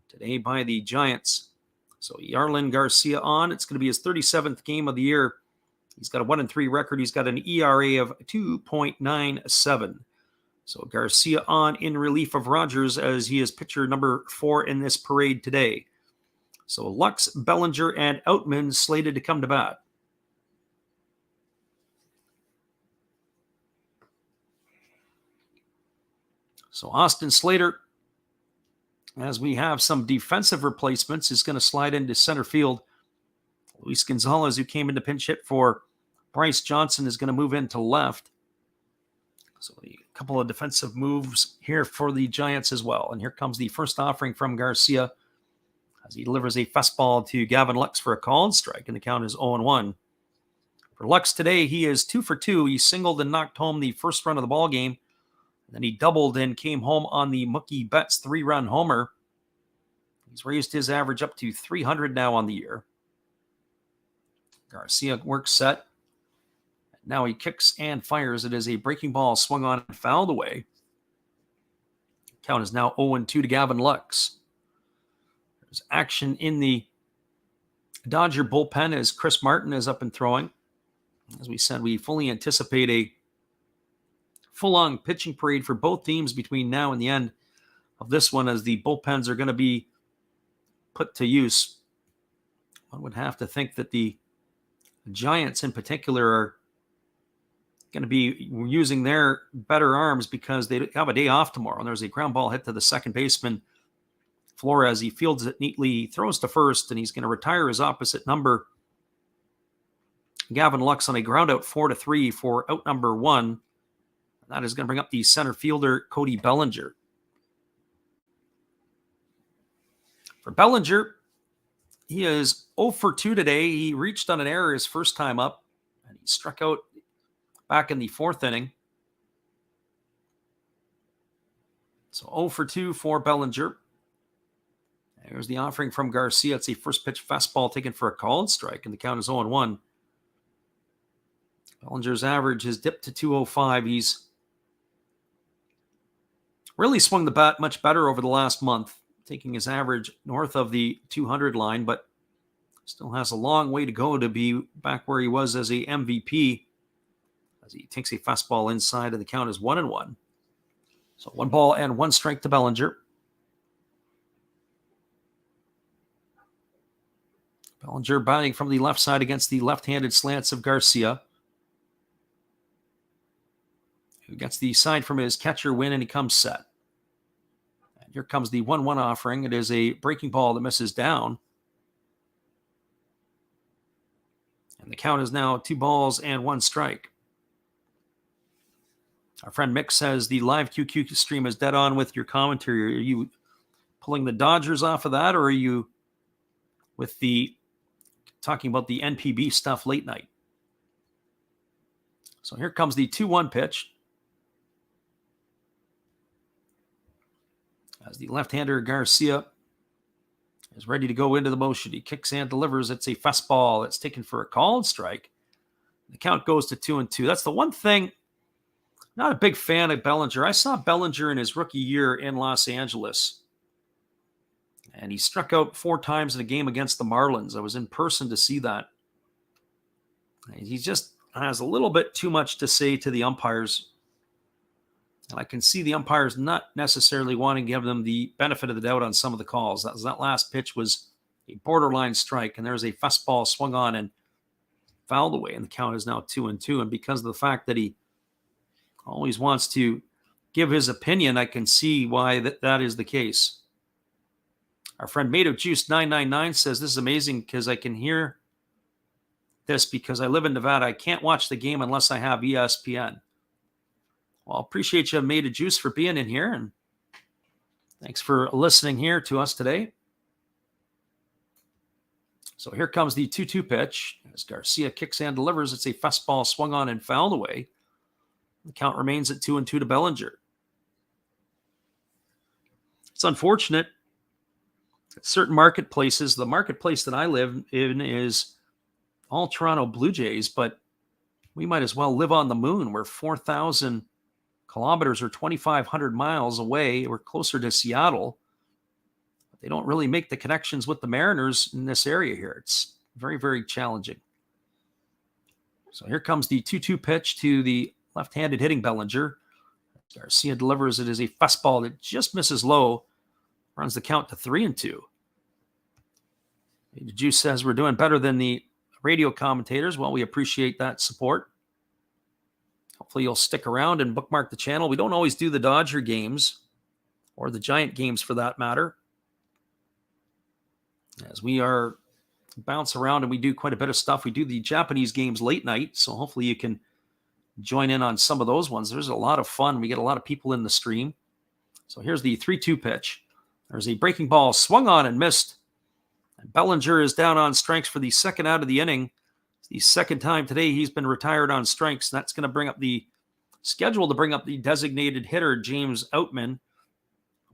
today by the Giants. So Yarlin Garcia on. It's going to be his 37th game of the year. He's got a 1-3 record. He's got an ERA of 2.97. So Garcia on in relief of Rogers as he is pitcher number 4 in this parade today. So Lux, Bellinger, and Outman slated to come to bat. So Austin Slater, as we have some defensive replacements, is going to slide into center field. Luis Gonzalez, who came into pinch hit for Bryce Johnson, is going to move into left. So a couple of defensive moves here for the Giants as well. And here comes the first offering from Garcia as he delivers a fastball to Gavin Lux for a called strike, and the count is 0-1. For Lux today, he is 2 for 2. He singled and knocked home the first run of the ball game. Then he doubled and came home on the Mookie Betts 3-run homer. He's raised his average up to 300 now on the year. Garcia works set. Now he kicks and fires. It is a breaking ball swung on and fouled away. Count is now 0-2 to Gavin Lux. There's action in the Dodger bullpen as Chris Martin is up and throwing. As we said, we fully anticipate a full-on pitching parade for both teams between now and the end of this one, as the bullpens are going to be put to use. One would have to think that the Giants in particular are going to be using their better arms because they have a day off tomorrow. And there's a ground ball hit to the second baseman, Flores. He fields it neatly, throws to first, and he's going to retire his opposite number, Gavin Lux, on a ground out 4-3 for out number 1. That is going to bring up the center fielder, Cody Bellinger. For Bellinger, he is 0 for 2 today. He reached on an error his first time up, and he struck out back in the 4th inning. So 0 for 2 for Bellinger. There's the offering from Garcia. It's a first pitch fastball taken for a called strike, and the count is 0-1. Bellinger's average has dipped to 205. He's really swung the bat much better over the last month, taking his average north of the 200 line, but still has a long way to go to be back where he was as a MVP, as he takes a fastball inside, and the count is 1-1. So 1 ball and 1 strike to Bellinger. Bellinger batting from the left side against the left-handed slants of Garcia, who gets the sign from his catcher win, and he comes set. And here comes the 1-1 offering. It is a breaking ball that misses down. And the count is now 2 balls and 1 strike. Our friend Mick says the live QQ stream is dead on with your commentary. Are you pulling the Dodgers off of that, or are you with the talking about the NPB stuff late night? So here comes the 2-1 pitch, as the left-hander Garcia is ready to go into the motion. He kicks and delivers. It's a fastball. It's taken for a called strike. The count goes to 2-2. That's the one thing. Not a big fan of Bellinger. I saw Bellinger in his rookie year in Los Angeles, and he struck out 4 times in a game against the Marlins. I was in person to see that. He just has a little bit too much to say to the umpires. And I can see the umpires not necessarily wanting to give them the benefit of the doubt on some of the calls. That last pitch was a borderline strike, and there's a fastball swung on and fouled away, and the count is now 2-2. And because of the fact that he always wants to give his opinion, I can see why that is the case. Our friend Made of Juice 999 says, this is amazing because I can hear this because I live in Nevada. I can't watch the game unless I have ESPN. Well, appreciate you, Made of Juice, for being in here, and thanks for listening here to us today. So here comes the 2-2 pitch as Garcia kicks and delivers. It's a fastball swung on and fouled away. The count remains at 2-2 to Bellinger. It's unfortunate that certain marketplaces, the marketplace that I live in is all Toronto Blue Jays, but we might as well live on the moon. We're 4,000 kilometers or 2,500 miles away. We're closer to Seattle. But they don't really make the connections with the Mariners in this area here. It's very, very challenging. So here comes the 2-2 pitch to the left-handed hitting Bellinger. Garcia delivers. It is a fastball that just misses low. Runs the count to 3-2. The Juice says we're doing better than the radio commentators. Well, we appreciate that support. Hopefully you'll stick around and bookmark the channel. We don't always do the Dodger games. or the Giant games for that matter. As we are bounce around and we do quite a bit of stuff. We do the Japanese games late night, so hopefully you can join in on some of those ones. There's a lot of fun. We get a lot of people in the stream. So here's the 3-2 pitch. There's a breaking ball swung on and missed. And Bellinger is down on strikes for the second out of the inning. It's the second time today he's been retired on strikes. That's going to bring up the schedule to bring up the designated hitter, James Outman.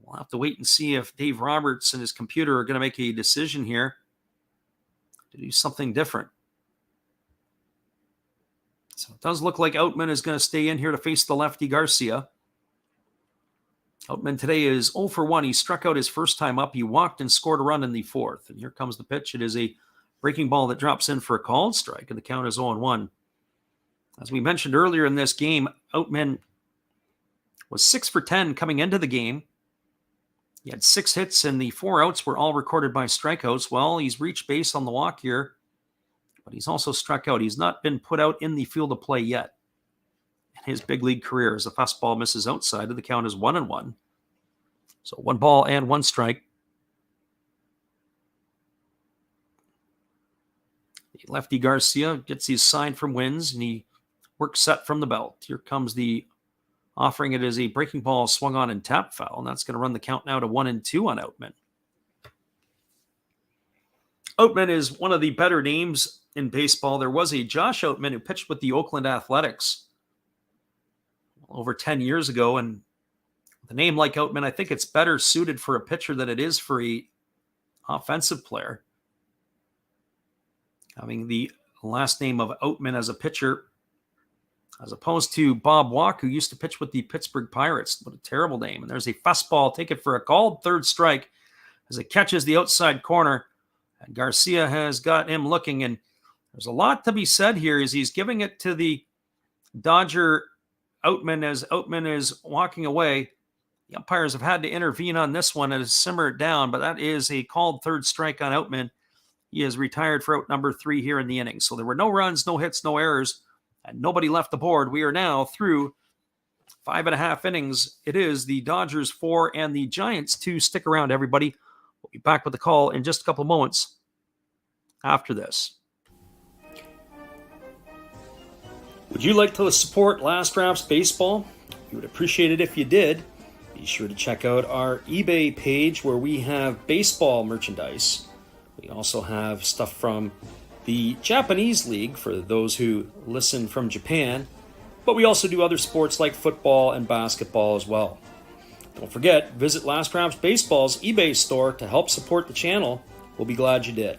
We'll have to wait and see if Dave Roberts and his computer are going to make a decision here to do something different. So it does look like Outman is going to stay in here to face the lefty Garcia. Outman today is 0 for 1. He struck out his first time up. He walked and scored a run in the fourth. And here comes the pitch. It is a breaking ball that drops in for a called strike, and the count is 0-1. As we mentioned earlier in this game, Outman was 6 for 10 coming into the game. He had 6 hits, and the 4 outs were all recorded by strikeouts. Well, he's reached base on the walk here, but he's also struck out. He's not been put out in the field of play yet in his big league career, as the fastball misses outside, and the count is 1-1. So 1 ball and 1 strike. The lefty Garcia gets his sign from Wins, and he works set from the belt. Here comes the offering. It is a breaking ball swung on and tap foul, and that's going to run the count now to 1-2 on Outman. Outman is one of the better names in baseball. There was a Josh Outman who pitched with the Oakland Athletics over 10 years ago, and with a name like Outman, I think it's better suited for a pitcher than it is for a offensive player. Having the last name of Outman as a pitcher, as opposed to Bob Walk, who used to pitch with the Pittsburgh Pirates. What a terrible name. And there's a fastball taken for a called third strike as it catches the outside corner. And Garcia has got him looking. And there's a lot to be said here as he's giving it to the Dodger Outman as Outman is walking away. The umpires have had to intervene on this one and has simmered down, but that is a called third strike on Outman. He is retired for out number 3 here in the inning. So there were no runs, no hits, no errors, and nobody left the board. We are now through 5.5 innings. It is the Dodgers 4 and the Giants 2. Stick around, everybody. We'll be back with the call in just a couple moments after this. Would you like to support Last Drafts Baseball? We would appreciate it if you did. Be sure to check out our eBay page where we have baseball merchandise. We also have stuff from the Japanese League for those who listen from Japan, but we also do other sports like football and basketball as well. Don't forget, visit Last Drafts Baseball's eBay store to help support the channel. We'll be glad you did.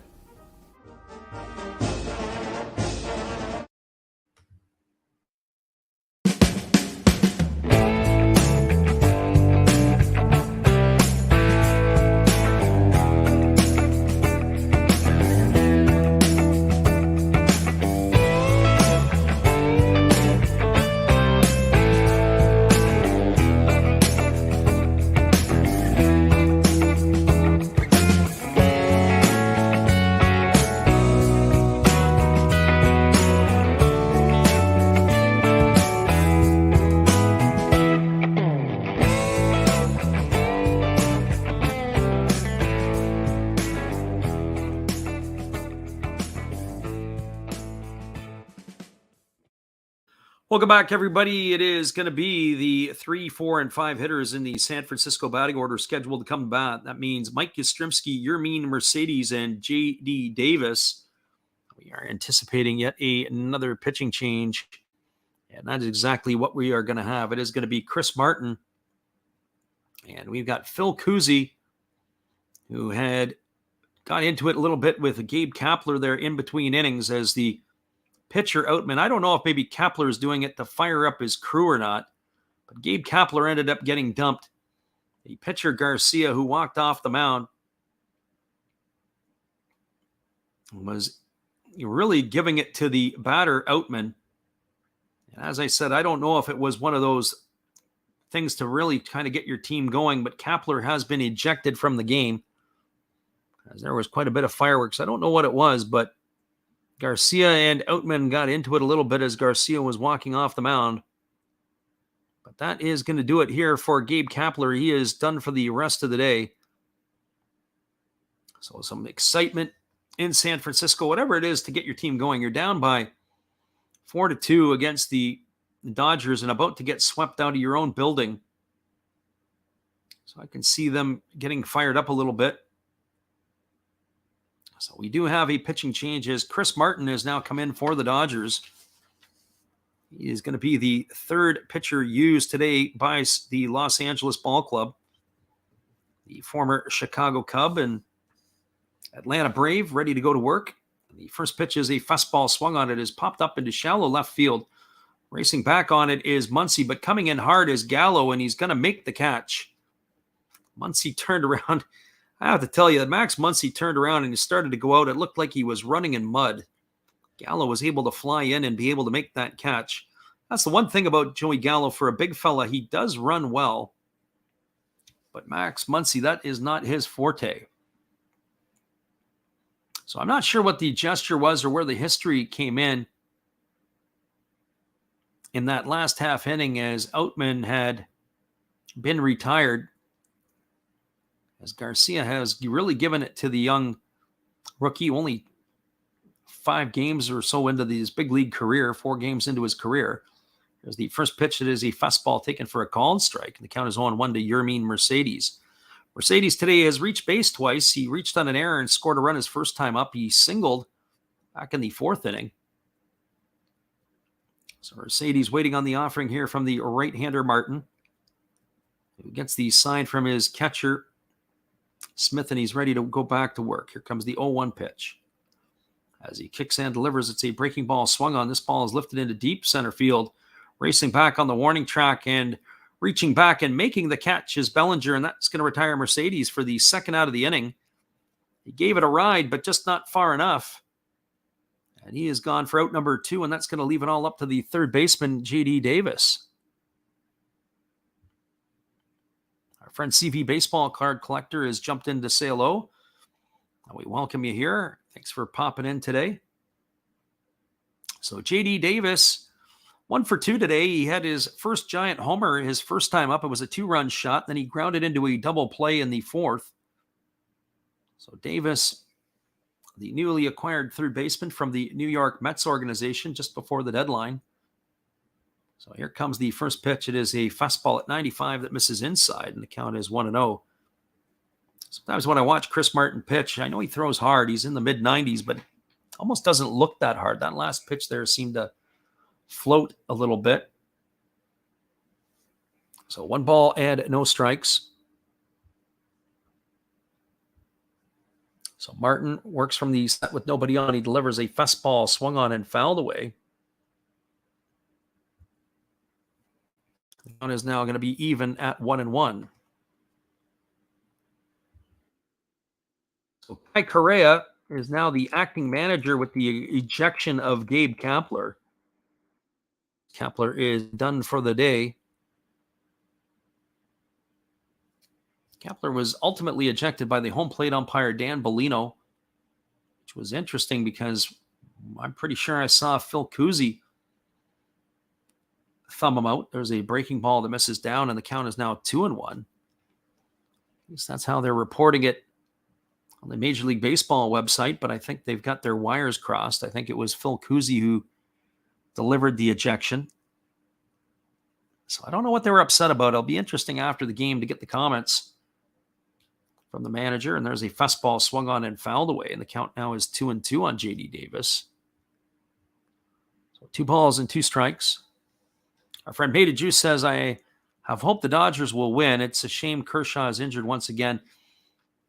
Welcome back, everybody. It is going to be the 3, 4, and 5 hitters in the San Francisco batting order scheduled to come to bat. That means Mike Yastrzemski, Yermin Mercedes, and J.D. Davis. We are anticipating yet another pitching change, and that is exactly what we are going to have. It is going to be Chris Martin, and we've got Phil Cousy, who had got into it a little bit with Gabe Kapler there in between innings as the pitcher Outman. I don't know if maybe Kapler is doing it to fire up his crew or not, but Gabe Kapler ended up getting dumped. The pitcher Garcia, who walked off the mound, was really giving it to the batter Outman. And as I said, I don't know if it was one of those things to really kind of get your team going, but Kapler has been ejected from the game as there was quite a bit of fireworks. I don't know what it was, but Garcia and Outman got into it a little bit as Garcia was walking off the mound. But that is going to do it here for Gabe Kapler. He is done for the rest of the day. So some excitement in San Francisco, whatever it is to get your team going. You're down by 4-2 against the Dodgers and about to get swept out of your own building. So I can see them getting fired up a little bit. So we do have a pitching change as Chris Martin has now come in for the Dodgers. He is going to be the third pitcher used today by the Los Angeles Ball Club. The former Chicago Cub and Atlanta Brave ready to go to work. The first pitch is a fastball swung on it, is popped up into shallow left field. Racing back on it is Muncy, but coming in hard is Gallo, and he's going to make the catch. Muncy turned around. I have to tell you that Max Muncy turned around and he started to go out. It looked like he was running in mud. Gallo was able to fly in and be able to make that catch. That's the one thing about Joey Gallo. For a big fella, he does run well. But Max Muncy, that is not his forte. So I'm not sure what the gesture was or where the history came in that last half inning, as Outman had been retired, as Garcia has really given it to the young rookie, only 5 games or so into his big league career, 4 games into his career. As the first pitch, it is a fastball taken for a called strike, and the count is 0-1 to Yermin Mercedes. Mercedes today has reached base twice. He reached on an error and scored a run his first time up. He singled back in the 4th inning. So Mercedes waiting on the offering here from the right-hander Martin, who gets the sign from his catcher Smith, and he's ready to go back to work. Here comes the 0-1 pitch. As he kicks and delivers, it's a breaking ball swung on. This ball is lifted into deep center field. Racing back on the warning track and reaching back and making the catch is Bellinger, and that's going to retire Mercedes for the second out of the inning. He gave it a ride, but just not far enough. And he is gone for out number 2, and that's going to leave it all up to the third baseman, J.D. Davis. Our friend CV Baseball Card Collector has jumped in to say hello. We welcome you here. Thanks for popping in today. So J.D. Davis, 1 for 2 today. He had his first giant homer his first time up. It was a 2-run shot. Then he grounded into a double play in the 4th. So Davis, the newly acquired third baseman from the New York Mets organization just before the deadline. So here comes the first pitch. It is a fastball at 95 that misses inside, and the count is 1-0. Sometimes when I watch Chris Martin pitch, I know he throws hard. He's in the mid-90s, but almost doesn't look that hard. That last pitch there seemed to float a little bit. So 1 ball and no strikes. So Martin works from the set with nobody on. He delivers a fastball swung on and fouled away. The count is now going to be even at 1-1. So Kai Correa is now the acting manager with the ejection of Gabe Kapler. Kapler is done for the day. Kapler was ultimately ejected by the home plate umpire Dan Bellino, which was interesting because I'm pretty sure I saw Phil Cousy thumb him out. There's a breaking ball that misses down, and the count is now 2-1. At least that's how they're reporting it on the Major League Baseball website, but I think they've got their wires crossed. I think it was Phil Cousy who delivered the ejection. So I don't know what they were upset about. It'll be interesting after the game to get the comments from the manager. And there's a fastball swung on and fouled away, and the count now is 2-2 on J.D. Davis. So 2 balls and 2 strikes. Our friend Beta Juice says, I have hope the Dodgers will win. It's a shame Kershaw is injured once again.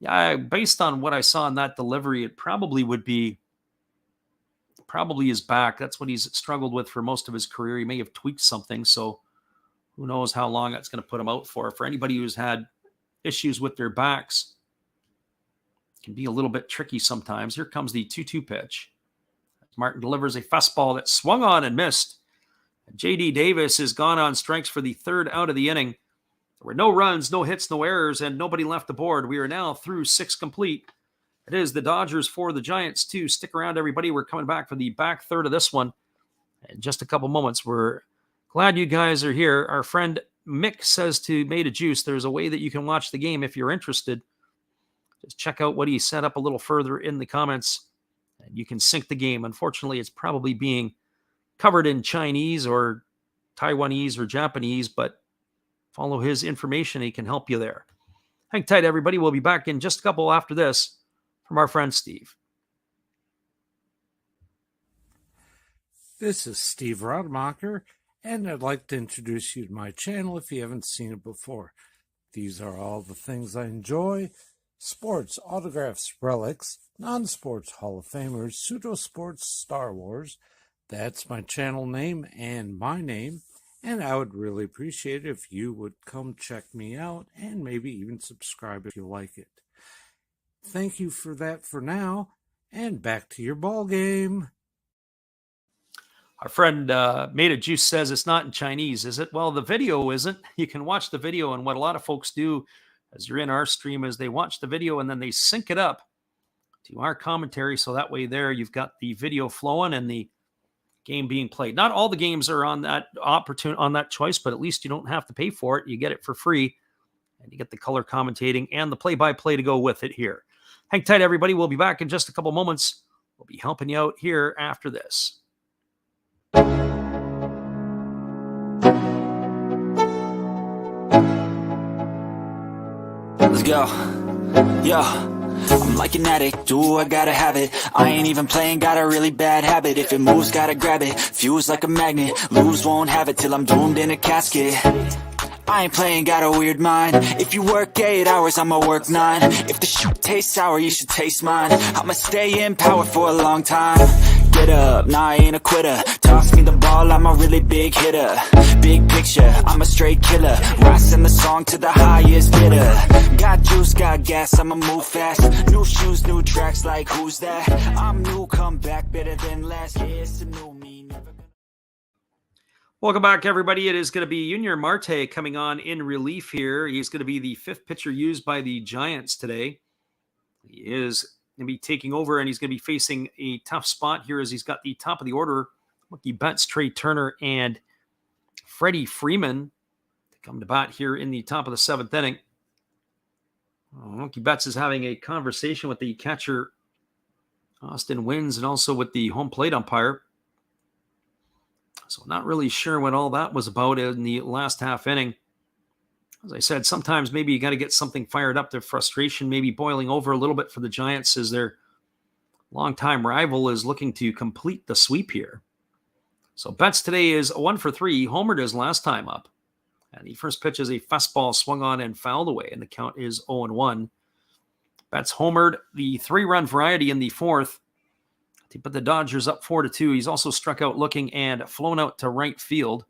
Yeah, based on what I saw in that delivery, it probably is back. That's what he's struggled with for most of his career. He may have tweaked something, so who knows how long that's going to put him out for. For anybody who's had issues with their backs, it can be a little bit tricky sometimes. Here comes the 2-2 pitch. Martin delivers a fastball that swung on and missed. J.D. Davis is gone on strikes for the third out of the inning. There were no runs, no hits, no errors, and nobody left the board. We are now through 6 complete. It is the Dodgers 4, the Giants 2. Stick around, everybody. We're coming back for the back third of this one in just a couple moments. We're glad you guys are here. Our friend Mick says to Made of Juice, there's a way that you can watch the game if you're interested. Just check out what he set up a little further in the comments, and you can sync the game. Unfortunately, it's probably being covered in Chinese or Taiwanese or Japanese, but follow his information. He can help you there. Hang tight, everybody. We'll be back in just a couple after this from our friend Steve. This is Steve Rademacher, and I'd like to introduce you to my channel if you haven't seen it before. These are all the things I enjoy: sports, autographs, relics, non-sports Hall of Famers, pseudo-sports, Star Wars. That's my channel name and my name, and I would really appreciate it if you would come check me out and maybe even subscribe if you like it. Thank you for that for now, and back to your ball game. Our friend Made of Juice says it's not in Chinese, is it? Well, the video isn't. You can watch the video, and what a lot of folks do as you're in our stream is they watch the video and then they sync it up to our commentary, so that way there you've got the video flowing and the game being played. Not all the games are on that choice, but at least you don't have to pay for it. You get it for free, and you get the color commentating and the play-by-play to go with it here. Hang tight, everybody. We'll be back in just a couple moments. We'll be helping you out here after this. Let's go. Yo, I'm like an addict, do I gotta have it. I ain't even playing, got a really bad habit. If it moves, gotta grab it, fuse like a magnet. Lose, won't have it till I'm doomed in a casket. I ain't playing, got a weird mind. If you work 8 hours, I'ma work 9. If the shoot tastes sour, you should taste mine. I'ma stay in power for a long time. Get up, nah, I ain't a quitter. Toss me the ball, I'm a really big hitter. Big picture, I'm a straight killer. Rising the song to the highest bidder. Got juice, got gas, I'ma move fast. New shoes, new tracks, like who's that? I'm new, come back, better than last. Yeah, it's a new me, never gonna... Welcome back, everybody. It is going to be Junior Marte coming on in relief here. He's going to be the fifth pitcher used by the Giants today. He is going to be taking over, and he's going to be facing a tough spot here as he's got the top of the order, Mookie Betts, Trey Turner, and Freddie Freeman to come to bat here in the top of the seventh inning. Mookie Betts is having a conversation with the catcher, Austin Wins, and also with the home plate umpire. So not really sure what all that was about in the last half inning. As I said, sometimes maybe you got to get something fired up. Their frustration maybe boiling over a little bit for the Giants as their longtime rival is looking to complete the sweep here. So Betts today is 1 for 3. He homered his last time up. And the first pitch is a fastball swung on and fouled away, and the count is 0-1. Betts homered the 3-run variety in the fourth to put the Dodgers up 4-2. He's also struck out looking and flown out to right field.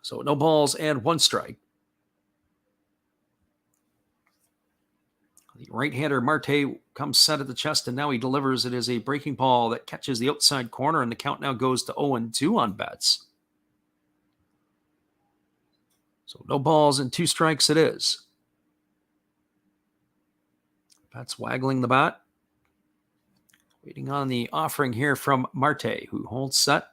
So no balls and 1 strike. The right-hander Marte comes set at the chest, and now he delivers. It is a breaking ball that catches the outside corner, and the count now goes to 0-2 on Betts. So no balls and 2 strikes it is. Betts waggling the bat. Waiting on the offering here from Marte, who holds set.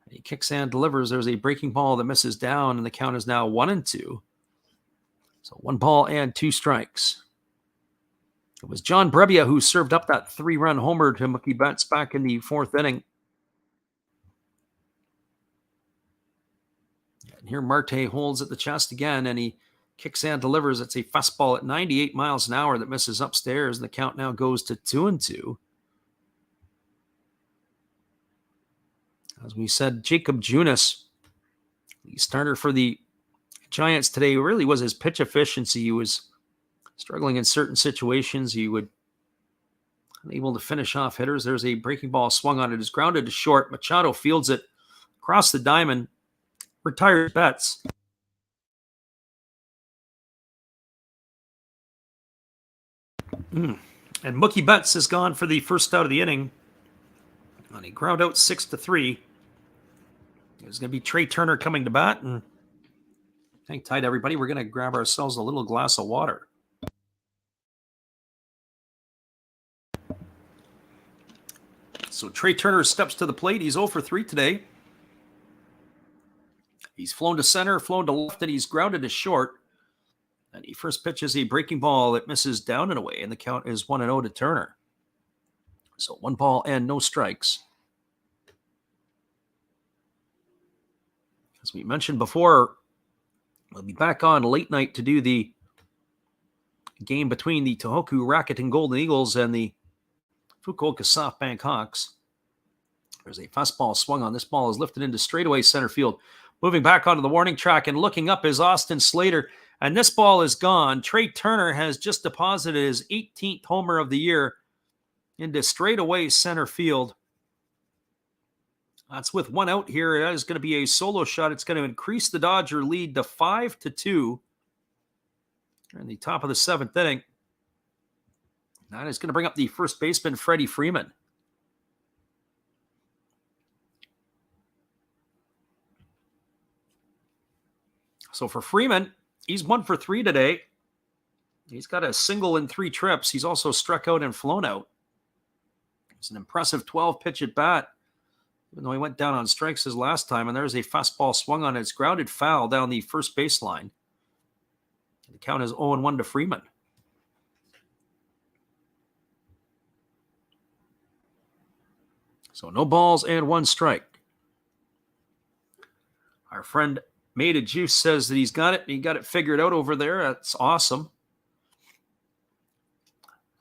He kicks and delivers. There's a breaking ball that misses down, and the count is now 1-2. So 1 ball and 2 strikes. It was John Brebbia who served up that 3-run homer to Mookie Betts back in the 4th inning. And here Marte holds at the chest again, and he kicks and delivers. It's a fastball at 98 miles an hour that misses upstairs, and the count now goes to 2-2. As we said, Jacob Junis, the starter for the Giants today, really was his pitch efficiency. He was struggling in certain situations. He would unable to finish off hitters. There's a breaking ball swung on it. It's grounded to short. Machado fields it across the diamond. Retires Betts. And Mookie Betts is gone for the first out of the inning. On a ground out 6-3. There's going to be Trey Turner coming to bat. And hang tight, everybody. We're going to grab ourselves a little glass of water. So Trey Turner steps to the plate. He's 0 for 3 today. He's flown to center, flown to left, and he's grounded to short. And he first pitches a breaking ball that misses down and away, and the count is 1-0 to Turner. So 1 ball and no strikes. As we mentioned before, we'll be back on late night to do the game between the Tohoku Rakuten Golden Eagles and the Fukuoka SoftBank Hawks. There's a fastball swung on. This ball is lifted into straightaway center field. Moving back onto the warning track and looking up is Austin Slater. And this ball is gone. Trey Turner has just deposited his 18th homer of the year into straightaway center field. That's with 1 out here. That is going to be a solo shot. It's going to increase the Dodger lead to 5-2 in the top of the 7th inning. That is going to bring up the first baseman, Freddie Freeman. So for Freeman, he's 1 for 3 today. He's got a single in 3 trips. He's also struck out and flown out. It's an impressive 12-pitch at bat, even though he went down on strikes his last time. And there's a fastball swung on. It's grounded foul down the first baseline. The count is 0-1 to Freeman. So no balls and 1 strike. Our friend Made of Juice says that he's got it. He got it figured out over there. That's awesome.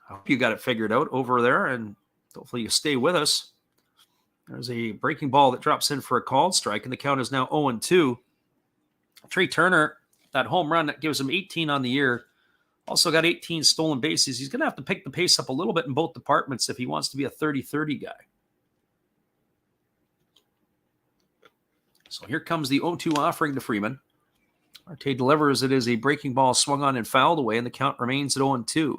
I hope you got it figured out over there, and hopefully you stay with us. There's a breaking ball that drops in for a called strike, and the count is now 0-2. Trey Turner, that home run that gives him 18 on the year, also got 18 stolen bases. He's going to have to pick the pace up a little bit in both departments if he wants to be a 30-30 guy. So here comes the 0-2 offering to Freeman. Marte delivers. It is a breaking ball swung on and fouled away, and the count remains at 0-2.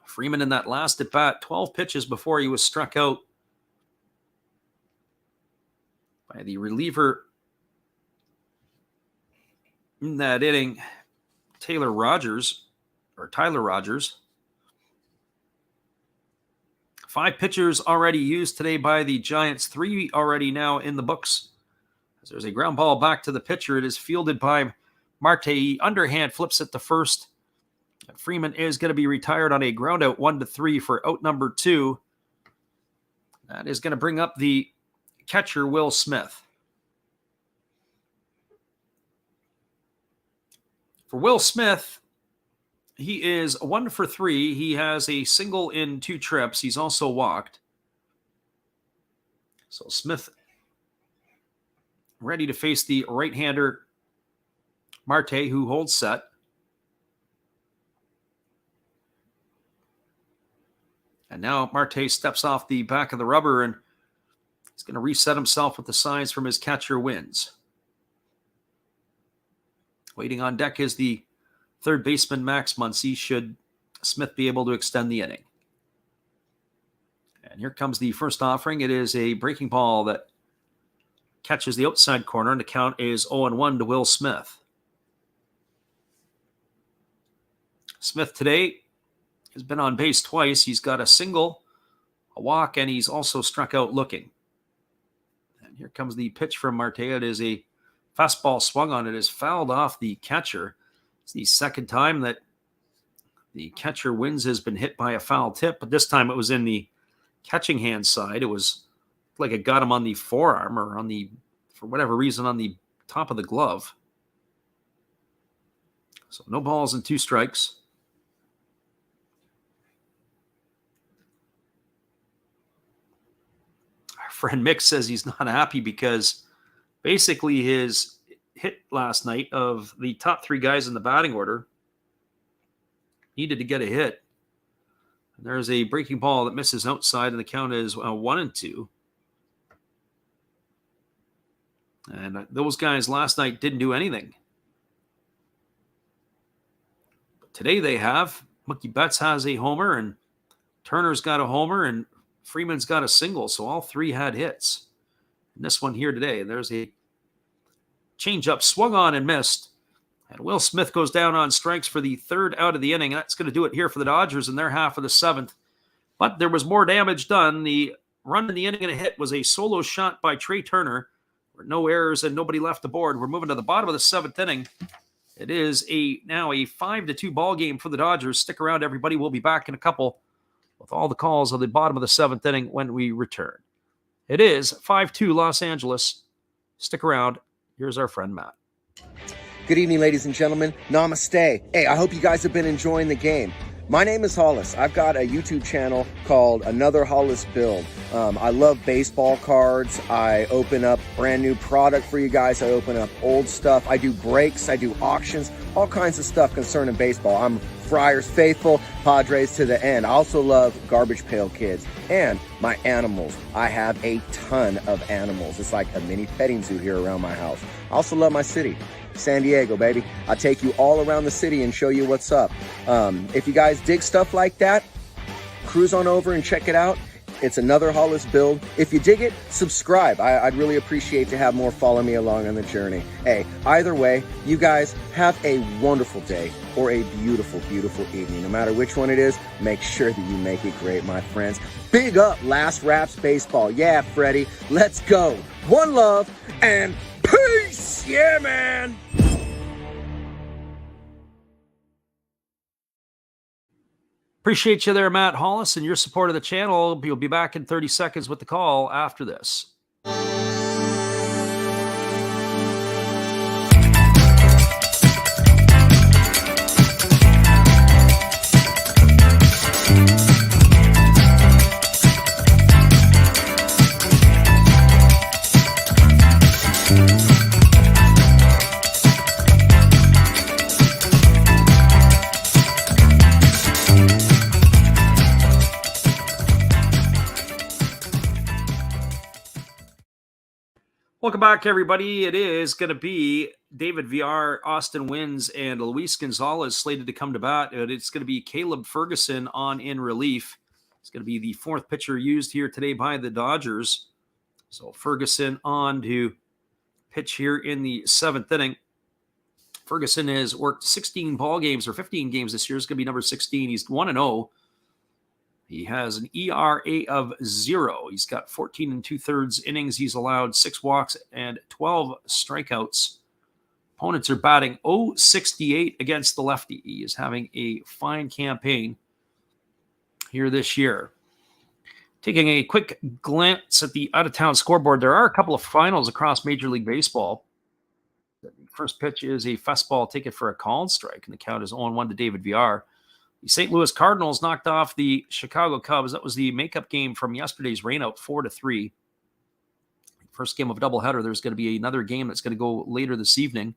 Freeman in that last at bat, 12 pitches before he was struck out by the reliever in that inning, Tyler Rogers. 5 pitchers already used today by the Giants, 3 already now in the books. As there's a ground ball back to the pitcher. It is fielded by Marte. He underhand flips it to first. And Freeman is going to be retired on a ground out 1-3 for out number 2. That is going to bring up the catcher, Will Smith. For Will Smith, he is 1 for 3. He has a single in 2 trips. He's also walked. So Smith ready to face the right-hander Marte, who holds set. And now Marte steps off the back of the rubber and he's going to reset himself with the signs from his catcher wins. Waiting on deck is the third baseman, Max Muncy, should Smith be able to extend the inning. And here comes the first offering. It is a breaking ball that catches the outside corner, and the count is 0-1 to Will Smith. Smith today has been on base twice. He's got a single, a walk, and he's also struck out looking. And here comes the pitch from Marte. It is a fastball swung on. It is fouled off the catcher. It's the second time that the catcher wins has been hit by a foul tip, but this time it was in the catching hand side. It was like it got him on the forearm or on the, for whatever reason, on the top of the glove. So no balls and 2 strikes. Our friend Mick says he's not happy because basically his hit last night of the top 3 guys in the batting order needed to get a hit. And there's a breaking ball that misses outside, and the count is 1-2. And those guys last night didn't do anything. But today they have. Mookie Betts has a homer, and Turner's got a homer, and Freeman's got a single. So all 3 had hits. And this one here today, there's a changeup swung on and missed. And Will Smith goes down on strikes for the 3rd out of the inning. That's going to do it here for the Dodgers in their half of the 7th. But there was more damage done. The run in the inning and a hit was a solo shot by Trey Turner, No errors and nobody left the board. We're moving to the bottom of the 7th inning. It is now a 5-2 ball game for the Dodgers. Stick around, everybody. We'll be back in a couple with all the calls on the bottom of the 7th inning when we return. It is 5-2 Los Angeles. Stick around. Here's our friend Matt. Good evening, ladies and gentlemen. Namaste. Hey, I hope you guys have been enjoying the game. My name is Hollis. I've got a YouTube channel called Another Hollis Build. I love baseball cards. I open up brand new product for you guys. I open up old stuff. I do breaks. I do auctions. All kinds of stuff concerning baseball. I'm Friars faithful, Padres to the end. I also love Garbage Pail Kids and my animals. I have a ton of animals. It's like a mini petting zoo here around my house. I also love my city. San Diego, baby. I'll take you all around the city and show you what's up. If you guys dig stuff like that, cruise on over and check it out. It's Another Hollis Build. If you dig it, subscribe. I'd really appreciate to have more follow me along on the journey. Hey, either way, you guys have a wonderful day or a beautiful, beautiful evening. No matter which one it is, make sure that you make it great, my friends. Big up Last Raps Baseball. Yeah, Freddie, let's go. One love and peace. Yeah, man. Appreciate you there, Matt Hollis, and your support of the channel. You'll be back in 30 seconds with the call after this. Welcome back, everybody. It is going to be David VR, Austin Wins, and Luis Gonzalez slated to come to bat. It's going to be Caleb Ferguson on in relief. It's going to be the 4th pitcher used here today by the Dodgers. So Ferguson on to pitch here in the 7th inning. Ferguson has worked 16 ball games or 15 games this year. It's going to be number 16. He's 1-0. He has an ERA of 0. He's got 14 2/3 innings. He's allowed 6 walks and 12 strikeouts. Opponents are batting .068 against the lefty. He is having a fine campaign here this year. Taking a quick glance at the out-of-town scoreboard, there are a couple of finals across Major League Baseball. The first pitch is a fastball taken for a called strike, and the count is 0-1 to David VR. The St. Louis Cardinals knocked off the Chicago Cubs. That was the makeup game from yesterday's rainout, 4-3. First game of a doubleheader. There's going to be another game that's going to go later this evening.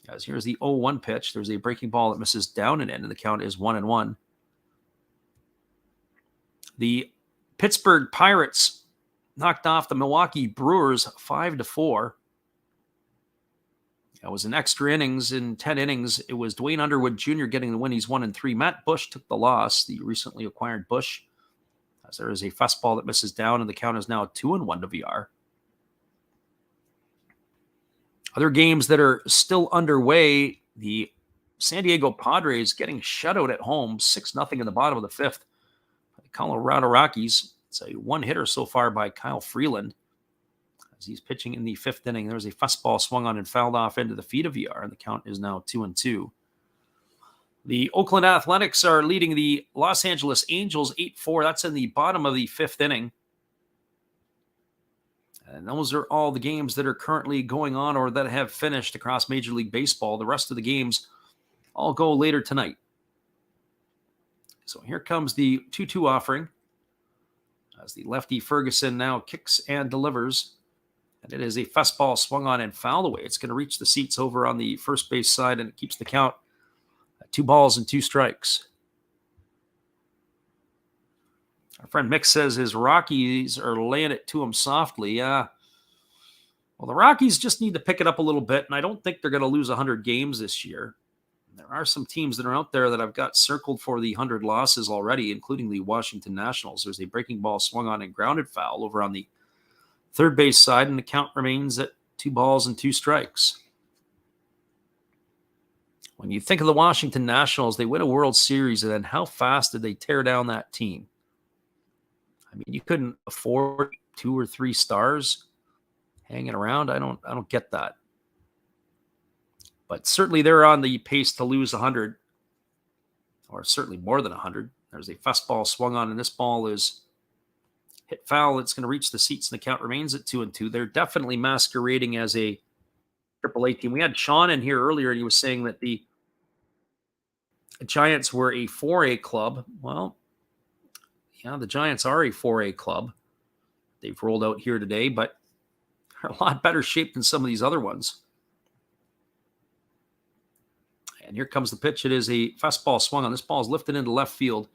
As here's the 0-1 pitch. There's a breaking ball that misses down and in, and the count is 1-1. The Pittsburgh Pirates knocked off the Milwaukee Brewers 5-4. That was in extra innings. In 10 innings, it was Dwayne Underwood Jr. getting the win. He's 1-3. Matt Bush took the loss, the recently acquired Bush. As there is a fastball that misses down, and the count is now 2-1 to VR. Other games that are still underway, the San Diego Padres getting shut out at home, 6-0 in the bottom of the 5th. The Colorado Rockies, it's a one-hitter so far by Kyle Freeland. He's pitching in the 5th inning. There was a fastball swung on and fouled off into the feet of VR, and the count is now 2-2. The Oakland Athletics are leading the Los Angeles Angels 8-4. That's in the bottom of the 5th inning. And those are all the games that are currently going on or that have finished across Major League Baseball. The rest of the games all go later tonight. So here comes the 2-2 offering as the lefty Ferguson now kicks and delivers. And it is a fastball swung on and fouled away. It's going to reach the seats over on the first base side, and it keeps the count at 2 balls and 2 strikes. Our friend Mick says his Rockies are laying it to him softly. Well, the Rockies just need to pick it up a little bit, and I don't think they're going to lose 100 games this year. There are some teams that are out there that I've got circled for the 100 losses already, including the Washington Nationals. There's a breaking ball swung on and grounded foul over on the third base side, and the count remains at 2 balls and 2 strikes. When you think of the Washington Nationals, they win a World Series, and then how fast did they tear down that team? I mean, you couldn't afford 2 or 3 stars hanging around. I don't get that. But certainly they're on the pace to lose 100, or certainly more than 100. There's a fastball swung on, and this ball is hit foul. It's going to reach the seats, and the count remains at 2-2. They're definitely masquerading as a AAA team. We had Sean in here earlier, and he was saying that the Giants were a 4A club. Well, yeah, the Giants are a 4A club. They've rolled out here today, but are a lot better shape than some of these other ones. And here comes the pitch. It is a fastball swung on. This ball is lifted into left field.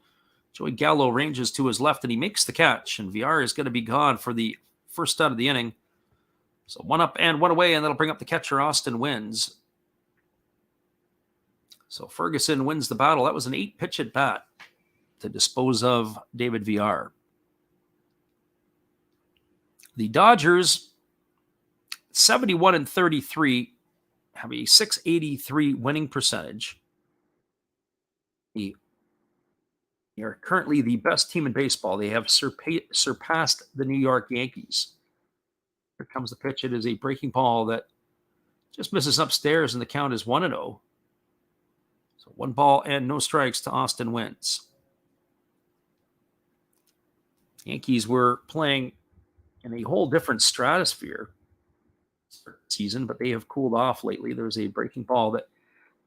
Joey Gallo ranges to his left, and he makes the catch. And VR is going to be gone for the first out of the inning. So 1 up and 1 away, and that'll bring up the catcher, Austin Wins. So Ferguson wins the battle. That was an 8-pitch at bat to dispose of David VR. The Dodgers, 71-33, have a .683 winning percentage. They are currently the best team in baseball. They have surpassed the New York Yankees. Here comes the pitch. It is a breaking ball that just misses upstairs, and the count is 1-0. So 1 ball and no strikes to Austin Wins. Yankees were playing in a whole different stratosphere season, but they have cooled off lately. There's a breaking ball that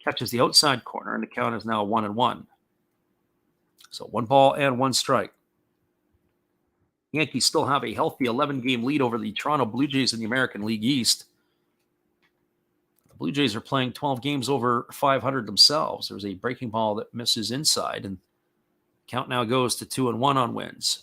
catches the outside corner, and the count is now 1-1. So 1 ball and 1 strike. Yankees still have a healthy 11-game lead over the Toronto Blue Jays in the American League East. The Blue Jays are playing 12 games over 500 themselves. There's a breaking ball that misses inside, and count now goes to 2-1 on Wins.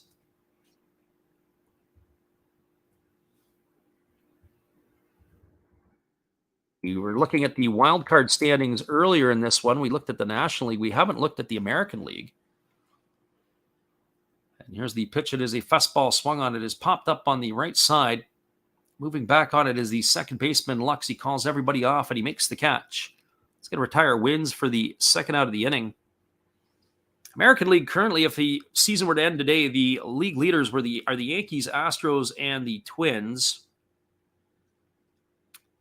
We were looking at the wild card standings earlier in this one. We looked at the National League. We haven't looked at the American League. And here's the pitch. It is a fastball swung on. It is popped up on the right side. Moving back on it is the second baseman, Lux. He calls everybody off, and he makes the catch. He's going to retire Wins for the second out of the inning. American League currently, if the season were to end today, the league leaders are the Yankees, Astros, and the Twins.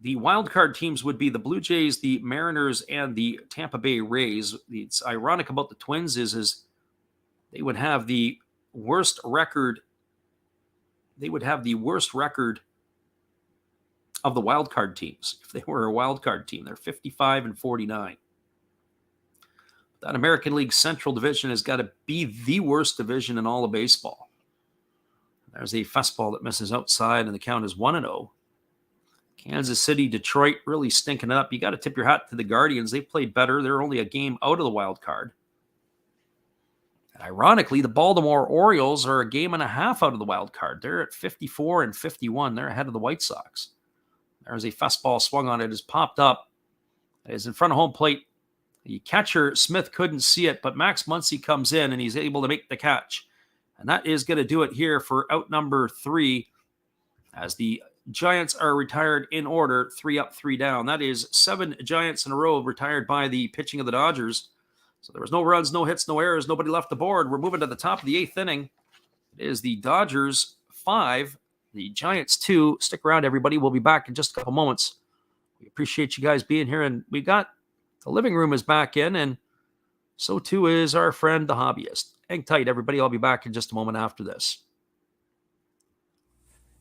The wild card teams would be the Blue Jays, the Mariners, and the Tampa Bay Rays. It's ironic about the Twins is they would have the worst record. They would have the worst record of the wild card teams if they were a wild card team. They're 55-49. That American League Central Division has got to be the worst division in all of baseball. There's a fastball that misses outside, and the count is 1-0. Kansas City, Detroit really stinking up. You got to tip your hat to the Guardians. They played better. They're only a game out of the wild card. And ironically, the Baltimore Orioles are a game and a half out of the wild card. They're at 54-51. They're ahead of the White Sox. There's a fastball swung on it. It is popped up. It is in front of home plate. The catcher, Smith, couldn't see it, but Max Muncy comes in, and he's able to make the catch. And that is going to do it here for out number 3 as the Giants are retired in order, 3 up, 3 down. That is 7 Giants in a row retired by the pitching of the Dodgers. So there was no runs, no hits, no errors, nobody left the board. We're moving to the top of the 8th inning. It is the Dodgers 5, the Giants 2. Stick around, everybody. We'll be back in just a couple moments. We appreciate you guys being here, and we got the living room is back in, and so too is our friend, the hobbyist. Hang tight, everybody. I'll be back in just a moment after this.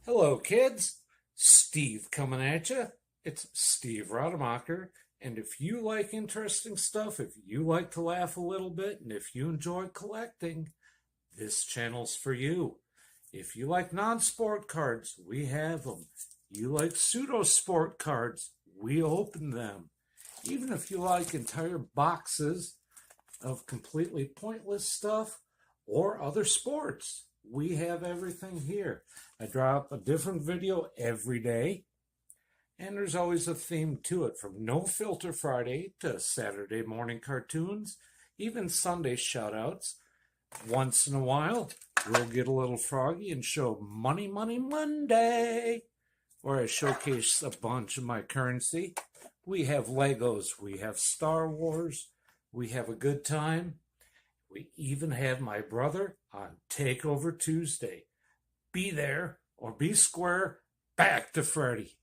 Hello, kids. Steve coming at you. It's Steve Rademacher. And if you like interesting stuff, if you like to laugh a little bit, and if you enjoy collecting, this channel's for you. If you like non-sport cards, we have them. You like pseudo-sport cards, we open them. Even if you like entire boxes of completely pointless stuff or other sports, we have everything here. I drop a different video every day, and there's always a theme to it, from No Filter Friday to Saturday morning cartoons, even Sunday shoutouts. Once in a while, we'll get a little froggy and show Money Money Monday, where I showcase a bunch of my currency. We have Legos, we have Star Wars, we have a good time. We even have my brother on Takeover Tuesday. Be there or be square, back to Freddie.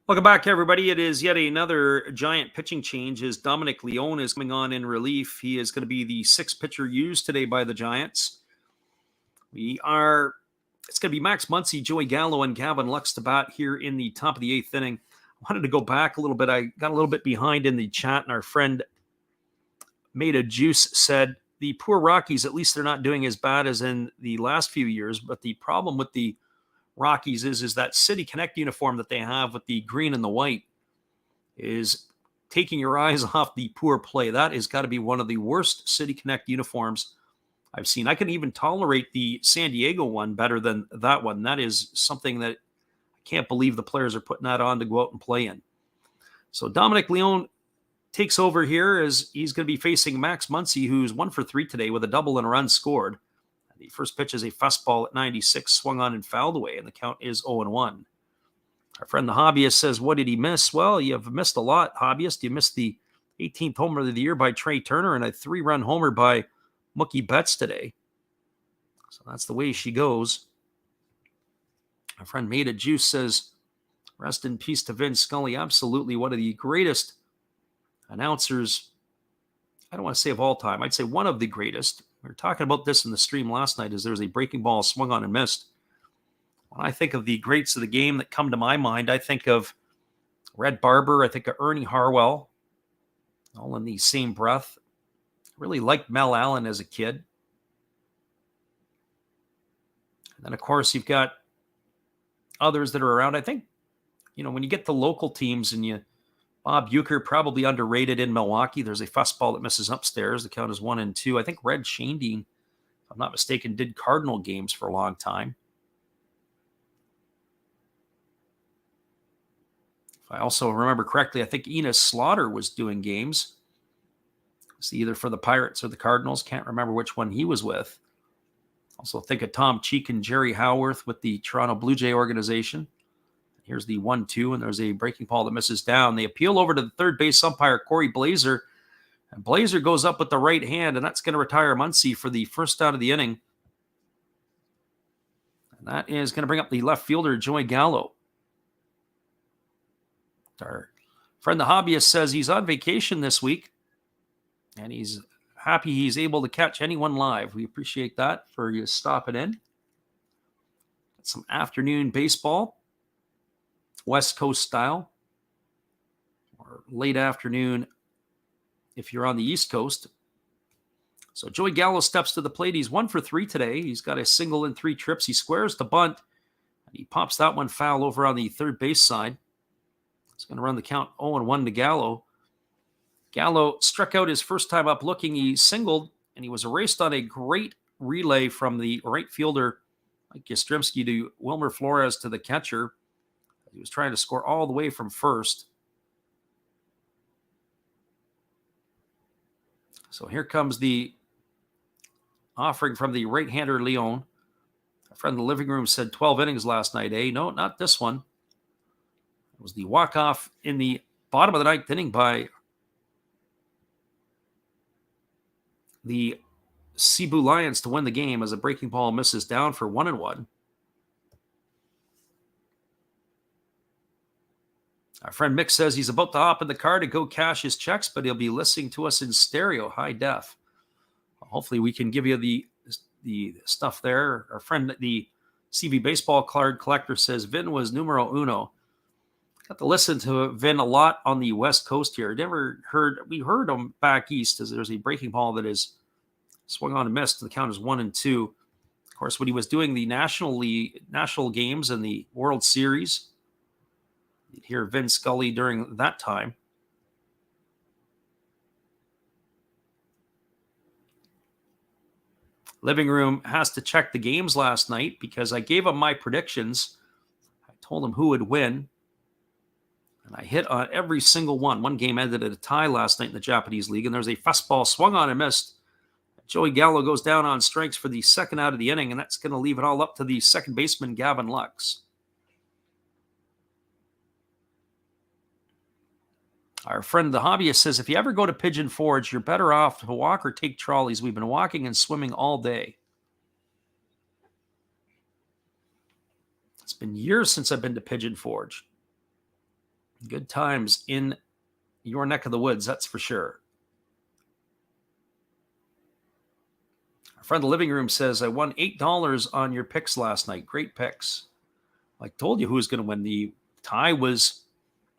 Welcome back, everybody. It is yet another giant pitching change as Dominic Leone is coming on in relief. He is going to be the sixth pitcher used today by the Giants. It's going to be Max Muncy, Joey Gallo, and Gavin Lux to bat here in the top of the eighth inning. I wanted to go back a little bit. I got a little bit behind in the chat, and our friend Made a Juice said, the poor Rockies, at least they're not doing as bad as in the last few years, but the problem with the Rockies is that City Connect uniform that they have with the green and the white is taking your eyes off the poor play. That has got to be one of the worst City Connect uniforms I've seen. I can even tolerate the San Diego one better than that one. That is something that I can't believe the players are putting that on to go out and play in. So Dominic Leone takes over here as he's going to be facing Max Muncy, who's 1 for 3 today with a double and a run scored. The first pitch is a fastball at 96, swung on and fouled away, and the count is 0-1. Our friend the Hobbyist says, what did he miss? Well, you've missed a lot, Hobbyist. You missed the 18th homer of the year by Trey Turner and a 3-run homer by Mookie Betts today. So that's the way she goes. Our friend Made a Juice says, rest in peace to Vin Scully. Absolutely one of the greatest announcers, I don't want to say of all time. I'd say one of the greatest. We were talking about this in the stream last night as there was a breaking ball swung on and missed. When I think of the greats of the game that come to my mind, I think of Red Barber. I think of Ernie Harwell, all in the same breath. Really liked Mel Allen as a kid. And then, of course, you've got others that are around. I think, when you get the local teams and Bob Uecker, probably underrated in Milwaukee. There's a fastball that misses upstairs. The count is 1-2. I think Red Shandeen, if I'm not mistaken, did Cardinal games for a long time. If I also remember correctly, I think Enos Slaughter was doing games. It's either for the Pirates or the Cardinals. Can't remember which one he was with. Also think of Tom Cheek and Jerry Howarth with the Toronto Blue Jay organization. Here's the 1-2, and there's a breaking ball that misses down. They appeal over to the third base umpire, Corey Blazer. And Blazer goes up with the right hand, and that's going to retire Muncy for the first out of the inning. And that is going to bring up the left fielder, Joey Gallo. Our friend the Hobbyist says he's on vacation this week, and he's happy he's able to catch anyone live. We appreciate that for you stopping in. Got some afternoon baseball. West Coast style, or late afternoon if you're on the East Coast. So Joey Gallo steps to the plate. He's 1 for 3 today. He's got a single and 3 trips. He squares the bunt, and he pops that one foul over on the third base side. It's going to run the count 0-1 to Gallo. Gallo struck out his first time up looking. He singled, and he was erased on a great relay from the right fielder, Mike Yastrzemski, to Wilmer Flores to the catcher. He was trying to score all the way from first. So here comes the offering from the right-hander Leone. A friend in the living room said 12 innings last night, eh? No, not this one. It was the walk-off in the bottom of the ninth inning by the Cebu Lions to win the game as a breaking ball misses down for 1-1. Our friend Mick says he's about to hop in the car to go cash his checks, but he'll be listening to us in stereo, high def. Hopefully we can give you the stuff there. Our friend, the CV baseball card collector, says Vin was numero uno. Got to listen to Vin a lot on the West Coast here. We heard him back east as there's a breaking ball that is swung on and missed. The count is 1-2. Of course, when he was doing the national games and the World Series, you'd hear Vin Scully during that time. Living Room has to check the games last night because I gave him my predictions. I told him who would win, and I hit on every single one. One game ended at a tie last night in the Japanese League, and there's a fastball swung on and missed. Joey Gallo goes down on strikes for the second out of the inning, and that's going to leave it all up to the second baseman, Gavin Lux. Our friend the hobbyist says, if you ever go to Pigeon Forge, you're better off to walk or take trolleys. We've been walking and swimming all day. It's been years since I've been to Pigeon Forge. Good times in your neck of the woods, that's for sure. Our friend the living room says, I won $8 on your picks last night. Great picks. I told you who was going to win. The tie was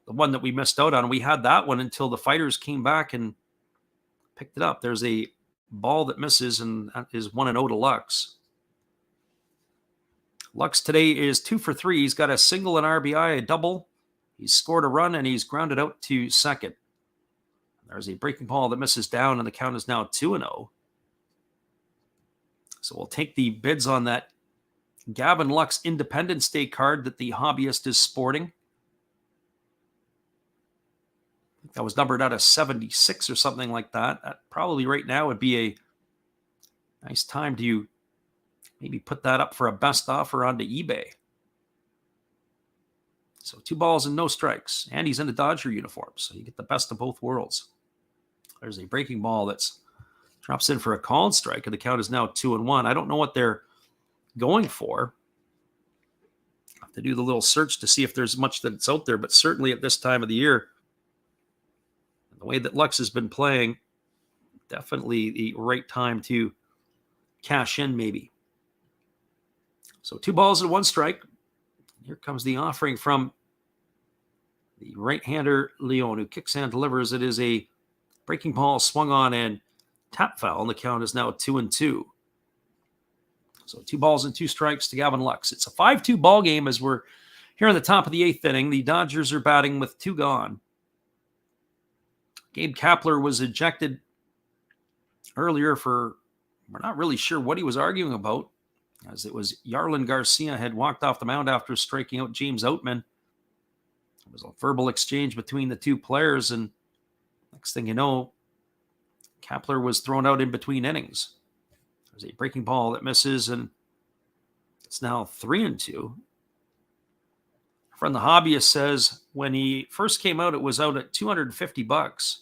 the one that we missed out on. We had that one until the fighters came back and picked it up. There's a ball that misses and that is 1-0 to Lux. Lux today is 2 for 3. He's got a single, an RBI, a double. He's scored a run and he's grounded out to second. There's a breaking ball that misses down and the count is now 2-0. So we'll take the bids on that Gavin Lux Independence Day card that the hobbyist is sporting. That was numbered out of 76 or something like that. That probably right now would be a nice time to maybe put that up for a best offer onto eBay. So 2 balls and no strikes. And he's in a Dodger uniform, so you get the best of both worlds. There's a breaking ball that's drops in for a called strike, and the count is now 2-1. I don't know what they're going for. I have to do the little search to see if there's much that's out there, but certainly at this time of the year, the way that Lux has been playing, definitely the right time to cash in maybe. So 2 balls and 1 strike. Here comes the offering from the right-hander Leon, who kicks and delivers. It is a breaking ball swung on and tap foul, and the count is now 2-2. So 2 balls and 2 strikes to Gavin Lux. It's a 5-2 ball game as we're here in the top of the 8th inning. The Dodgers are batting with 2 gone. Gabe Kapler was ejected earlier for, we're not really sure what he was arguing about, as it was Yarlin Garcia had walked off the mound after striking out James Outman. It was a verbal exchange between the 2 players, and next thing you know, Kapler was thrown out in between innings. There's a breaking ball that misses, and it's now 3-2. Our friend the hobbyist says when he first came out, it was out at $250.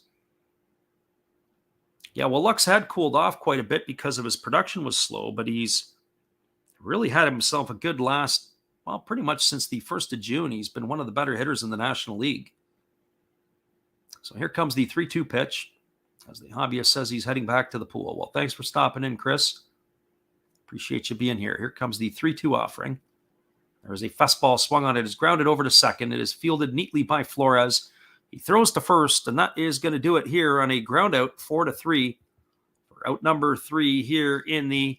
Yeah, well, Lux had cooled off quite a bit because of his production was slow, but he's really had himself a good last, well, pretty much since the 1st of June. He's been one of the better hitters in the National League. So here comes the 3-2 pitch, as the hobbyist says he's heading back to the pool. Well, thanks for stopping in, Chris. Appreciate you being here. Here comes the 3-2 offering. There is a fastball swung on it. It's grounded over to second. It is fielded neatly by Flores. He throws to first, and that is going to do it here on a ground out, 4-3 for out number 3 here in the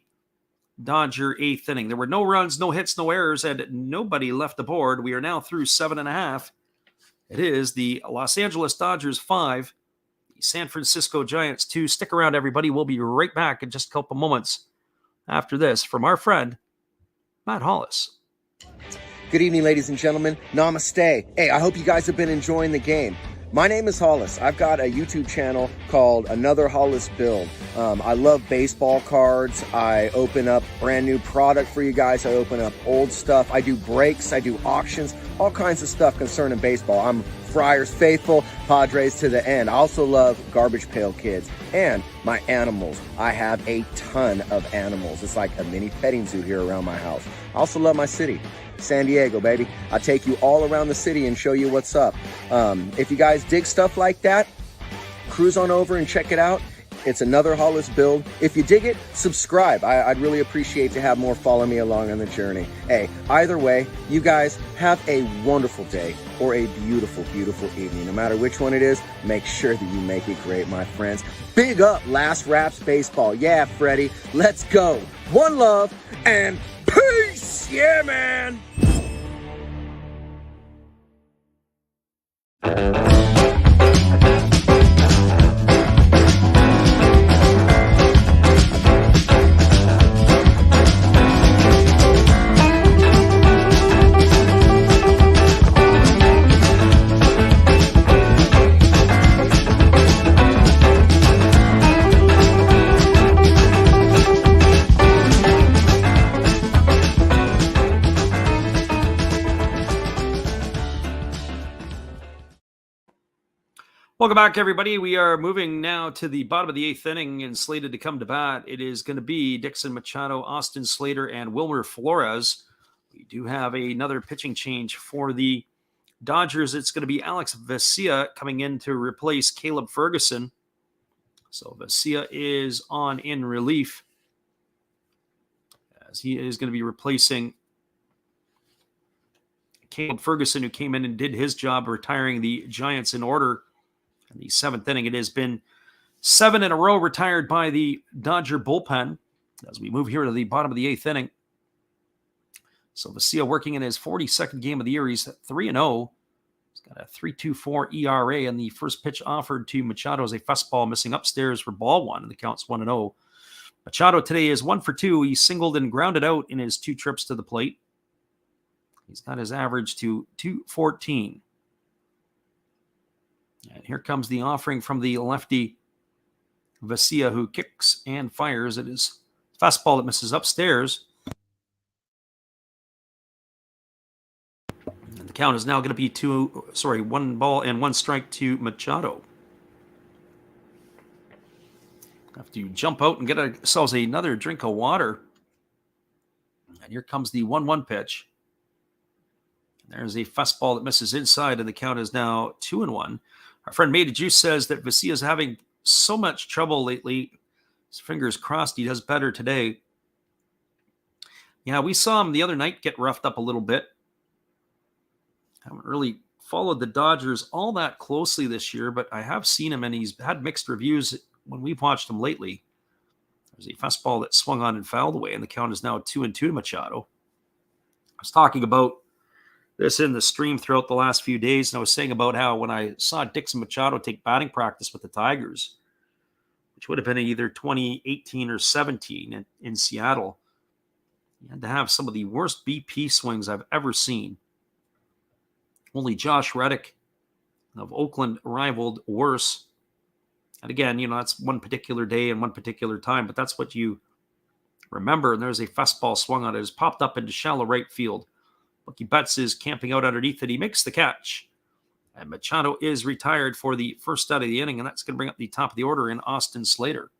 Dodger 8th inning. There were no runs, no hits, no errors, and nobody left the board. We are now through 7.5. It is the Los Angeles Dodgers 5, the San Francisco Giants 2. Stick around, everybody. We'll be right back in just a couple moments after this from our friend, Matt Hollis. Good evening, ladies and gentlemen. Namaste. Hey, I hope you guys have been enjoying the game. My name is Hollis. I've got a YouTube channel called Another Hollis Build. I love baseball cards. I open up brand new product for you guys. I open up old stuff. I do breaks. I do auctions. All kinds of stuff concerning baseball. I'm Friars faithful, Padres to the end. I also love Garbage Pail Kids and my animals. I have a ton of animals. It's like a mini petting zoo here around my house. I also love my city. San Diego, baby. I'll take you all around the city and show you what's up. If you guys dig stuff like that, cruise on over and check it out. It's Another Hollis Build. If you dig it, subscribe. I'd really appreciate to have more follow me along on the journey. Hey, either way, you guys have a wonderful day or a beautiful, beautiful evening. No matter which one it is, make sure that you make it great, my friends. Big up Last Raps Baseball. Yeah, Freddie, let's go. One love and peace. Yeah, man. Welcome back, everybody. We are moving now to the bottom of the 8th inning and slated to come to bat. It is going to be Dixon Machado, Austin Slater, and Wilmer Flores. We do have another pitching change for the Dodgers. It's going to be Alex Vesia coming in to replace Caleb Ferguson. So Vesia is on in relief, as he is going to be replacing Caleb Ferguson, who came in and did his job retiring the Giants in order. In the 7th inning, it has been 7 in a row retired by the Dodger bullpen as we move here to the bottom of the 8th inning. So Vesia working in his 42nd game of the year. He's 3-0. He's got a 3.24 ERA, and the first pitch offered to Machado is a fastball missing upstairs for ball one, and the count's 1-0. Machado today is 1 for 2. He singled and grounded out in his 2 trips to the plate. He's got his average to 214. And here comes the offering from the lefty Vesia, who kicks and fires at his fastball that misses upstairs. And the count is now going to be 1 ball and 1 strike to Machado. Have to jump out and get ourselves another drink of water. And here comes the 1-1 pitch. There's a fastball that misses inside, and the count is now 2-1. Our friend Made of Juice says that Vesia is having so much trouble lately. His fingers crossed he does better today. Yeah, we saw him the other night get roughed up a little bit. Haven't really followed the Dodgers all that closely this year, but I have seen him, and he's had mixed reviews when we've watched him lately. There's a fastball that swung on and fouled away, and the count is now 2-2 to Machado. I was talking about this in the stream throughout the last few days, and I was saying about how when I saw Dixon Machado take batting practice with the Tigers, which would have been either 2018 or 17 in Seattle, he had to have some of the worst BP swings I've ever seen. Only Josh Reddick of Oakland rivaled worse. And again, that's one particular day and one particular time, but that's what you remember. And there's a fastball swung on it. It's popped up into shallow right field. Mookie Betts is camping out underneath it. He makes the catch. And Machado is retired for the first out of the inning, and that's going to bring up the top of the order in Austin Slater.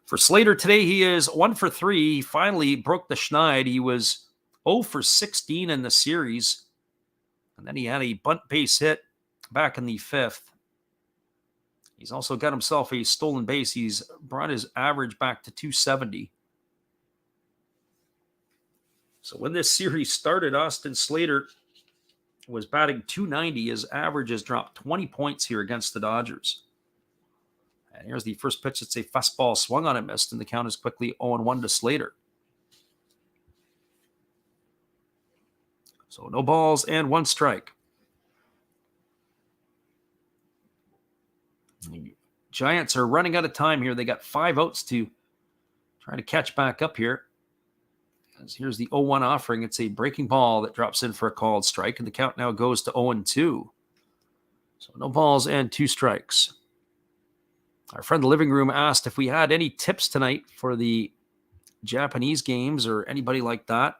For Slater today, he is 1 for 3. He finally broke the schneid. He was 0 for 16 in the series. And then he had a bunt base hit back in the 5th. He's also got himself a stolen base. He's brought his average back to 270. So when this series started, Austin Slater was batting 290. His average has dropped 20 points here against the Dodgers. And here's the first pitch. It's a fastball swung on and missed, and the count is quickly 0-1 to Slater. So no balls and 1 strike. The Giants are running out of time here. They got 5 outs to try to catch back up here. As here's the 0-1 offering. It's a breaking ball that drops in for a called strike, and the count now goes to 0-2. So no balls and 2 strikes. Our friend in the living room asked if we had any tips tonight for the Japanese games or anybody like that.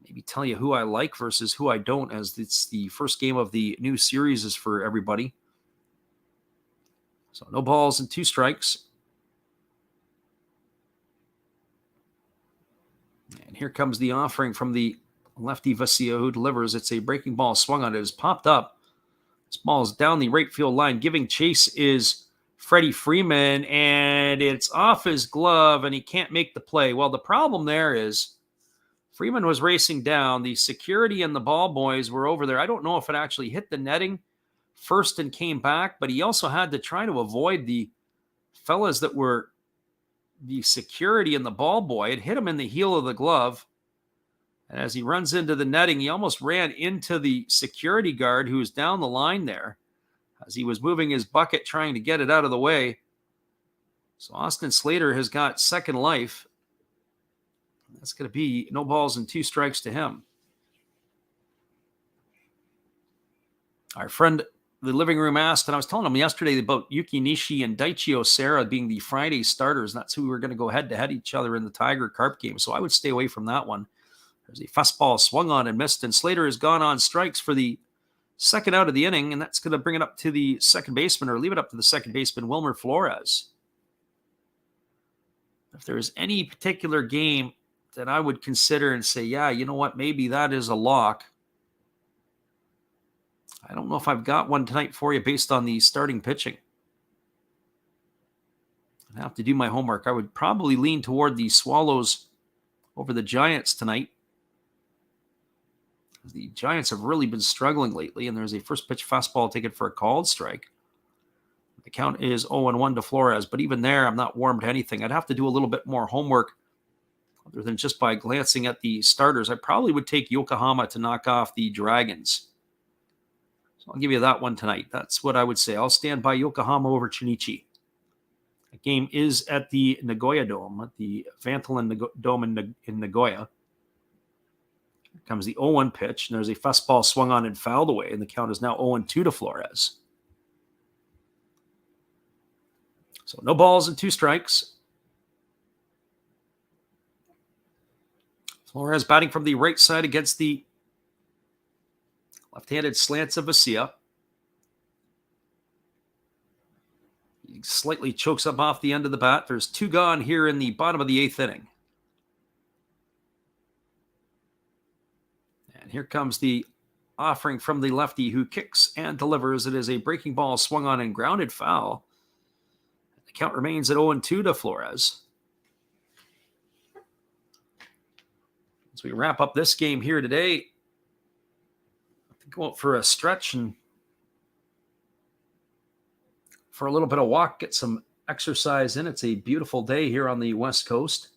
Maybe tell you who I like versus who I don't, as it's the first game of the new series is for everybody. So no balls and 2 strikes. And here comes the offering from the lefty Vesia, who delivers. It's a breaking ball swung on it. It's popped up. This ball is down the right field line. Giving chase is Freddie Freeman, and it's off his glove, and he can't make the play. Well, the problem there is Freeman was racing down. The security and the ball boys were over there. I don't know if it actually hit the netting first and came back, but he also had to try to avoid the fellas that were the security and the ball boy. It hit him in the heel of the glove. And as he runs into the netting, he almost ran into the security guard who was down the line there as he was moving his bucket trying to get it out of the way. So Austin Slater has got second life. That's going to be no balls and 2 strikes to him. Our friend the living room asked, and I was telling him yesterday about Yuki Nishi and Daichi Osera being the Friday starters, and that's who we're going to go head-to-head each other in the Tiger Carp game. So I would stay away from that one. There's a fastball swung on and missed, and Slater has gone on strikes for the second out of the inning, and that's going to bring it up to the second baseman, or leave it up to the second baseman, Wilmer Flores. If there's any particular game that I would consider and say, yeah, you know what, maybe that is a lock, I don't know if I've got one tonight for you based on the starting pitching. I have to do my homework. I would probably lean toward the Swallows over the Giants tonight. The Giants have really been struggling lately, and there's a first pitch fastball taken for a called strike. The count is 0-1 to Flores, but even there, I'm not warm to anything. I'd have to do a little bit more homework other than just by glancing at the starters. I probably would take Yokohama to knock off the Dragons. So I'll give you that one tonight. That's what I would say. I'll stand by Yokohama over Chinichi. The game is at the Nagoya Dome, at the Vantolin Dome in Nagoya. Here comes the 0-1 pitch, and there's a fastball swung on and fouled away, and the count is now 0-2 to Flores. So no balls and 2 strikes. Flores batting from the right side against the left-handed slants of Vesia. He slightly chokes up off the end of the bat. There's 2 gone here in the bottom of the 8th inning. And here comes the offering from the lefty who kicks and delivers. It is a breaking ball swung on and grounded foul. The count remains at 0-2 to Flores. As we wrap up this game here today, go out for a stretch and for a little bit of walk, get some exercise in. It's a beautiful day here on the West Coast.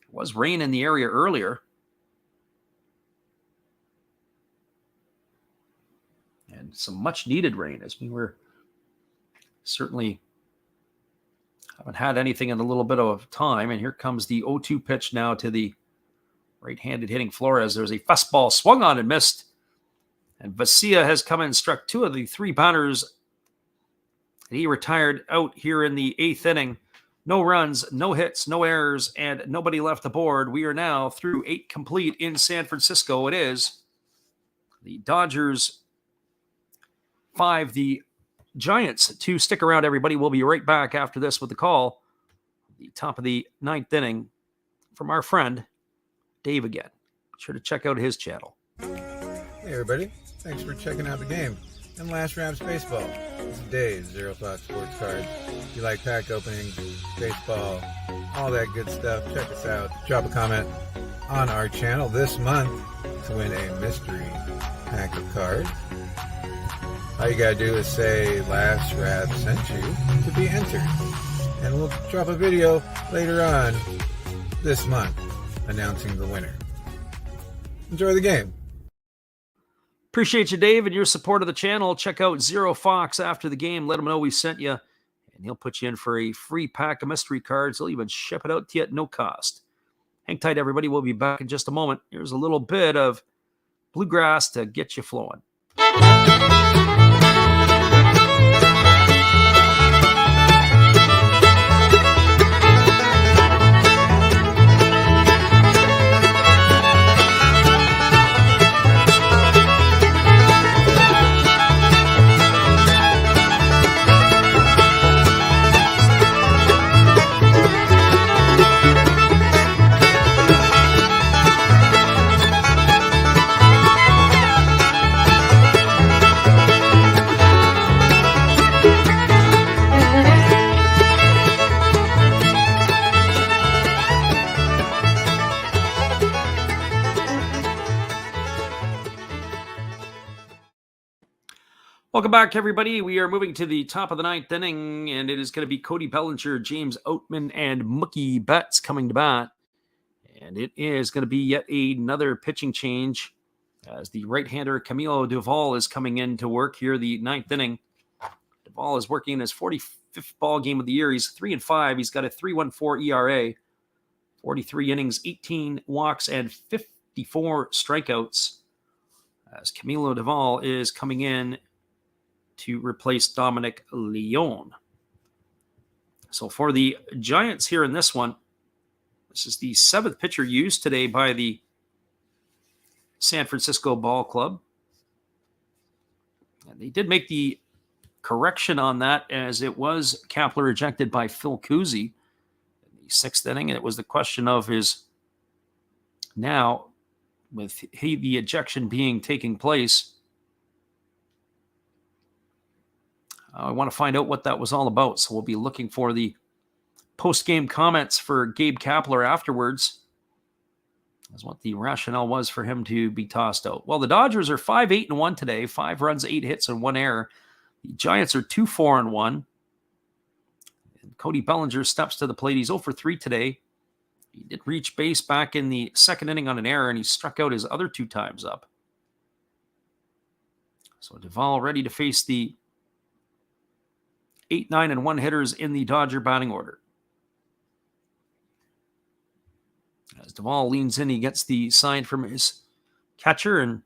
It was rain in the area earlier. And some much needed rain, as we were certainly haven't had anything in a little bit of time. And here comes the 0-2 pitch now to the right-handed hitting Flores. There's a fastball swung on and missed. And Vesia has come in and struck 2 of the 3 batters. He retired out here in the 8th inning. No runs, no hits, no errors, and nobody left the board. We are now through 8 complete in San Francisco. It is the Dodgers 5, the Giants 2. Stick around, everybody. We'll be right back after this with the call. The top of the 9th inning from our friend Dave again. Be sure to check out his channel. Hey everybody, thanks for checking out the game and Last Raps Baseball. This is Dave, Zero Thought Sports Cards. If you like pack openings, baseball, all that good stuff, check us out. Drop a comment on our channel this month to win a mystery pack of cards. All you gotta do is say Last Rap sent you to be entered. And we'll drop a video later on this month announcing the winner. Enjoy the game. Appreciate you, Dave, and your support of the channel. Check out Zero Fox after the game. Let him know we sent you, and he'll put you in for a free pack of mystery cards. He'll even ship it out to you at no cost. Hang tight, everybody. We'll be back in just a moment. Here's a little bit of bluegrass to get you flowing. Welcome back, everybody. We are moving to the top of the 9th inning, and it is going to be Cody Bellinger, James Oatman, and Mookie Betts coming to bat. And it is going to be yet another pitching change as the right-hander Camilo Duvall is coming in to work here the 9th inning. Duvall is working in his 45th ball game of the year. He's 3-5. He's got a 3.14 ERA, 43 innings, 18 walks, and 54 strikeouts. As Camilo Duvall is coming in to replace Dominic Leone. So for the Giants here in this one, this is the 7th pitcher used today by the San Francisco Ball Club. And they did make the correction on that, as it was Kapler ejected by Phil Cousy in the 6th inning. And it was the question of his, now with the ejection being taking place, I want to find out what that was all about. So we'll be looking for the post-game comments for Gabe Kapler afterwards, as what the rationale was for him to be tossed out. Well, the Dodgers are 5-8-1 today, 5 runs, 8 hits, and 1 error. The Giants are 2-4-1. And Cody Bellinger steps to the plate. He's 0 for 3 today. He did reach base back in the 2nd inning on an error, and he struck out his other 2 times up. So Duvall ready to face the 8, 9, and 1 hitters in the Dodger batting order. As Duvall leans in, he gets the sign from his catcher, and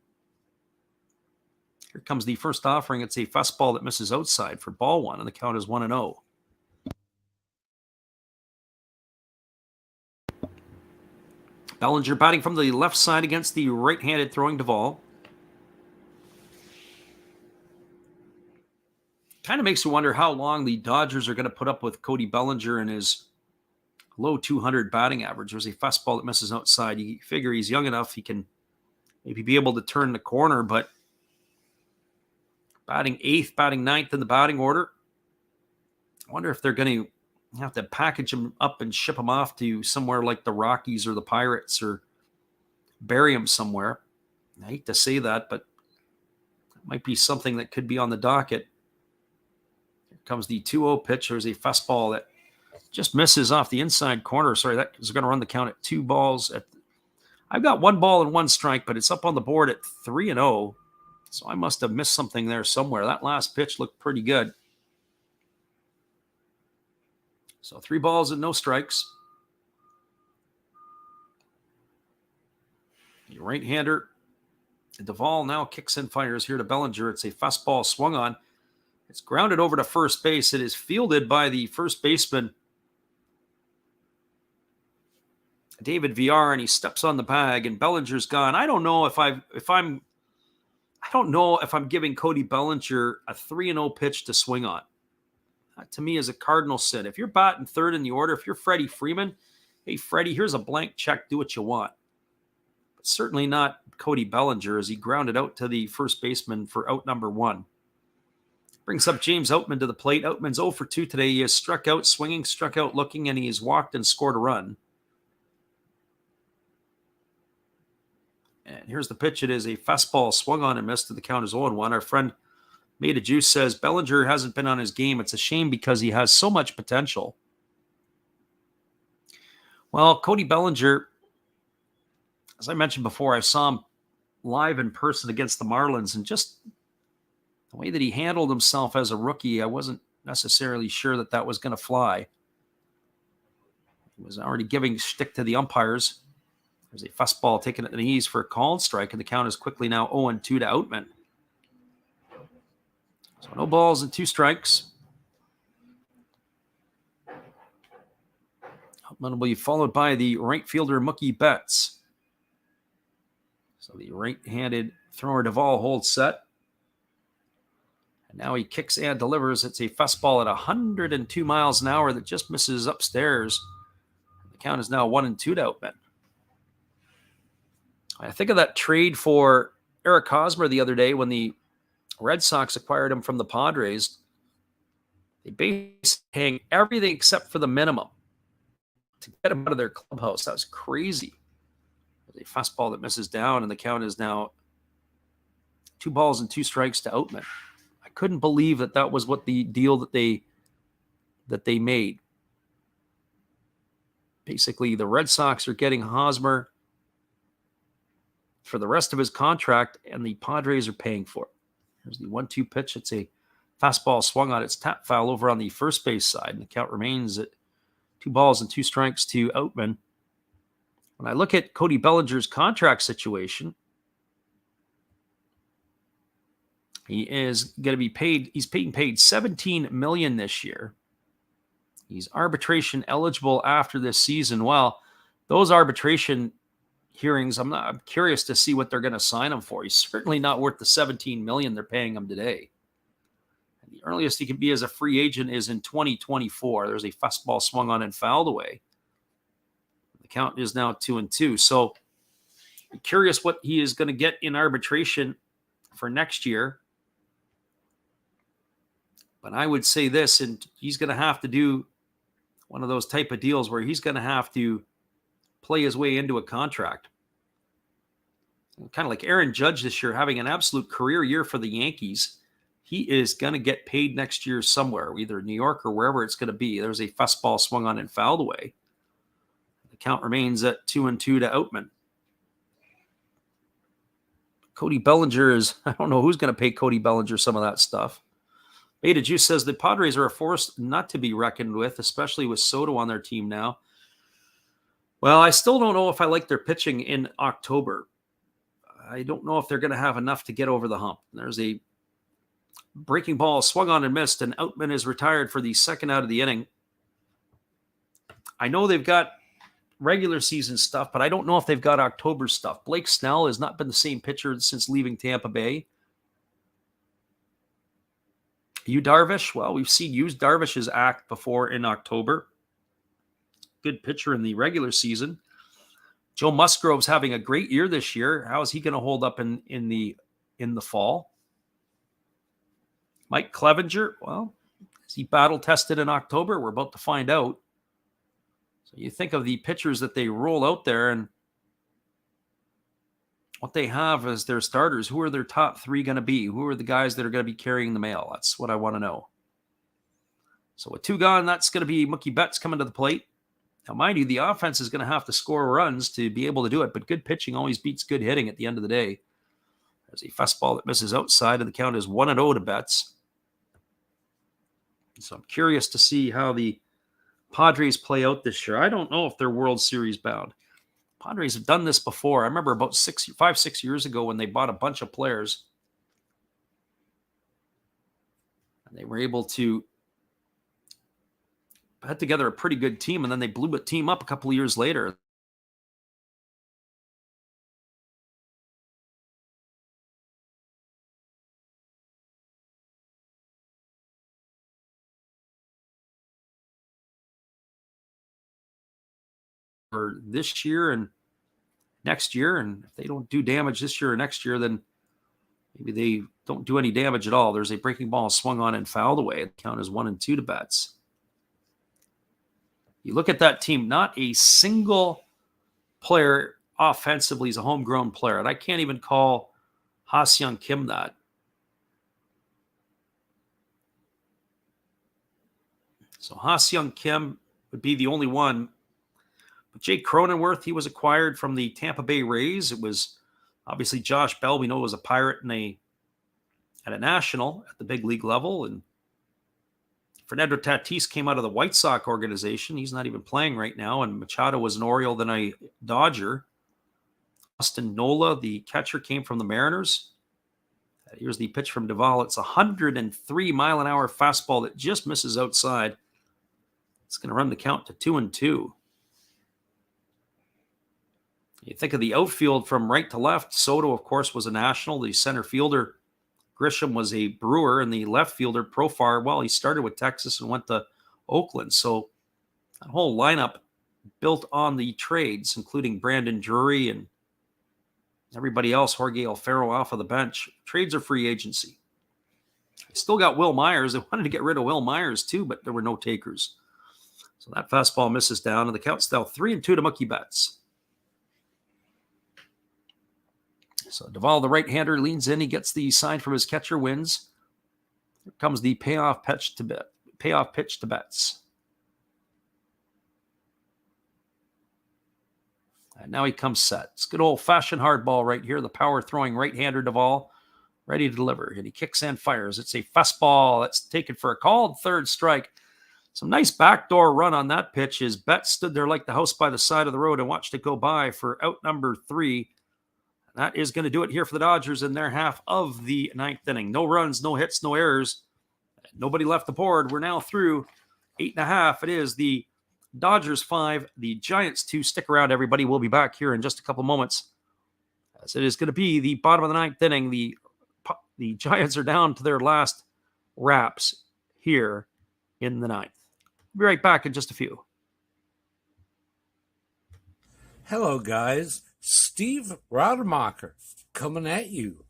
here comes the first offering. It's a fastball that misses outside for ball 1, and the count is 1-0. Bellinger batting from the left side against the right-handed throwing Duvall. Kind of makes you wonder how long the Dodgers are going to put up with Cody Bellinger and his low 200 batting average. There's a fastball that misses outside. You figure he's young enough, he can maybe be able to turn the corner, but batting 8th, batting 9th in the batting order. I wonder if they're going to have to package him up and ship him off to somewhere like the Rockies or the Pirates, or bury him somewhere. I hate to say that, but it might be something that could be on the docket. Here comes the 2-0 pitch. There's a fastball that just misses off the inside corner. Sorry, that is going to run the count at 2 balls. I've got 1 ball and 1 strike, but it's up on the board at 3-0. So I must have missed something there somewhere. That last pitch looked pretty good. So 3 balls and no strikes. The right-hander, Duvall, now kicks and fires here to Bellinger. It's a fastball swung on. It's grounded over to first base. It is fielded by the first baseman, David Villar, and he steps on the bag, and Bellinger's gone. I don't know if I'm giving Cody Bellinger a 3-0 pitch to swing on. That, to me, is a cardinal sin. If you're batting 3rd in the order, if you're Freddie Freeman, hey, Freddie, here's a blank check. Do what you want. But certainly not Cody Bellinger, as he grounded out to the first baseman for out number 1. Brings up James Outman to the plate. Outman's 0 for 2 today. He has struck out swinging, struck out looking, and he has walked and scored a run. And here's the pitch. It is a fastball swung on and missed. To the count is 0-1. Our friend Made a Juice says Bellinger hasn't been on his game. It's a shame because he has so much potential. Well, Cody Bellinger, as I mentioned before, I saw him live in person against the Marlins, and just the way that he handled himself as a rookie, I wasn't necessarily sure that that was going to fly. He was already giving shtick to the umpires. There's a fastball taken at the knees for a called strike, and the count is quickly now 0-2 to Outman. So no balls and 2 strikes. Outman will be followed by the right fielder, Mookie Betts. So the right-handed thrower Duvall holds set. And now he kicks and delivers. It's a fastball at 102 miles an hour that just misses upstairs. The count is now 1-2 to Outman. I think of that trade for Eric Hosmer the other day when the Red Sox acquired him from the Padres. They basically paying everything except for the minimum to get him out of their clubhouse. That was crazy. A fastball that misses down, and the count is now 2 balls and 2 strikes to Outman. I couldn't believe that that was what the deal that they made. Basically, the Red Sox are getting Hosmer for the rest of his contract, and the Padres are paying for it. Here's the 1-2 pitch. It's a fastball swung on. It's tap foul over on the first base side, and the count remains at 2 balls and 2 strikes to Outman. When I look at Cody Bellinger's contract situation, he is going to be paid. He's being paid $17 million this year. He's arbitration eligible after this season. Well, those arbitration hearings. I'm curious to see what they're going to sign him for. He's certainly not worth the $17 million they're paying him today. And the earliest he can be as a free agent is in 2024. There's a fastball swung on and fouled away. The count is now 2-2. So I'm curious what he is going to get in arbitration for next year. But I would say this, and he's going to have to do one of those type of deals where he's going to have to play his way into a contract. Kind of like Aaron Judge this year, having an absolute career year for the Yankees. He is going to get paid next year somewhere, either New York or wherever it's going to be. There's a fastball swung on and fouled away. The count remains at 2-2 to Outman. Cody Bellinger is, I don't know who's going to pay Cody Bellinger some of that stuff. Beta Juice says the Padres are a force not to be reckoned with, especially with Soto on their team now. Well, I still don't know if I like their pitching in October. I don't know if they're going to have enough to get over the hump. There's a breaking ball swung on and missed, and Outman is retired for the second out of the inning. I know they've got regular season stuff, but I don't know if they've got October stuff. Blake Snell has not been the same pitcher since leaving Tampa Bay. Yu Darvish, well, we've seen Yu Darvish's act before in October. Good pitcher in the regular season. Joe Musgrove's having a great year this year. How is he going to hold up in the fall? Mike Clevenger, well, is he battle tested in October? We're about to find out. So you think of the pitchers that they roll out there and what they have as their starters. Who are their top three going to be? Who are the guys that are going to be carrying the mail? That's what I want to know. So with two gone, that's going to be Mookie Betts coming to the plate. Now, mind you, the offense is going to have to score runs to be able to do it, but good pitching always beats good hitting at the end of the day. There's a fastball that misses outside, and the count is 1-0 to Betts. So I'm curious to see how the Padres play out this year. I don't know if they're World Series bound. Padres have done this before. I remember about 5-6 years ago when they bought a bunch of players. And they were able to put together a pretty good team, and then they blew the team up a couple of years later. For this year and next year, and if they don't do damage this year or next year, then maybe they don't do any damage at all. There's a breaking ball swung on and fouled away. The count is 1-2 to Betts. You look at that team, not a single player offensively is a homegrown player, and I can't even call Ha-Seong Kim that. So Ha-Seong Kim would be the only one. But Jake Cronenworth, he was acquired from the Tampa Bay Rays. It was obviously Josh Bell, we know, was a Pirate at a national at the big league level. And Fernando Tatis came out of the White Sox organization. He's not even playing right now. And Machado was an Oriole, then a Dodger. Austin Nola, the catcher, came from the Mariners. Here's the pitch from Duvall. It's a 103-mile-an-hour fastball that just misses outside. It's going to run the count to 2-2. You think of the outfield from right to left. Soto, of course, was a national. The center fielder, Grisham, was a Brewer. And the left fielder, Profar, well, he started with Texas and went to Oakland. So that whole lineup built on the trades, including Brandon Drury and everybody else, Jorge Alfaro off of the bench. Trades are free agency. They still got Will Myers. They wanted to get rid of Will Myers too, but there were no takers. So that fastball misses down, and the count's now 3-2 to Mookie Betts. So Duvall, the right-hander, leans in. He gets the sign from his catcher, wins. Here comes the payoff pitch to Betts. And now he comes set. It's good old-fashioned hard ball right here. The power-throwing right-hander Duvall, ready to deliver. And he kicks and fires. It's a fastball that's taken for a called third strike. Some nice backdoor run on that pitch as Betts stood there like the house by the side of the road and watched it go by for out number 3. That is going to do it here for the Dodgers in their half of the ninth inning. No runs, no hits, no errors. Nobody left the board. We're now through 8.5. It is the Dodgers 5, the Giants 2. Stick around, everybody. We'll be back here in just a couple moments, as it is going to be the bottom of the ninth inning. The Giants are down to their last wraps here in the ninth. We'll be right back in just a few. Hello, guys. Steve Rademacher coming at you.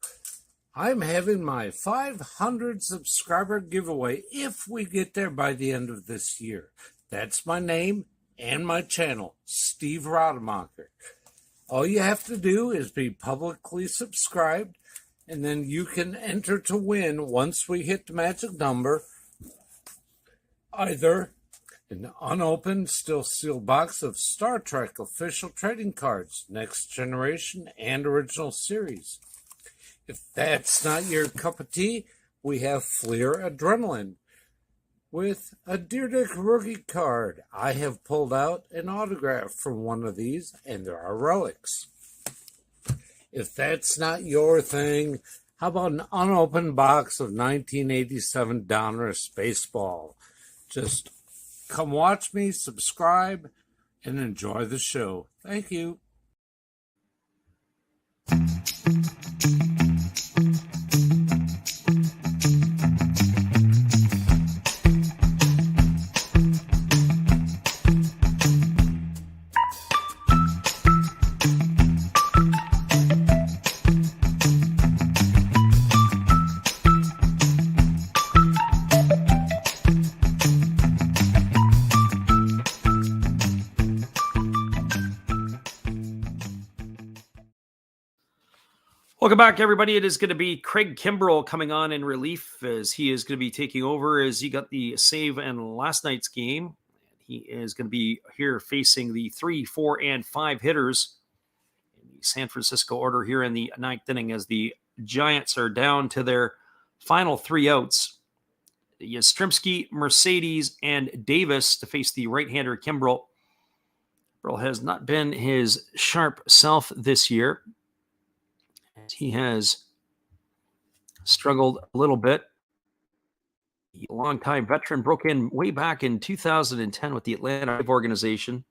I'm having my 500 subscriber giveaway if we get there by the end of this year. That's my name and my channel, Steve Rademacher. All you have to do is be publicly subscribed, and then you can enter to win once we hit the magic number, either an unopened, still sealed box of Star Trek official trading cards, Next Generation and Original Series. If that's not your cup of tea, we have Fleer Adrenaline with a Deer Dick rookie card. I have pulled out an autograph from one of these, and there are relics. If that's not your thing, how about an unopened box of 1987 Donruss Baseball? Just come watch me, subscribe, and enjoy the show. Thank you. Welcome back, everybody. It is going to be Craig Kimbrell coming on in relief, as he is going to be taking over as he got the save in last night's game. He is going to be here facing the 3, 4, and 5 hitters in the San Francisco order here in the ninth inning, as the Giants are down to their final 3 outs. Yastrzemski, Mercedes, and Davis to face the right-hander Kimbrell. Kimbrell has not been his sharp self this year. He has struggled a little bit. The longtime veteran broke in way back in 2010 with the Atlanta organization.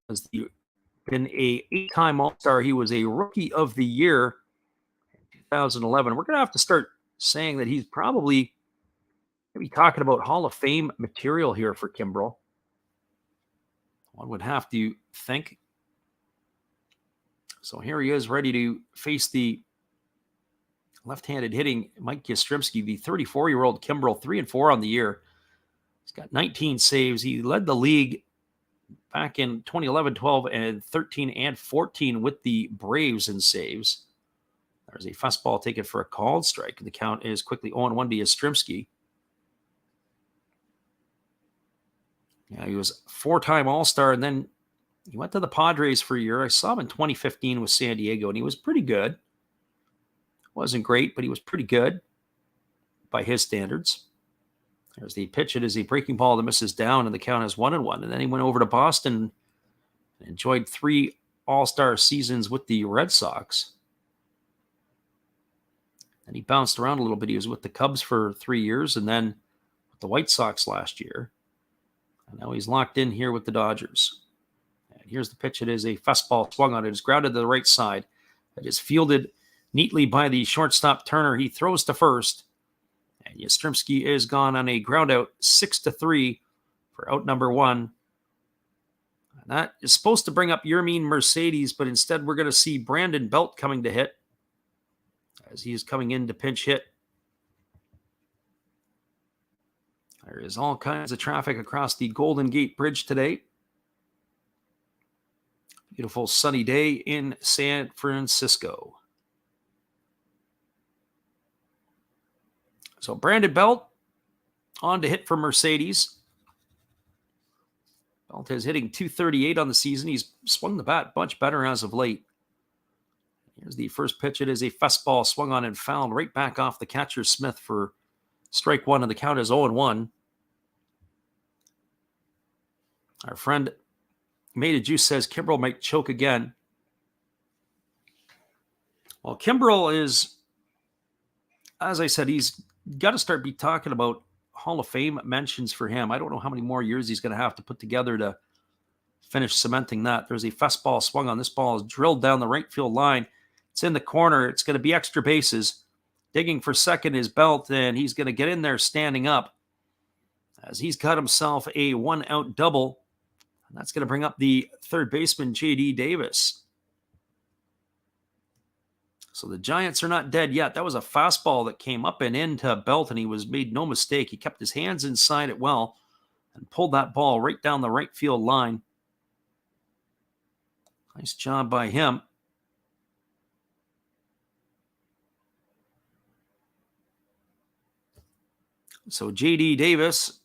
Has been a 8-time All-Star. He was a Rookie of the Year in 2011. We're going to have to start saying that he's probably going to be talking about Hall of Fame material here for Kimbrell. One would have to think. So here he is, ready to face the left-handed hitting Mike Yastrzemski, the 34-year-old Kimbrell, 3-4 on the year. He's got 19 saves. He led the league back in 2011, 12, and 13 and 14 with the Braves in saves. There's a fastball taken for a called strike, and the count is quickly 0-1 to Yastrzemski. Yeah, he was 4-time All-Star, and then he went to the Padres for a year. I saw him in 2015 with San Diego, and he was pretty good. Wasn't great, but he was pretty good by his standards. There's the pitch. It is a breaking ball that misses down, and the count is 1-1. And then he went over to Boston and enjoyed 3 All-Star seasons with the Red Sox. And he bounced around a little bit. He was with the Cubs for 3 years, and then with the White Sox last year. And now he's locked in here with the Dodgers. Here's the pitch. It is a fastball swung on. It is grounded to the right side. It is fielded neatly by the shortstop Turner. He throws to first. And Yastrzemski is gone on a ground out, 6-3 for out number 1. And that is supposed to bring up Yermin Mercedes, but instead we're going to see Brandon Belt coming to hit, as he is coming in to pinch hit. There is all kinds of traffic across the Golden Gate Bridge today. Beautiful sunny day in San Francisco. So Brandon Belt on to hit for Mercedes. Belt is hitting .238 on the season. He's swung the bat much better as of late. Here's the first pitch. It is a fastball swung on and fouled right back off the catcher Smith for strike 1, and the count is 0-1. Our friend Made of Juice says Kimbrell might choke again. Well, Kimbrell is, as I said, he's got to start talking about Hall of Fame mentions for him. I don't know how many more years he's going to have to put together to finish cementing that. There's a fastball swung on. This ball is drilled down the right field line. It's in the corner. It's going to be extra bases. Digging for second is Belt, and he's going to get in there standing up as he's got himself a 1-out double. And that's going to bring up the third baseman, J.D. Davis. So the Giants are not dead yet. That was a fastball that came up and into Belt, and he made no mistake. He kept his hands inside it well and pulled that ball right down the right field line. Nice job by him. So J.D. Davis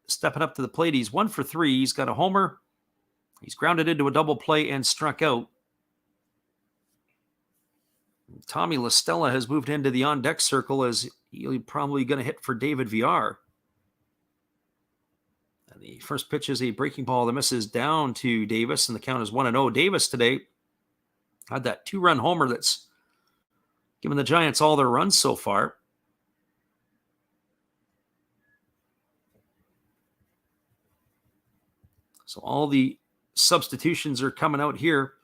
stepping up to the plate. He's 1 for 3. He's got a homer. He's grounded into a double play and struck out. Tommy La Stella has moved into the on-deck circle as he's probably going to hit for David Villar. And the first pitch is a breaking ball that misses down to Davis, and the count is 1-0. Davis today had that 2-run homer that's given the Giants all their runs so far. So all the substitutions are coming out here.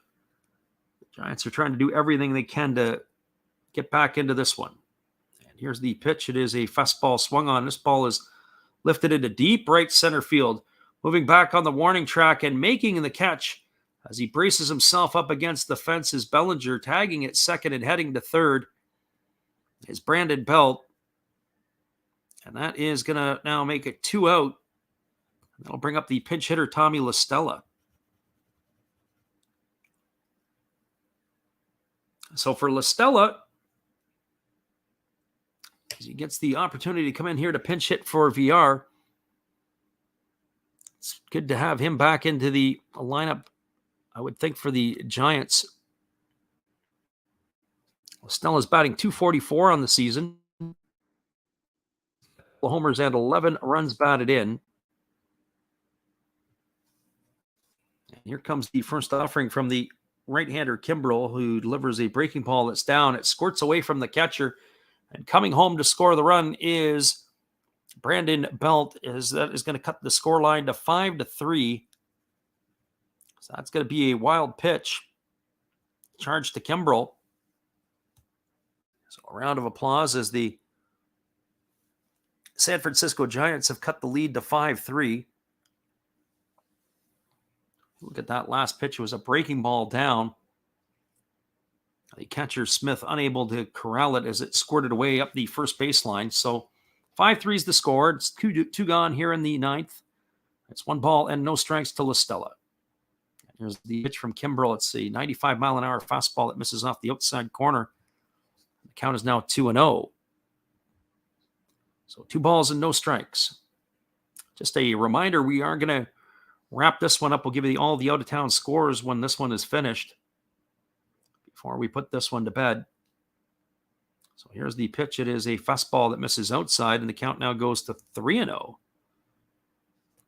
The Giants are trying to do everything they can to get back into this one. And here's the pitch. It is a fastball swung on. This ball is lifted into deep right center field. Moving back on the warning track and making the catch as he braces himself up against the fence is Bellinger, tagging at second and heading to third is Brandon Belt. And that is going to now make it 2 out. That'll bring up the pinch hitter, Tommy La Stella. So for La Stella, as he gets the opportunity to come in here to pinch hit for VR, it's good to have him back into the lineup, I would think, for the Giants. La Stella's batting .244 on the season. Homers and 11 runs batted in. And here comes the first offering from the right-hander Kimbrel, who delivers a breaking ball that's down. It squirts away from the catcher, and coming home to score the run is Brandon Belt. That is going to cut the score line to 5-3. So that's going to be a wild pitch. Charge to Kimbrel. So a round of applause as the San Francisco Giants have cut the lead to 5-3. Look at that last pitch. It was a breaking ball down. The catcher, Smith, unable to corral it as it squirted away up the first baseline. So 5-3 is the score. It's two gone here in the ninth. It's 1 ball and no strikes to La Stella. Here's the pitch from Kimbrel. It's a 95-mile-an-hour fastball that misses off the outside corner. The count is now 2-0. So 2 balls and no strikes. Just a reminder, we are going to wrap this one up. We'll give you all the out-of-town scores when this one is finished before we put this one to bed. So here's the pitch. It is a fastball that misses outside, and the count now goes to 3-0.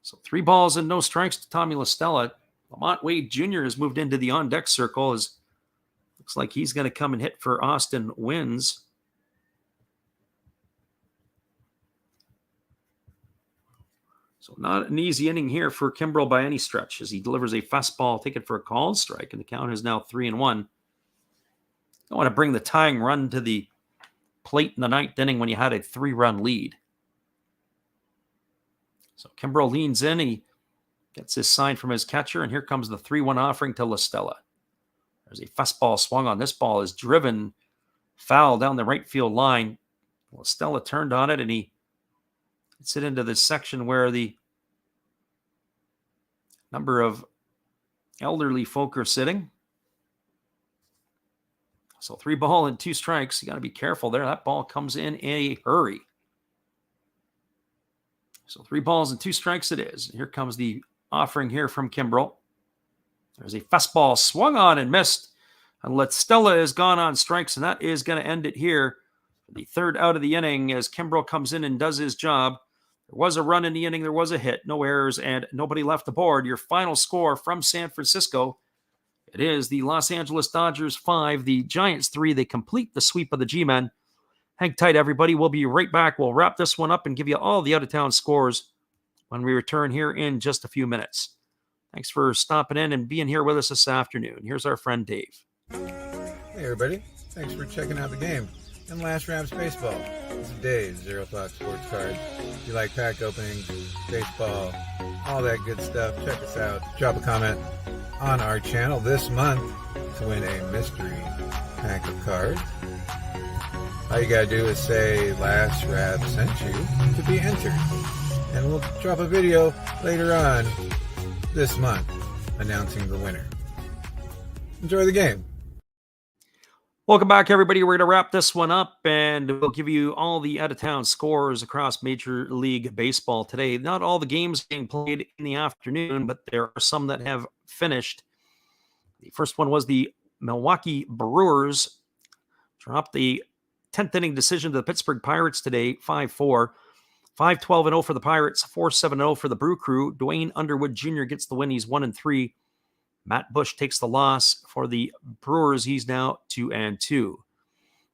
So 3 balls and no strikes to Tommy La Stella. Lamont Wade Jr. has moved into the on-deck circle. Looks like he's going to come and hit for Austin Wins. So not an easy inning here for Kimbrel by any stretch as he delivers a fastball taken for a called strike, and the count is now 3-1. I want to bring the tying run to the plate in the 9th inning when you had a 3-run lead. So Kimbrel leans in. He gets his sign from his catcher, and here comes the 3-1 offering to La Stella. There's a fastball swung on. This ball is driven foul down the right field line. La Stella turned on it, and he gets it into this section where the number of elderly folk are sitting. So 3 ball and 2 strikes. You got to be careful there. That ball comes in a hurry. So 3 balls and 2 strikes it is. Here comes the offering here from Kimbrel. There's a fastball swung on and missed. And La Stella has gone on strikes, and that is going to end it here. The 3rd out of the inning as Kimbrel comes in and does his job. There was a run in the inning. There was a hit. No errors and nobody left aboard. Your final score from San Francisco. It is the Los Angeles Dodgers 5, the Giants 3. They complete the sweep of the G-Men. Hang tight, everybody. We'll be right back. We'll wrap this one up and give you all the out-of-town scores when we return here in just a few minutes. Thanks for stopping in and being here with us this afternoon. Here's our friend Dave. Hey, everybody. Thanks for checking out the game and Last Rams Baseball. This is Dave, Zero Thought Sports Card. If you like pack openings, baseball, all that good stuff, check us out. Drop a comment on our channel this month to win a mystery pack of cards. All you gotta do is say Last Rab sent you to be entered. And we'll drop a video later on this month announcing the winner. Enjoy the game. Welcome back, everybody. We're going to wrap this one up, and we'll give you all the out-of-town scores across Major League Baseball today. Not all the games being played in the afternoon, but there are some that have finished. The first one was the Milwaukee Brewers dropped the 10th inning decision to the Pittsburgh Pirates today, 5-4. 5-12-0 for the Pirates, 4-7-0 for the Brew Crew. Dwayne Underwood Jr. gets the win. He's 1-3. Matt Bush takes the loss for the Brewers. He's now 2-2.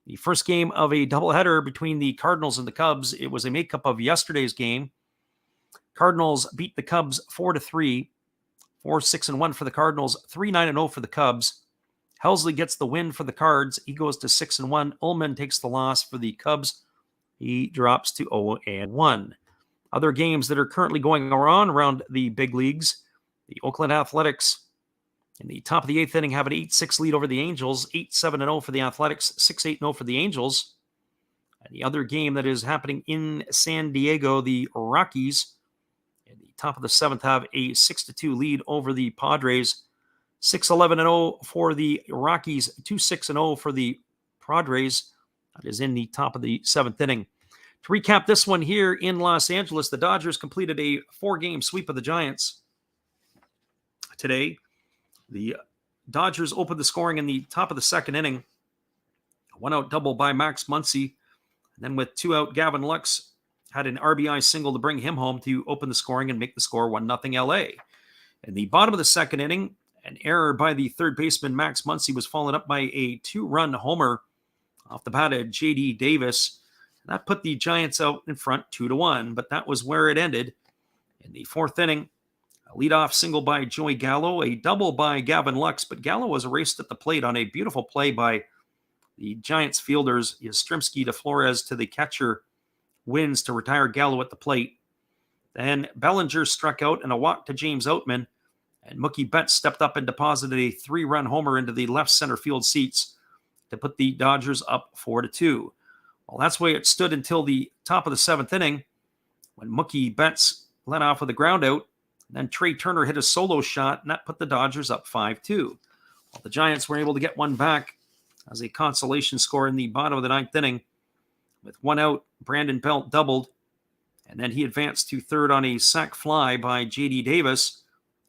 The first game of a doubleheader between the Cardinals and the Cubs. It was a makeup of yesterday's game. Cardinals beat the Cubs 4-3. 4-6-1 for the Cardinals, 3-9-0 for the Cubs. Helsley gets the win for the Cards. He goes to 6-1. Ullman takes the loss for the Cubs. He drops to 0-1. Other games that are currently going on around the big leagues. The Oakland Athletics in the top of the 8th inning have an 8-6 lead over the Angels. 8-7-0 for the Athletics. 6-8-0 for the Angels. And the other game that is happening in San Diego, the Rockies in the top of the 7th have a 6-2 lead over the Padres. 6-11-0 for the Rockies. 2-6-0 for the Padres. That is in the top of the 7th inning. To recap this one here in Los Angeles, the Dodgers completed a 4-game sweep of the Giants today. The Dodgers opened the scoring in the top of the 2nd inning. A 1-out double by Max Muncy. And then with 2 out, Gavin Lux had an RBI single to bring him home to open the scoring and make the score 1-0 LA. In the bottom of the 2nd inning, an error by the third baseman Max Muncy was followed up by a 2-run homer off the bat of J.D. Davis. That put the Giants out in front 2-1, but that was where it ended. In the 4th inning, a leadoff single by Joey Gallo, a double by Gavin Lux, but Gallo was erased at the plate on a beautiful play by the Giants fielders. Yastrzemski to Flores to the catcher wins to retire Gallo at the plate. Then Bellinger struck out and a walk to James Outman, and Mookie Betts stepped up and deposited a 3-run homer into the left center field seats to put the Dodgers up 4-2. Well, that's the way it stood until the top of the 7th inning when Mookie Betts led off with a ground out. And then Trey Turner hit a solo shot, and that put the Dodgers up 5-2. Well, the Giants were able to get one back as a consolation score in the bottom of the 9th inning. With 1 out, Brandon Belt doubled, and then he advanced to third on a sac fly by J.D. Davis.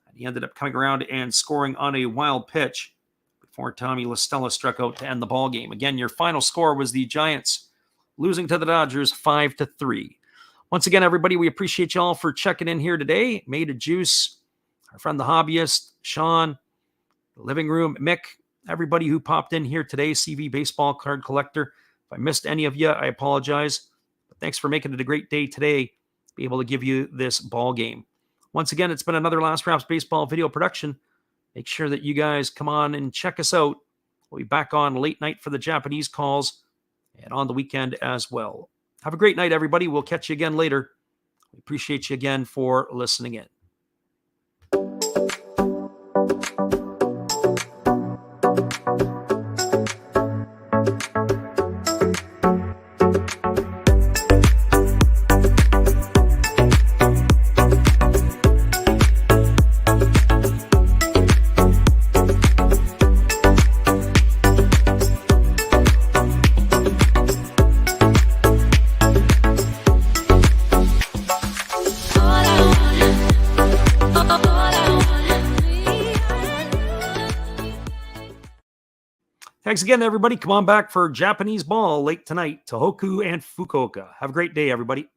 And he ended up coming around and scoring on a wild pitch before Tommy La Stella struck out to end the ball game. Again, your final score was the Giants losing to the Dodgers 5-3. Once again, everybody, we appreciate you all for checking in here today. Made a Juice, our friend the hobbyist, Sean, the living room, Mick, everybody who popped in here today, CV Baseball Card Collector. If I missed any of you, I apologize. But thanks for making it a great day today to be able to give you this ball game. Once again, it's been another Last Raps Baseball video production. Make sure that you guys come on and check us out. We'll be back on late night for the Japanese calls and on the weekend as well. Have a great night, everybody. We'll catch you again later. We appreciate you again for listening in. Thanks again, everybody. Come on back for Japanese ball late tonight, Tohoku and Fukuoka. Have a great day, everybody.